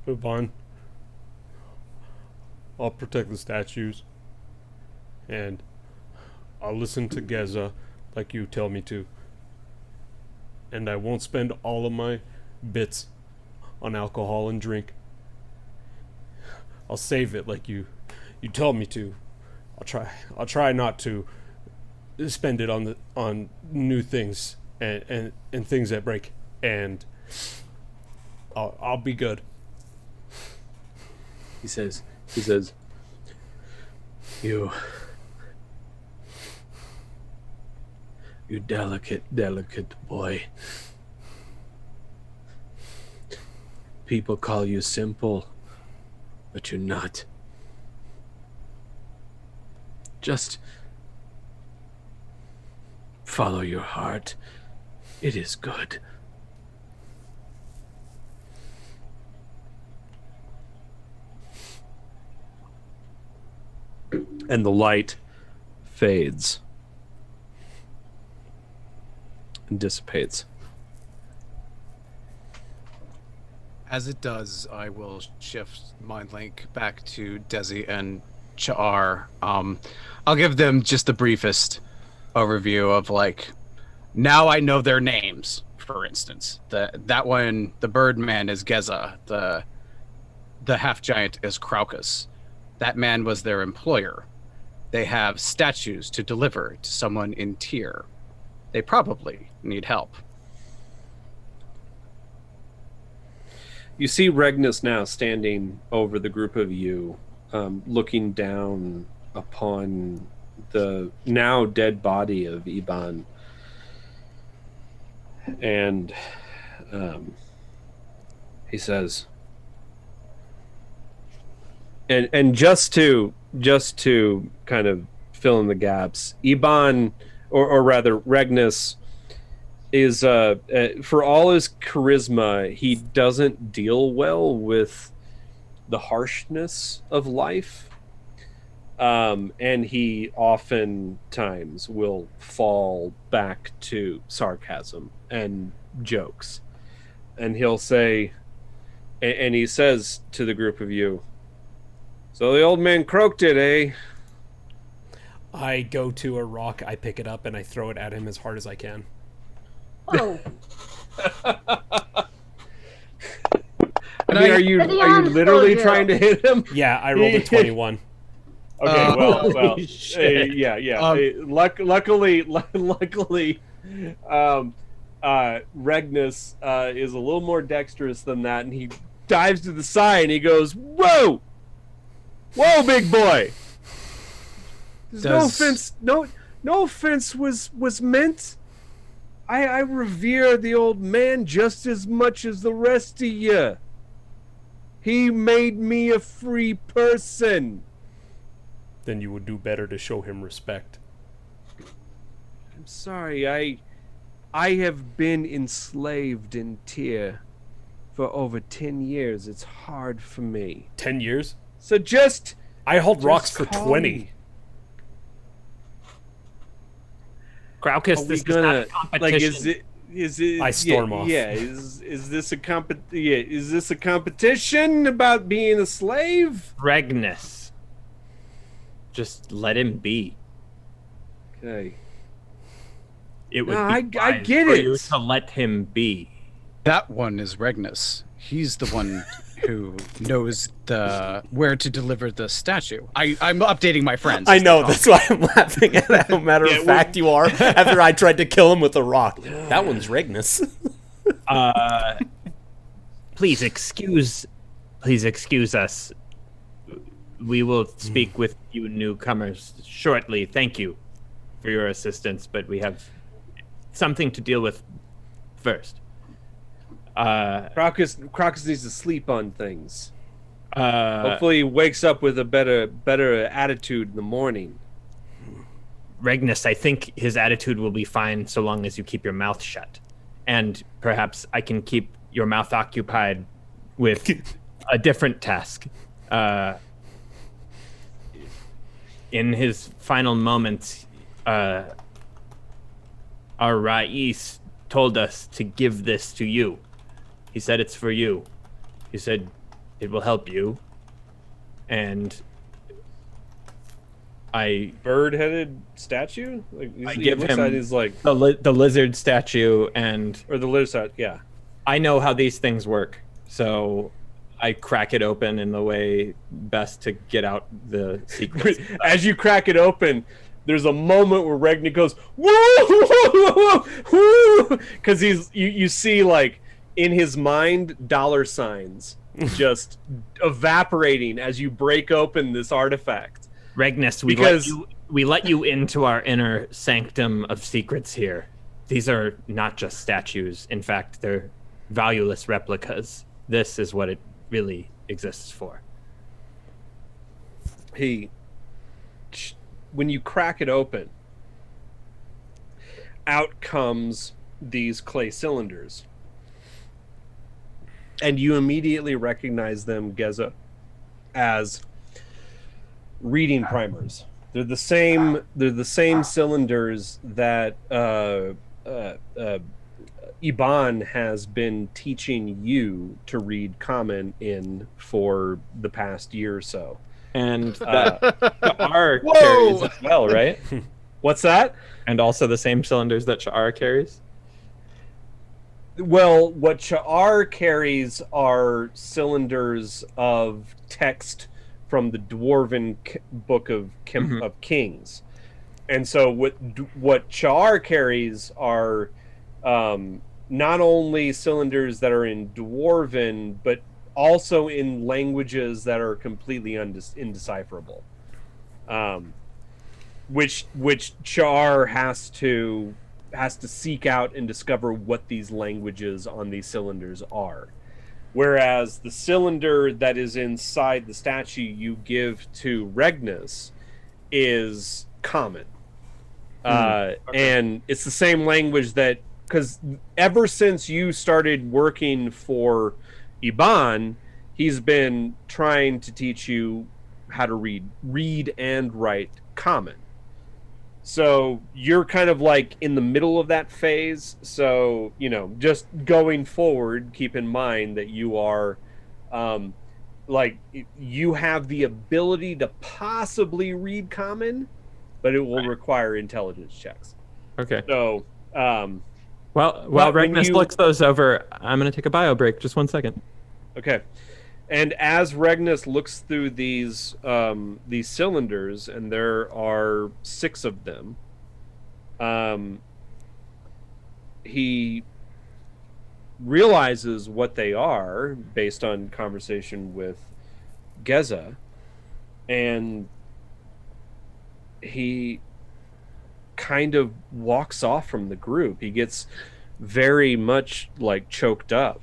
Iban, I'll protect the statues, and I'll listen to Geza like you tell me to, and I won't spend all of my bits on alcohol and drink. I'll save it like you tell me to. I'll try not to spend it on new things and things that break, and I'll be good. He says, you delicate boy. People call you simple, but you're not. Just follow your heart. It is good. And the light fades and dissipates. As it does, I will shift mind link back to Desi and Cha'ar. I'll give them just the briefest overview of, like, now I know their names. For instance, that one, the Birdman is Geza. The half giant is Craucus. That man was their employer. They have statues to deliver to someone in Tyr. They probably need help. You see Regnus now standing over the group of you, looking down upon the now dead body of Iban. And he says, and just to kind of fill in the gaps, Iban, or rather Regnus, is for all his charisma, he doesn't deal well with the harshness of life, and he oftentimes will fall back to sarcasm and jokes, and he'll say, and he says to the group of you, "So the old man croaked it, eh?" I go to a rock, I pick it up, and I throw it at him as hard as I can. Oh. I mean, are you literally trying to hit him? Yeah, I rolled a 21. Okay, well, shit. luckily, Regnus is a little more dexterous than that, and he dives to the side and he goes, "Whoa, big boy! There's no offense was meant. I revere the old man just as much as the rest of you. He made me a free person." Then you would do better to show him respect. I'm sorry, I have been enslaved in Tyr for over 10 years. It's hard for me. 10 years? So I hold rocks for call 20. me. Craucus, this is not a competition. Is it? I storm off. Yeah. Is this a competition about being a slave? Regnus. Just let him be. Okay. It would No, be I wise get for it. you to let him be. That one is Regnus. He's the one who knows where to deliver the statue. I'm updating my friends. I as they know, talk. that's why I'm laughing at how matter of fact you are after I tried to kill him with a rock. That one's Regnus. Please excuse us. We will speak with you newcomers shortly. Thank you for your assistance, but we have something to deal with first. Crocus needs to sleep on things. Hopefully he wakes up with a better attitude in the morning. Regnus, I think his attitude will be fine so long as you keep your mouth shut. And perhaps I can keep your mouth occupied with a different task. In his final moments, our Rais told us to give this to you. He said it's for you. He said it will help you. And bird-headed statue? Like, I he give looks him at it, he's like, the lizard statue, and or the lizard statue, yeah. I know how these things work, so I crack it open in the way best to get out the secrets. As you crack it open, there's a moment where Regnick goes, woo, woo, because you see, like, in his mind, dollar signs just evaporating as you break open this artifact. Regnus, we let you into our inner sanctum of secrets here. These are not just statues. In fact, they're valueless replicas. This is what it really exists for. When you crack it open, out comes these clay cylinders. And you immediately recognize them, Geza, as reading primers. They're the same cylinders that Iban has been teaching you to read Common in for the past year or so. And Sha'ar carries as well, right? What's that? And also the same cylinders that Sha'ar carries? Well, what Sha'ar carries are cylinders of text from the Dwarven Book of Kings. And so what Sha'ar carries are not only cylinders that are in Dwarven, but also in languages that are completely indecipherable. Which Sha'ar has to seek out and discover what these languages on these cylinders are. Whereas the cylinder that is inside the statue you give to Regnus is Common. Okay. And it's the same language that, because ever since you started working for Iban, he's been trying to teach you how to read and write Common. So you're kind of like in the middle of that phase. So, just going forward, keep in mind that you are, you have the ability to possibly read Common, but it will require intelligence checks. Okay. So, while Regnus looks those over, I'm going to take a bio break. Just 1 second. Okay. And as Regnus looks through these cylinders, and there are 6 of them, he realizes what they are based on conversation with Geza, and he kind of walks off from the group. He gets very much choked up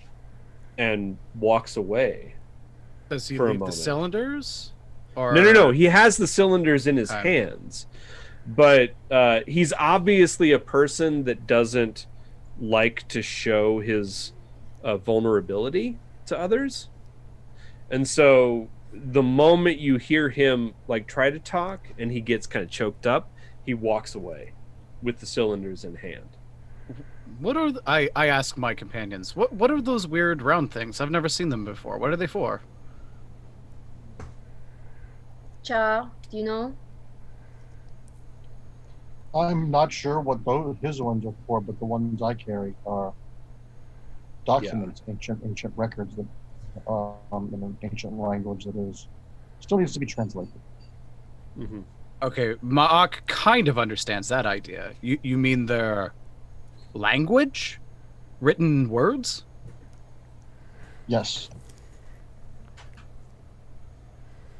and walks away. Does he leave the cylinders? Or... No. He has the cylinders in his hands, but he's obviously a person that doesn't like to show his vulnerability to others. And so the moment you hear him try to talk and he gets kind of choked up, he walks away with the cylinders in hand. What are I ask my companions, what are those weird round things? I've never seen them before. What are they for? Cha, do you know? I'm not sure what his ones are for, but the ones I carry are documents, ancient records that in an ancient language that is still needs to be translated. Mm-hmm. Okay, Mma'ak kind of understands that idea. You mean their language? Written words? Yes.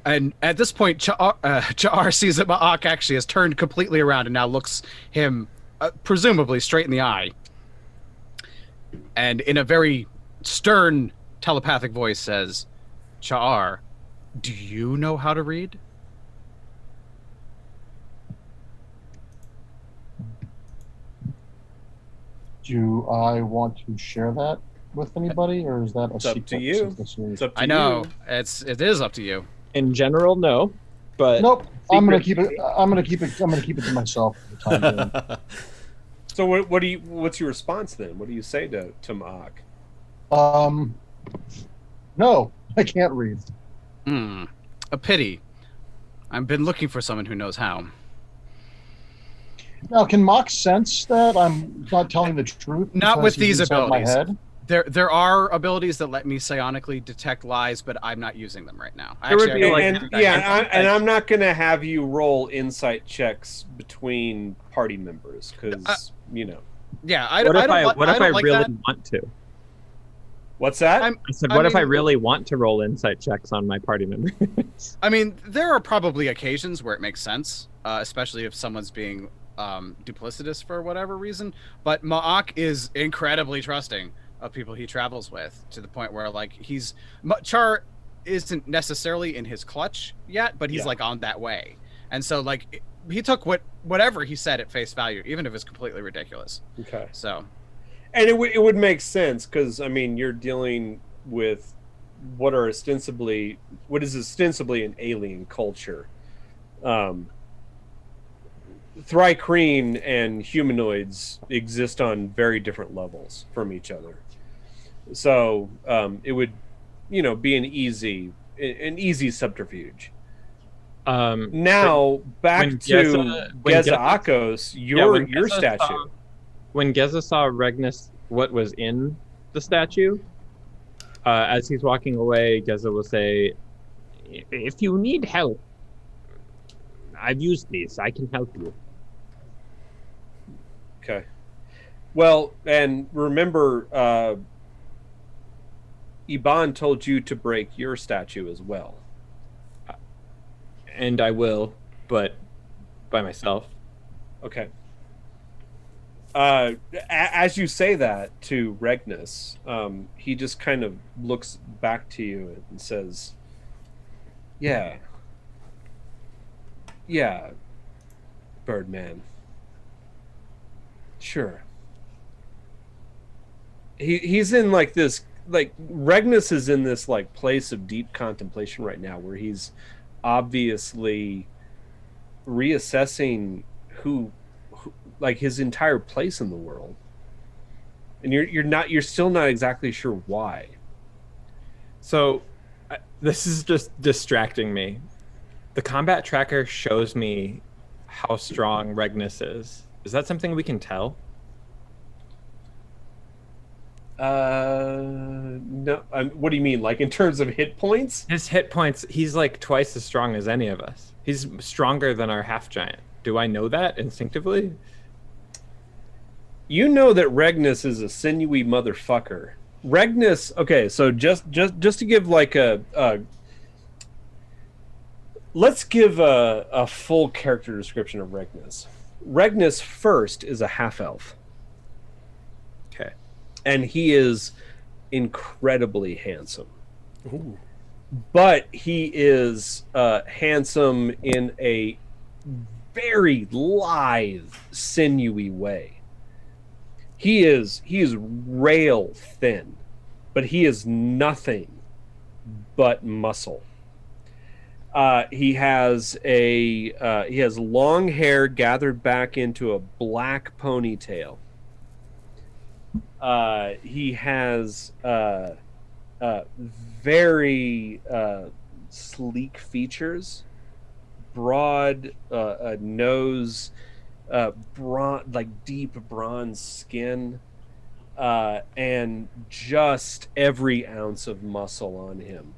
And at this point, Cha'ar sees that Mma'ak actually has turned completely around and now looks him, presumably, straight in the eye. And in a very stern, telepathic voice says, Cha'ar, do you know how to read? Do I want to share that with anybody, or is that a It's up secret? to you. since this is- It's up to I know you. it is up to you. In general, no. But Nope. I'm gonna secret- keep it. I'm gonna keep it to myself for the time being. So what's your response then? What do you say to Mma'ak? No, I can't read. A pity. I've been looking for someone who knows how. Now, can Mock sense that I'm not telling the truth? Not because with he's these inside abilities. My head? There are abilities that let me psionically detect lies, but I'm not using them right now. There would be, like, I'm not gonna have you roll insight checks between party members because yeah, I what don't. if I don't like really that. want to? What's that? I said, I what if I mean- really want to roll insight checks on my party members? I mean, there are probably occasions where it makes sense, especially if someone's being duplicitous for whatever reason. But Mma'ak is incredibly trusting of people he travels with, to the point where like Char isn't necessarily in his clutch yet, but he's Yeah. like on that way. And so like he took whatever he said at face value, even if it's completely ridiculous. Okay. So And it would make sense because I mean you're dealing with what is ostensibly an alien culture. Thrycreen and humanoids exist on very different levels from each other. So it would, be an easy subterfuge. Now back when to Geza- Geza Akos, when your Geza statue. When Geza saw Regnus, what was in the statue, as he's walking away, Geza will say, "If you need help, I've used these. I can help you." Okay. Well, and remember, Iban told you to break your statue as well. And I will, but by myself. Okay. As you say that to Regnus, he just kind of looks back to you and says, Yeah, Birdman. Sure. He's in like this, like Regnus is in this like place of deep contemplation right now where he's obviously reassessing who like his entire place in the world. And you're still not exactly sure why. So this is just distracting me. The combat tracker shows me how strong Regnus is. Is that something we can tell? No. What do you mean? Like in terms of hit points? His hit points, he's like twice as strong as any of us. He's stronger than our half giant. Do I know that instinctively? You know that Regnus is a sinewy motherfucker. Regnus, okay, so just to give like let's give a full character description of Regnus. Regnus first is a half elf. Okay. And he is incredibly handsome. Ooh. But he is handsome in a very lithe, sinewy way. He is rail thin, but he is nothing but muscle. He has long hair gathered back into a black ponytail. He has very sleek features, broad nose, like deep bronze skin, and just every ounce of muscle on him.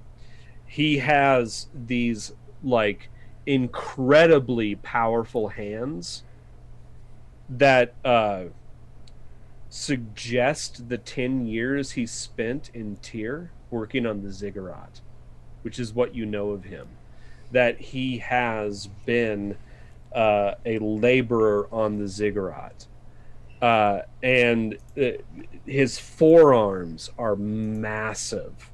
He has these like incredibly powerful hands that suggest the 10 years he spent in Tyr working on the ziggurat, which is what you know of him. That he has been a laborer on the ziggurat. And his forearms are massive.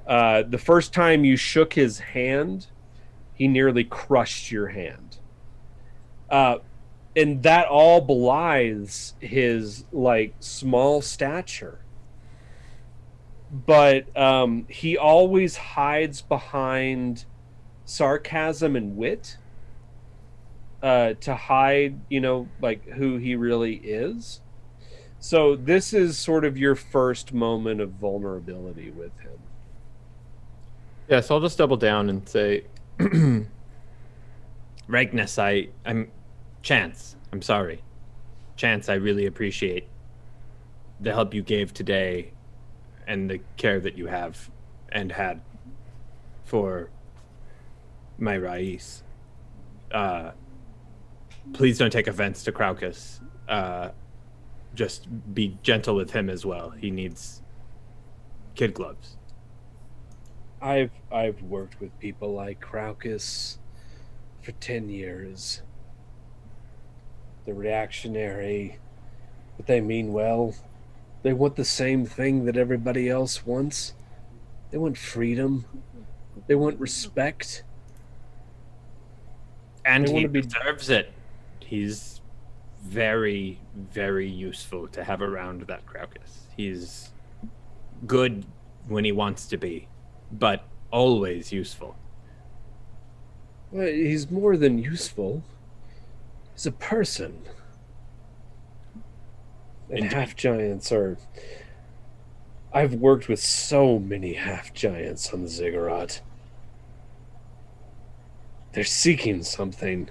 The first time you shook his hand, he nearly crushed your hand. And that all belies his like small stature. But he always hides behind sarcasm and wit to hide, like who he really is. So this is sort of your first moment of vulnerability with him. Yeah, so I'll just double down and say, Regnus, I'm Chance, I'm sorry. Chance, I really appreciate the help you gave today and the care that you have and had for my Rais. Please don't take offense to Craucus. Just be gentle with him as well. He needs kid gloves. I've worked with people like Craucus for 10 years. They're reactionary, but they mean well. They want the same thing that everybody else wants. They want freedom. They want respect. And he deserves it. He's very, very useful to have around, that Craucus. He's good when he wants to be, but always useful. Well, he's more than useful. He's a person. And half-giants are... I've worked with so many half-giants on the ziggurat. They're seeking something.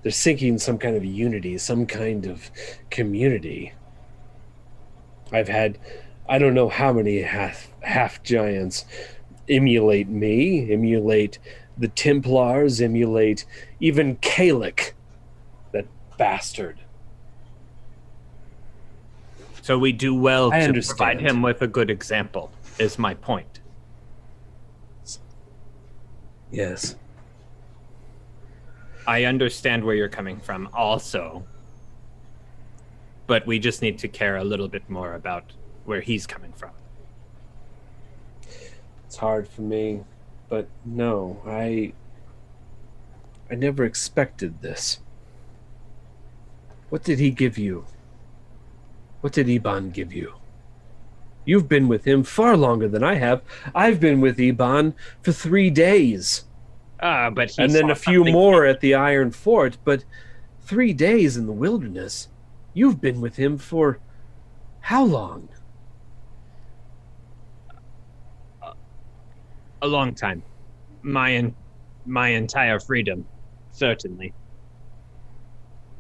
They're seeking some kind of unity, some kind of community. I've had, I don't know how many half-giants emulate me, emulate the Templars, emulate even Kalik, that bastard. So we do well I to understand. provide him with a good example, is my point. Yes. I understand where you're coming from also, but we just need to care a little bit more about where he's coming from. It's hard for me, but no, I never expected this. What did he give you? What did Iban give you? You've been with him far longer than I have. I've been with Iban for 3 days. But he And then saw a few something- more at the Iron Fort, but 3 days in the wilderness. You've been with him for how long? A long time. My entire freedom, certainly.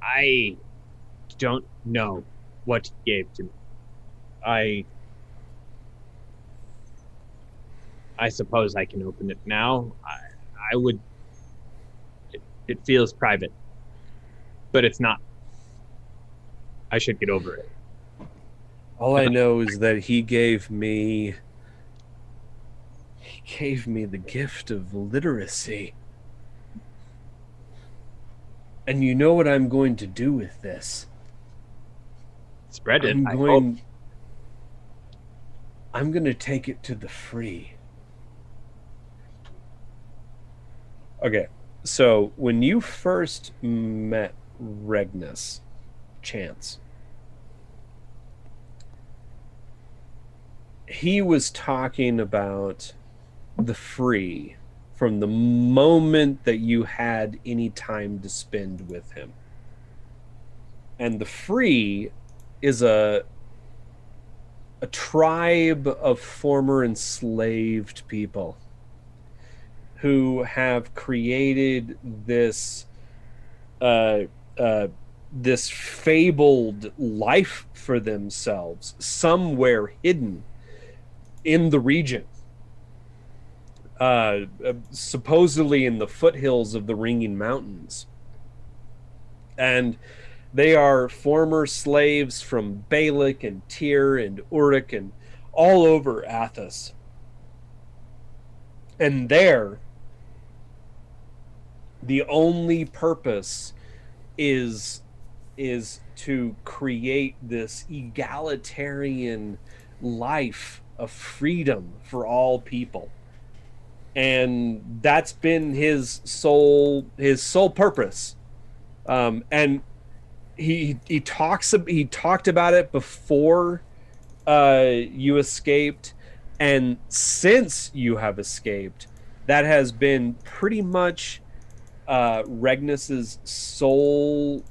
I don't know what he gave to me. I suppose I can open it now. I would... It feels private. But it's not. I should get over it. All I know is that he gave me the gift of literacy. And you know what I'm going to do with this? Spread it. I'm I going hope. to take it to the free. Okay, so when you first met Regnus, Chance, he was talking about the free from the moment that you had any time to spend with him. And the free is a tribe of former enslaved people who have created this this fabled life for themselves somewhere hidden in the region, supposedly in the foothills of the Ringing Mountains. And they are former slaves from Balak and Tyr and Uruk and all over Athos. And there, the only purpose is to create this egalitarian life of freedom for all people. And that's been his sole purpose. And he talked about it before you escaped, and since you have escaped, that has been pretty much Regnus's sole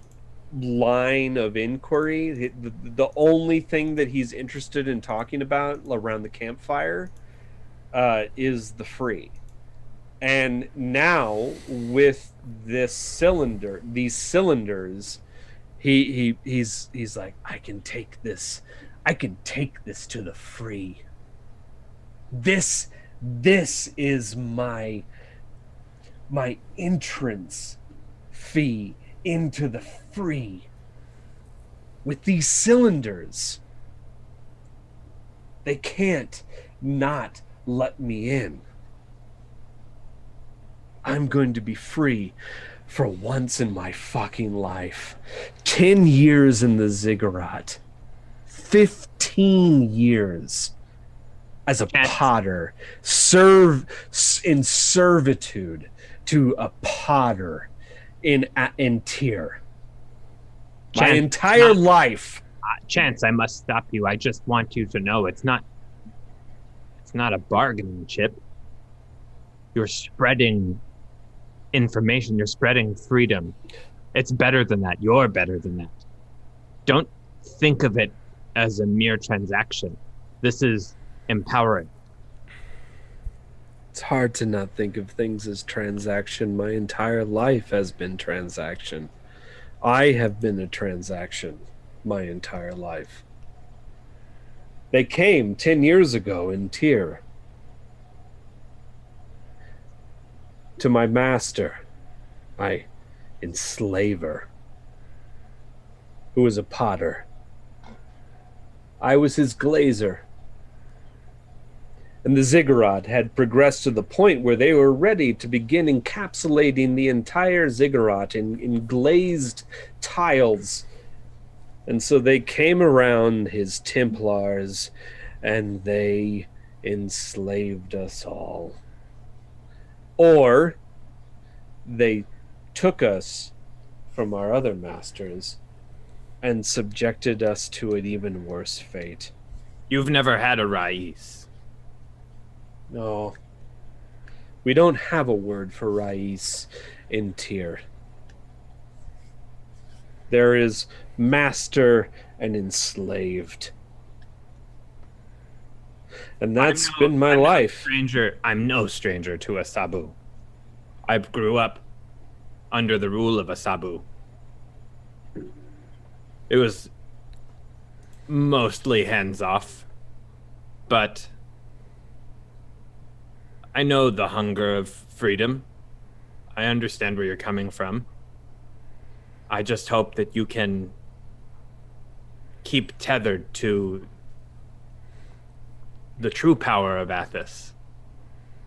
line of inquiry. The only thing that he's interested in talking about around the campfire is the free. And now with these cylinders, he's like, I can take this to the free. This is my entrance fee into the free. With these cylinders, they can't not let me in. I'm going to be free for once in my fucking life. 10 years in the ziggurat. 15 years as a potter. Serve in servitude to a potter in Tyr. My entire life. Chance, I must stop you. I just want you to know it's not a bargaining chip. You're spreading information. You're spreading freedom. It's better than that. You're better than that. Don't think of it as a mere transaction. This is empowering. It's hard to not think of things as transaction. My entire life has been transaction. I have been a transaction my entire life. They came 10 years ago in Tyr to my master, my enslaver, who was a potter. I was his glazer. And the ziggurat had progressed to the point where they were ready to begin encapsulating the entire ziggurat in glazed tiles. And so they came around his Templars and they enslaved us all. Or they took us from our other masters and subjected us to an even worse fate. You've never had a Rais. No. We don't have a word for Rais in Tyr. There is master and enslaved. And that's been my life. I'm no stranger to a Sabu. I grew up under the rule of a Sabu. It was mostly hands-off, but I know the hunger of freedom. I understand where you're coming from. I just hope that you can keep tethered to the true power of Athos.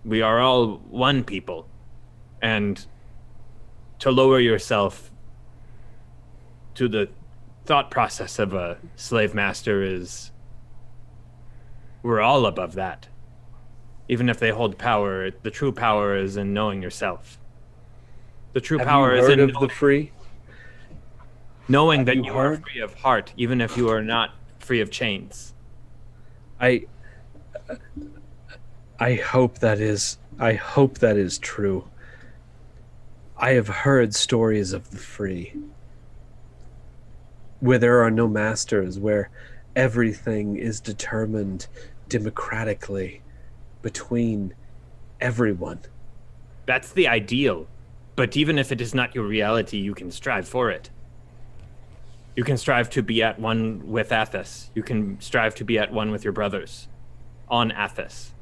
We are all one people, and to lower yourself to the thought process of a slave master is... we're all above that. Even if they hold power, the true power is in knowing yourself. The true power is in the free. Knowing that you are free of heart, even if you are not free of chains. I hope that is true. I have heard stories of the free, where there are no masters, where everything is determined democratically between everyone. That's the ideal, but even if it is not your reality, you can strive for it. You can strive to be at one with Athos. You can strive to be at one with your brothers on Athos.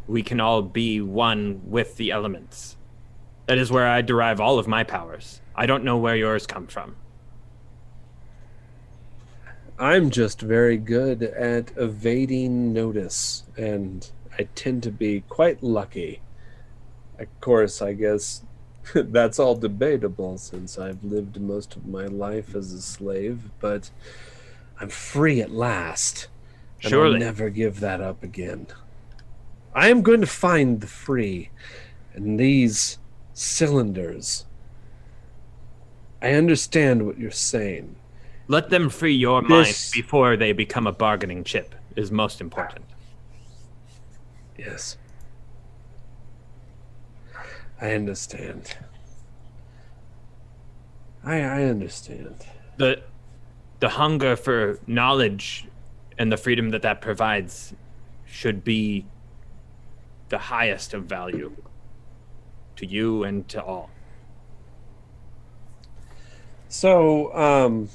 We can all be one with the elements. That is where I derive all of my powers. I don't know where yours come from. I'm just very good at evading notice, and I tend to be quite lucky. Of course, I guess that's all debatable since I've lived most of my life as a slave, but I'm free at last. And Surely. I'll never give that up again. I am going to find the free, and these cylinders. I understand what you're saying. Let them free your mind before they become a bargaining chip is most important. Yes. I understand. I understand. The hunger for knowledge and the freedom that provides should be the highest of value to you and to all. So,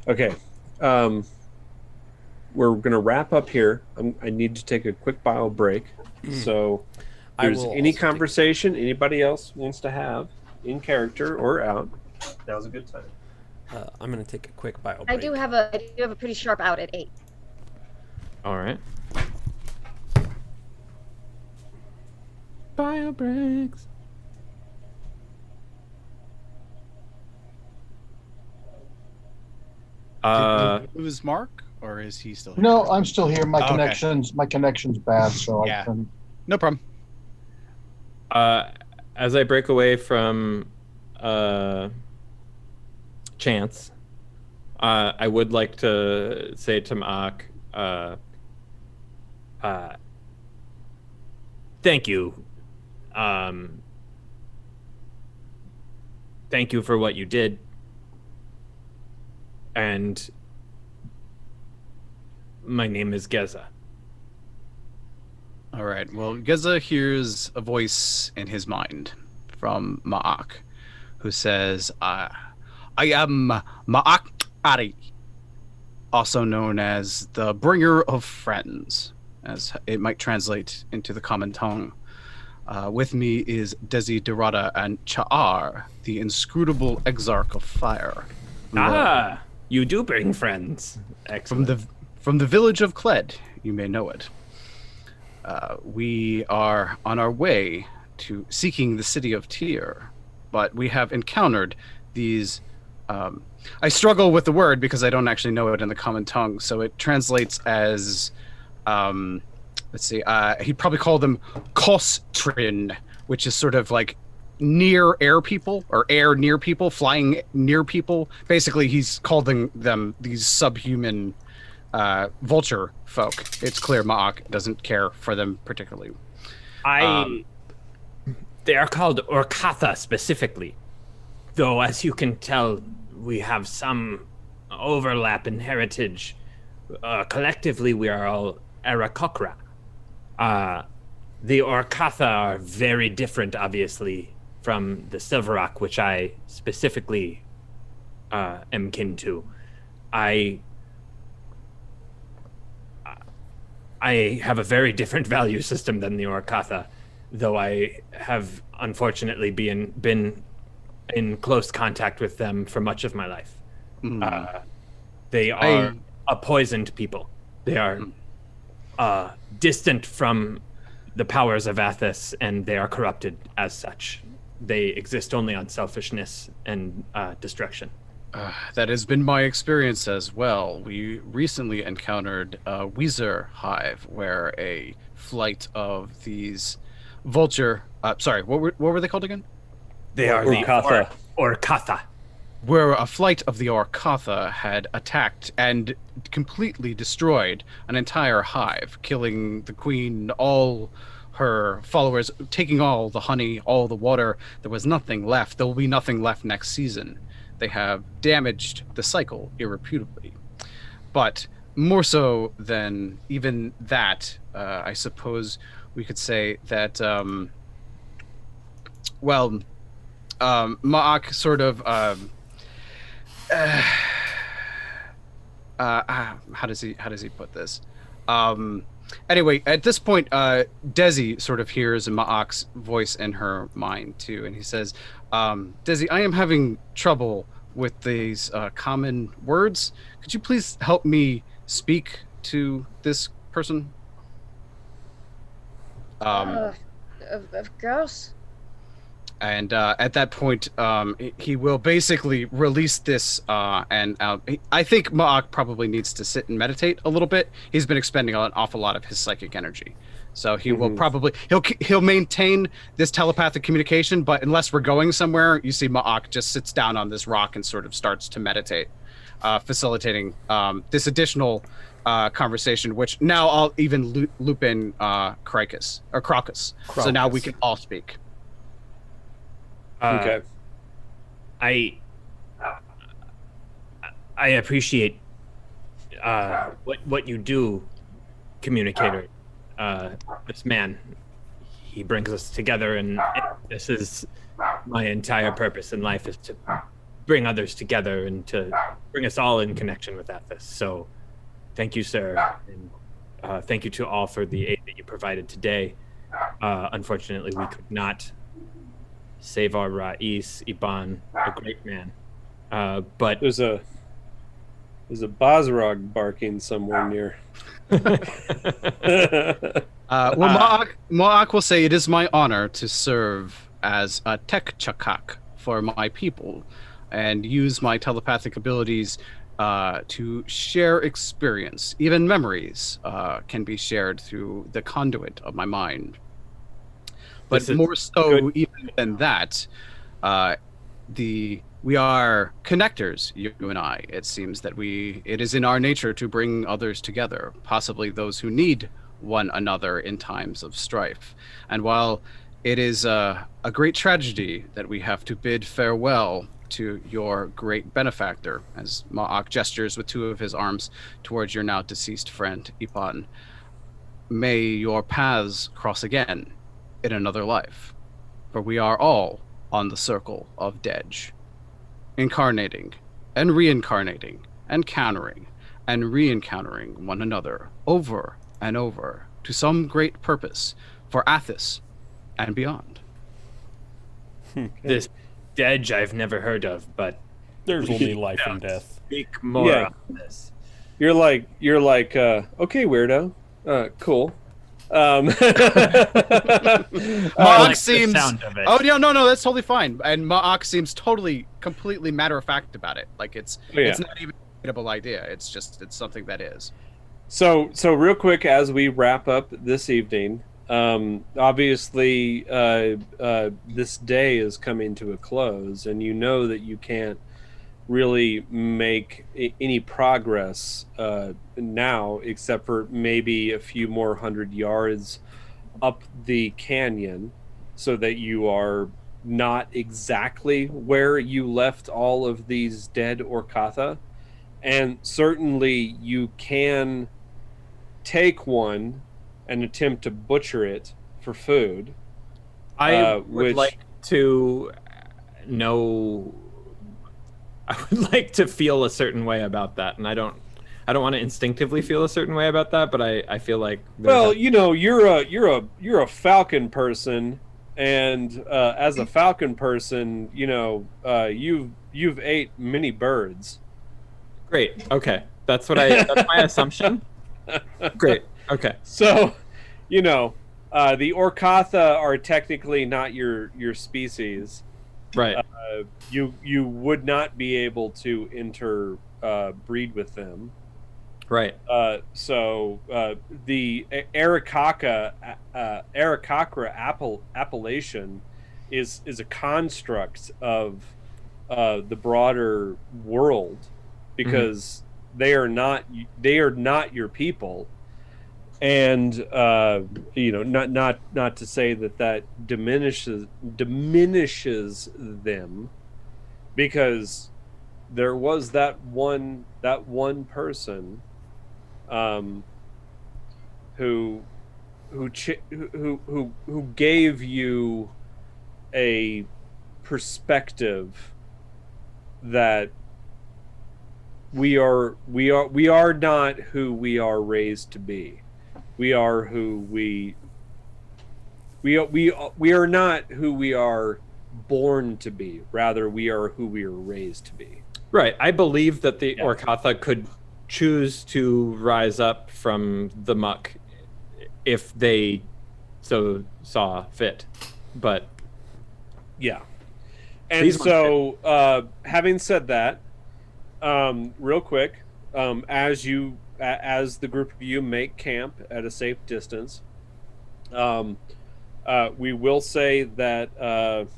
okay. We're going to wrap up here. I need to take a quick bio break. So, if there's any conversation anybody else wants to have in character or out, now's a good time. I'm going to take a quick bio break. I do have a pretty sharp out at 8. All right. Bio breaks. Did you lose Mark, or is he still here? No, I'm still here. My Okay. connection's bad, so Yeah. I can. No problem. As I break away from Chance, I would like to say to Mma'ak, Thank you. Thank you for what you did. And my name is Geza. All right. Well, Geza hears a voice in his mind from Mma'ak, who says, I am Marc Andreyko, also known as the Bringer of Friends, as it might translate into the common tongue. With me is Desiderata and Cha'ar, the inscrutable exarch of fire. You do bring friends. Excellent. From the village of Kled, you may know it. We are on our way to seeking the city of Tyr, but we have encountered these. I struggle with the word because I don't actually know it in the common tongue, so it translates as. Let's see. He'd probably call them Kostrin, which is sort of like near air people or air near people, flying near people. Basically, he's calling them these subhuman vulture folk. It's clear Mma'ak doesn't care for them particularly. They are called Orkatha specifically, though as you can tell, we have some overlap in heritage. Collectively, we are all Arakokra. The Orkatha are very different, obviously, from the Silverock, which I specifically am kin to. I have a very different value system than the Orkatha, though I have unfortunately been in close contact with them for much of my life. They are a poisoned people. They are distant from the powers of Athos, and they are corrupted as such. They exist only on selfishness and destruction. That has been my experience as well. We recently encountered a Weezer hive where a flight of these vulture... sorry, what were they called again? They are Orkatha. the Orkatha. Where a flight of the Orkatha had attacked and completely destroyed an entire hive, killing the queen, all her followers, taking all the honey, all the water. There was nothing left. There will be nothing left next season. They have damaged the cycle irreputably. But more so than even that, I suppose we could say that, Mma'ak sort of how does he put this? Anyway, at this point, Desi sort of hears Mma'ak's voice in her mind too, and he says, "Desi, I am having trouble with these common words. Could you please help me speak to this person?" Of course. And at that point, he will basically release this, and I think Mma'ak probably needs to sit and meditate a little bit. He's been expending an awful lot of his psychic energy, so he will probably he'll maintain this telepathic communication. But unless we're going somewhere, you see Mma'ak just sits down on this rock and sort of starts to meditate, facilitating this additional conversation. Which now I'll even loop in Crocus. So now we can all speak. Okay. I appreciate what you do, communicator. This man, he brings us together, and this is my entire purpose in life, is to bring others together and to bring us all in connection with Athos. So thank you, sir, and thank you to all for the aid that you provided today. Unfortunately, we could not save our Rais Iban, a great man. But There's a Bozrog barking somewhere near. Mma'ak will say, "It is my honor to serve as a tech chakak for my people, and use my telepathic abilities to share experience. Even memories can be shared through the conduit of my mind. But more so even than that, we are connectors, you and I. It seems that it is in our nature to bring others together, possibly those who need one another in times of strife. And while it is a great tragedy that we have to bid farewell to your great benefactor," as Mma'ak gestures with two of his arms towards your now deceased friend, Ipan, "may your paths cross again in another life, for we are all on the circle of Dej, incarnating and reincarnating and countering and re-encountering one another over and over to some great purpose for Athos and beyond." This Dej I've never heard of, but There's only life and death. speak more Yeah. on this. You're like, okay, weirdo, cool. Mma'ak seems. sound of it. Oh no, that's totally fine. And Mma'ak seems completely matter of fact about it. Like it's not even a debatable idea. It's something that is. So real quick, as we wrap up this evening, obviously this day is coming to a close, and you know that you can't really make any progress now, except for maybe a few more 100 yards up the canyon, so that you are not exactly where you left all of these dead Orcatha. And certainly you can take one and attempt to butcher it for food. I would which- like to know. I would like to feel a certain way about that, and I don't want to instinctively feel a certain way about that, but I feel like Well, you're a falcon person, and as a falcon person, you've ate many birds. great. Okay, that's that's my assumption. Great. Okay. So, the Orcatha are technically not your species. Right. You would not be able to interbreed with them. Right. So the Arakakra appellation is a construct of the broader world, because they are not your people. And not to say that diminishes them, because there was that one person who gave you a perspective that we are not who we are raised to be. We are who we are not who we are born to be. Rather, we are who we are raised to be. Right. I believe that the Orkatha could choose to rise up from the muck if they so saw fit. But yeah. And so, having said that, real quick, as the group of you make camp at a safe distance, we will say that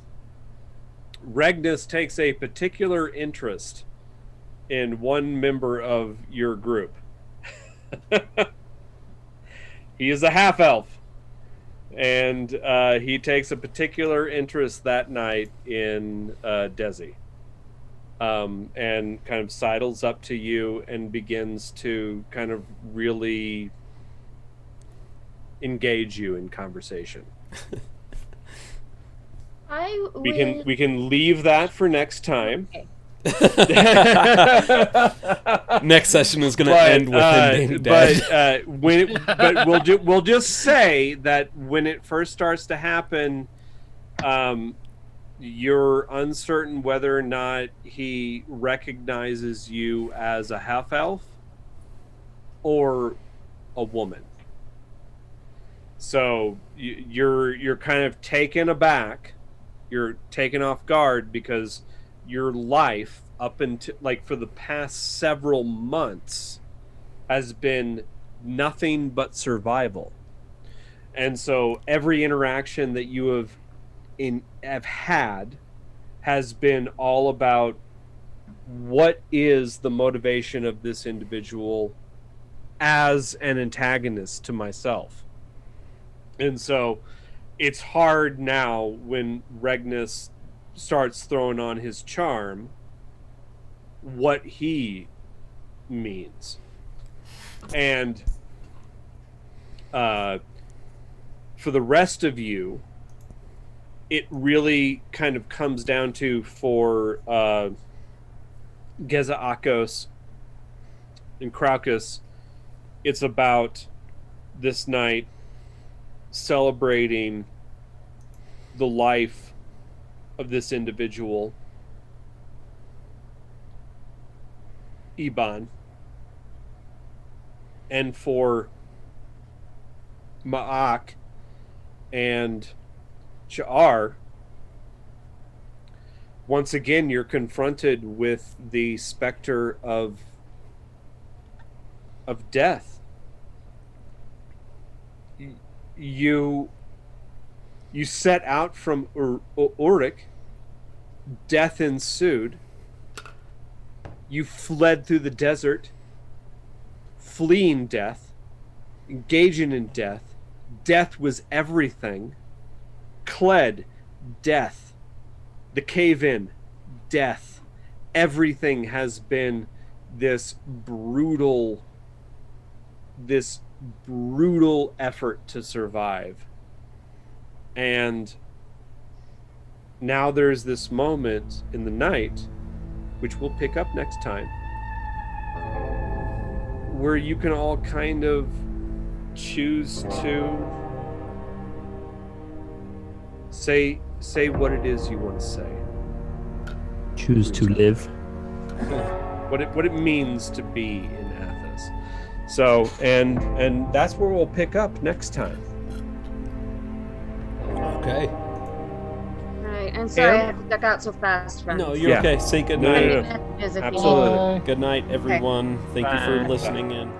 Regnus takes a particular interest in one member of your group. He is a half-elf, and he takes a particular interest that night in Desi, and kind of sidles up to you and begins to kind of really engage you in conversation. We can leave that for next time. Okay. Next session is going to end with him being dead. We'll just say that when it first starts to happen, you're uncertain whether or not he recognizes you as a half-elf or a woman. So you're kind of taken aback. You're taken off guard because your life up until for the past several months has been nothing but survival. And so every interaction that you have had has been all about what is the motivation of this individual as an antagonist to myself. And so it's hard now when Regnus starts throwing on his charm what he means. And for the rest of you, it really kind of comes down to, for Geza Akos and Craucus, it's about this night celebrating the life of this individual, Iban. And for Mma'ak and Sha'ar, once again you're confronted with the specter of death. You set out from Uruk. Death ensued. You fled through the desert, fleeing death, engaging in death. Death was everything. Kled, death. The cave-in, death. Everything has been this brutal effort to survive. And now there's this moment in the night, which we'll pick up next time, where you can all kind of choose to say what it is you want to say. Choose to live. What it means to be in Athos. So, and that's where we'll pick up next time. Okay. Right, and sorry I have to duck out so fast, friends. No, you're okay. Say good night. No. Absolutely. Good night, everyone. Thank you for listening in.